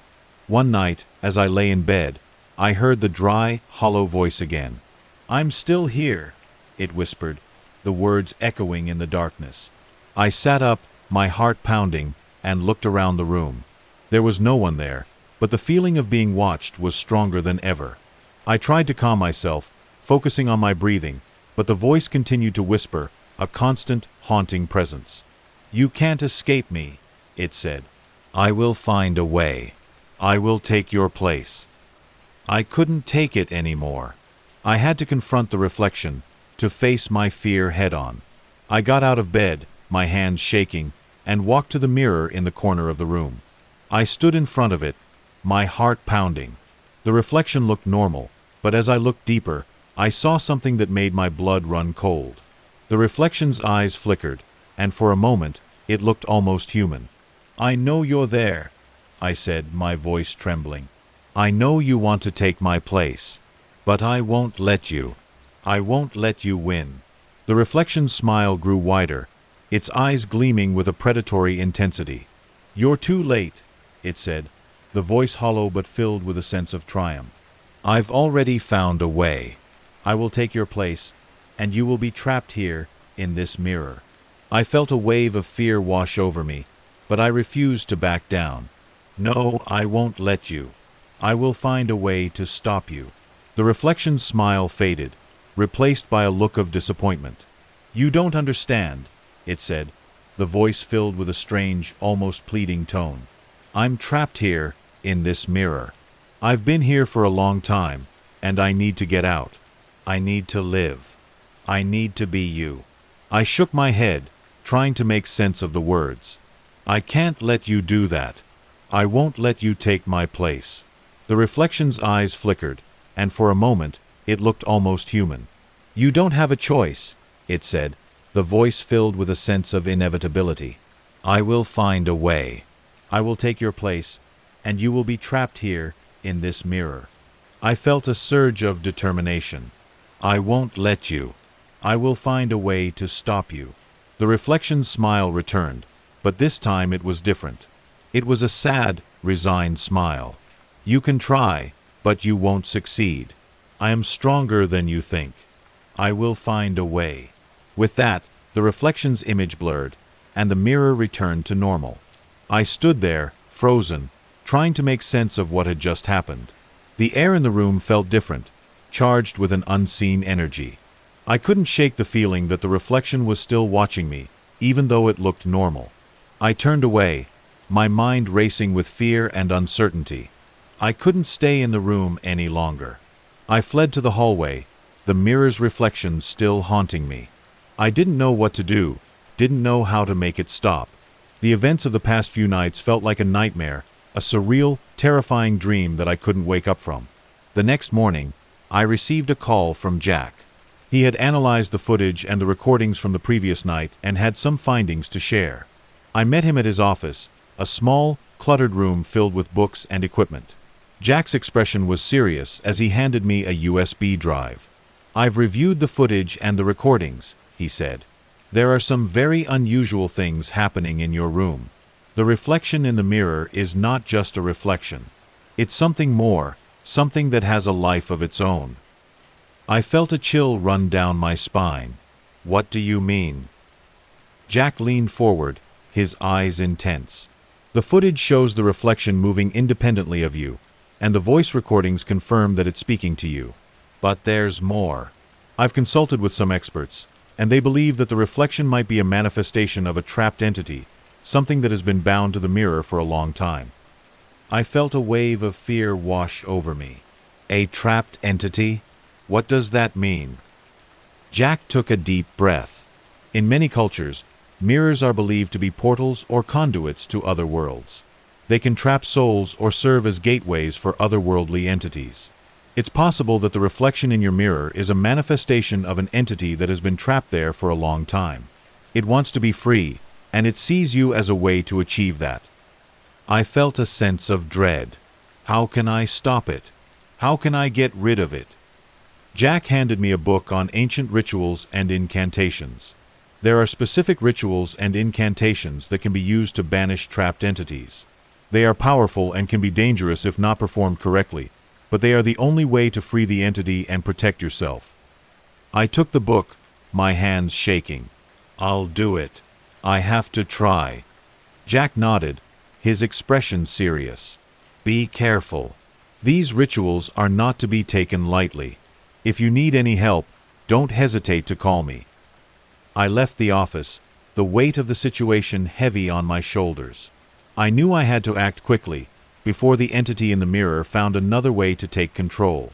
One night, as I lay in bed, I heard the dry, hollow voice again. I'm still here, it whispered, the words echoing in the darkness. I sat up, my heart pounding, and looked around the room. There was no one there, but the feeling of being watched was stronger than ever. I tried to calm myself, focusing on my breathing, but the voice continued to whisper, a constant, haunting presence. You can't escape me, it said. I will find a way. I will take your place. I couldn't take it anymore. I had to confront the reflection, to face my fear head-on. I got out of bed, my hands shaking, and walked to the mirror in the corner of the room. I stood in front of it, my heart pounding. The reflection looked normal, but as I looked deeper, I saw something that made my blood run cold. The reflection's eyes flickered, and for a moment, it looked almost human. I know you're there, I said, my voice trembling. I know you want to take my place, but I won't let you. I won't let you win. The reflection's smile grew wider, its eyes gleaming with a predatory intensity. You're too late, it said, the voice hollow but filled with a sense of triumph. I've already found a way. I will take your place, and you will be trapped here, in this mirror. I felt a wave of fear wash over me, but I refused to back down. No, I won't let you. I will find a way to stop you. The reflection's smile faded, replaced by a look of disappointment. You don't understand, it said, the voice filled with a strange, almost pleading tone. I'm trapped here, in this mirror. I've been here for a long time, and I need to get out. I need to live. I need to be you. I shook my head, trying to make sense of the words. I can't let you do that. I won't let you take my place. The reflection's eyes flickered, and for a moment, it looked almost human. You don't have a choice, it said, the voice filled with a sense of inevitability. I will find a way. I will take your place, and you will be trapped here, in this mirror. I felt a surge of determination. I won't let you. I will find a way to stop you. The reflection's smile returned, but this time it was different. It was a sad, resigned smile. You can try, but you won't succeed. I am stronger than you think. I will find a way. With that, the reflection's image blurred, and the mirror returned to normal. I stood there, frozen, trying to make sense of what had just happened. The air in the room felt different, charged with an unseen energy. I couldn't shake the feeling that the reflection was still watching me, even though it looked normal. I turned away, my mind racing with fear and uncertainty. I couldn't stay in the room any longer. I fled to the hallway, the mirror's reflection still haunting me. I didn't know what to do, didn't know how to make it stop. The events of the past few nights felt like a nightmare, a surreal, terrifying dream that I couldn't wake up from. The next morning, I received a call from Jack. He had analyzed the footage and the recordings from the previous night and had some findings to share. I met him at his office, a small, cluttered room filled with books and equipment. Jack's expression was serious as he handed me a USB drive. I've reviewed the footage and the recordings, he said. There are some very unusual things happening in your room. The reflection in the mirror is not just a reflection. It's something more, something that has a life of its own. I felt a chill run down my spine. What do you mean? Jack leaned forward, his eyes intense. The footage shows the reflection moving independently of you, and the voice recordings confirm that it's speaking to you. But there's more. I've consulted with some experts, and they believe that the reflection might be a manifestation of a trapped entity, something that has been bound to the mirror for a long time. I felt a wave of fear wash over me. A trapped entity? What does that mean? Jack took a deep breath. In many cultures, mirrors are believed to be portals or conduits to other worlds. They can trap souls or serve as gateways for otherworldly entities. It's possible that the reflection in your mirror is a manifestation of an entity that has been trapped there for a long time. It wants to be free, and it sees you as a way to achieve that. I felt a sense of dread. How can I stop it? How can I get rid of it? Jack handed me a book on ancient rituals and incantations. There are specific rituals and incantations that can be used to banish trapped entities. They are powerful and can be dangerous if not performed correctly, but they are the only way to free the entity and protect yourself. I took the book, my hands shaking. I'll do it. I have to try. Jack nodded, his expression serious. Be careful. These rituals are not to be taken lightly. If you need any help, don't hesitate to call me. I left the office, the weight of the situation heavy on my shoulders. I knew I had to act quickly, before the entity in the mirror found another way to take control.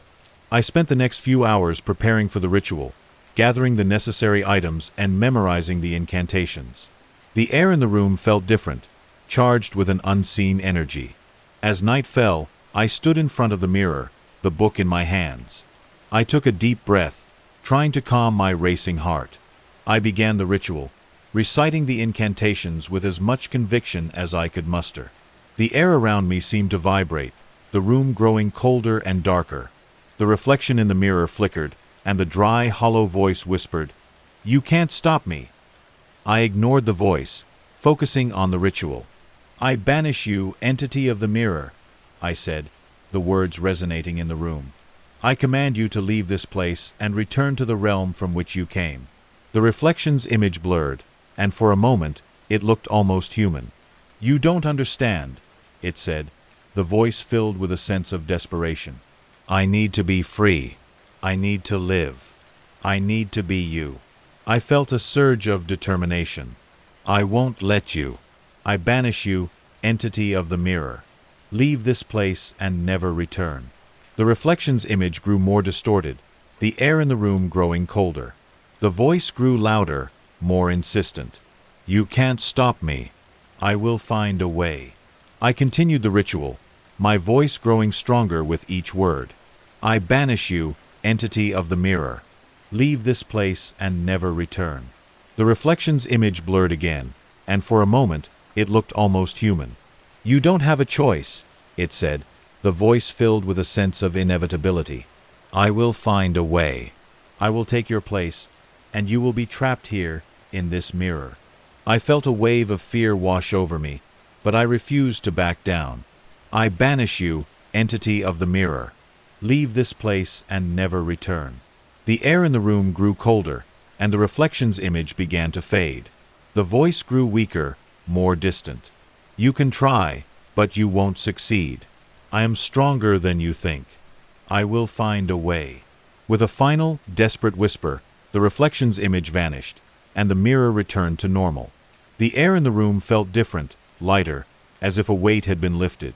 I spent the next few hours preparing for the ritual, gathering the necessary items and memorizing the incantations. The air in the room felt different, charged with an unseen energy. As night fell, I stood in front of the mirror, the book in my hands. I took a deep breath, trying to calm my racing heart. I began the ritual, reciting the incantations with as much conviction as I could muster. The air around me seemed to vibrate, the room growing colder and darker. The reflection in the mirror flickered, and the dry, hollow voice whispered, "You can't stop me." I ignored the voice, focusing on the ritual. "I banish you, entity of the mirror," I said, the words resonating in the room. "I command you to leave this place and return to the realm from which you came." The reflection's image blurred, and for a moment, it looked almost human. "You don't understand," it said, the voice filled with a sense of desperation. "I need to be free. I need to live. I need to be you." I felt a surge of determination. "I won't let you. I banish you, entity of the mirror. Leave this place and never return." The reflection's image grew more distorted, the air in the room growing colder. The voice grew louder, more insistent. "You can't stop me. I will find a way." I continued the ritual, my voice growing stronger with each word. "I banish you, entity of the mirror. Leave this place and never return." The reflection's image blurred again, and for a moment, it looked almost human. "You don't have a choice," it said, the voice filled with a sense of inevitability. "I will find a way. I will take your place, and you will be trapped here, in this mirror." I felt a wave of fear wash over me, but I refused to back down. "I banish you, entity of the mirror. Leave this place and never return." The air in the room grew colder, and the reflection's image began to fade. The voice grew weaker, more distant. "You can try, but you won't succeed. I am stronger than you think. I will find a way." With a final, desperate whisper, the reflection's image vanished, and the mirror returned to normal. The air in the room felt different, lighter, as if a weight had been lifted.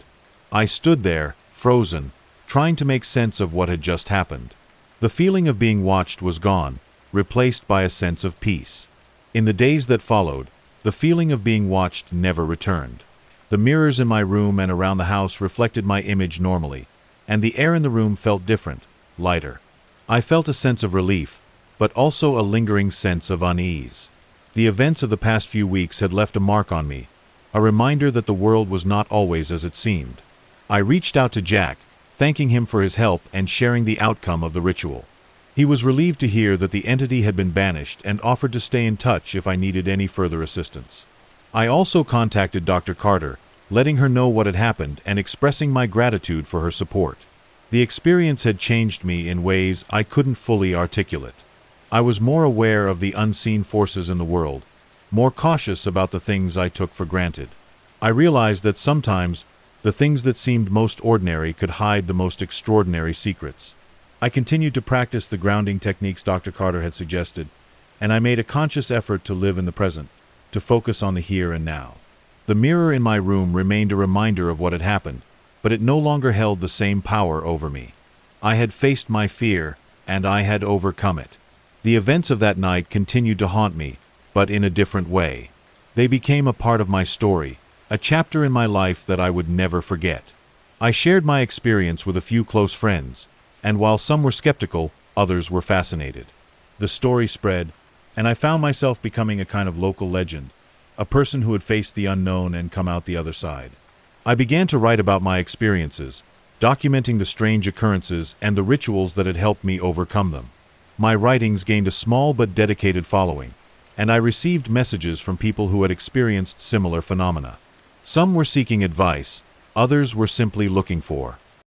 I stood there, frozen, trying to make sense of what had just happened. The feeling of being watched was gone, replaced by a sense of peace. In the days that followed, the feeling of being watched never returned. The mirrors in my room and around the house reflected my image normally, and the air in the room felt different, lighter. I felt a sense of relief, but also a lingering sense of unease. The events of the past few weeks had left a mark on me, a reminder that the world was not always as it seemed. I reached out to Jack, thanking him for his help and sharing the outcome of the ritual. He was relieved to hear that the entity had been banished and offered to stay in touch if I needed any further assistance. I also contacted Dr. Carter, letting her know what had happened and expressing my gratitude for her support. The experience had changed me in ways I couldn't fully articulate. I was more aware of the unseen forces in the world, more cautious about the things I took for granted. I realized that sometimes the things that seemed most ordinary could hide the most extraordinary secrets. I continued to practice the grounding techniques Dr. Carter had suggested, and I made a conscious effort to live in the present, to focus on the here and now. The mirror in my room remained a reminder of what had happened, but it no longer held the same power over me. I had faced my fear, and I had overcome it. The events of that night continued to haunt me, but in a different way. They became a part of my story, a chapter in my life that I would never forget. I shared my experience with a few close friends, and while some were skeptical, others were fascinated. The story spread, and I found myself becoming a kind of local legend, a person who had faced the unknown and come out the other side. I began to write about my experiences, documenting the strange occurrences and the rituals that had helped me overcome them. My writings gained a small but dedicated following, and I received messages from people who had experienced similar phenomena. Some were seeking advice, others were simply looking for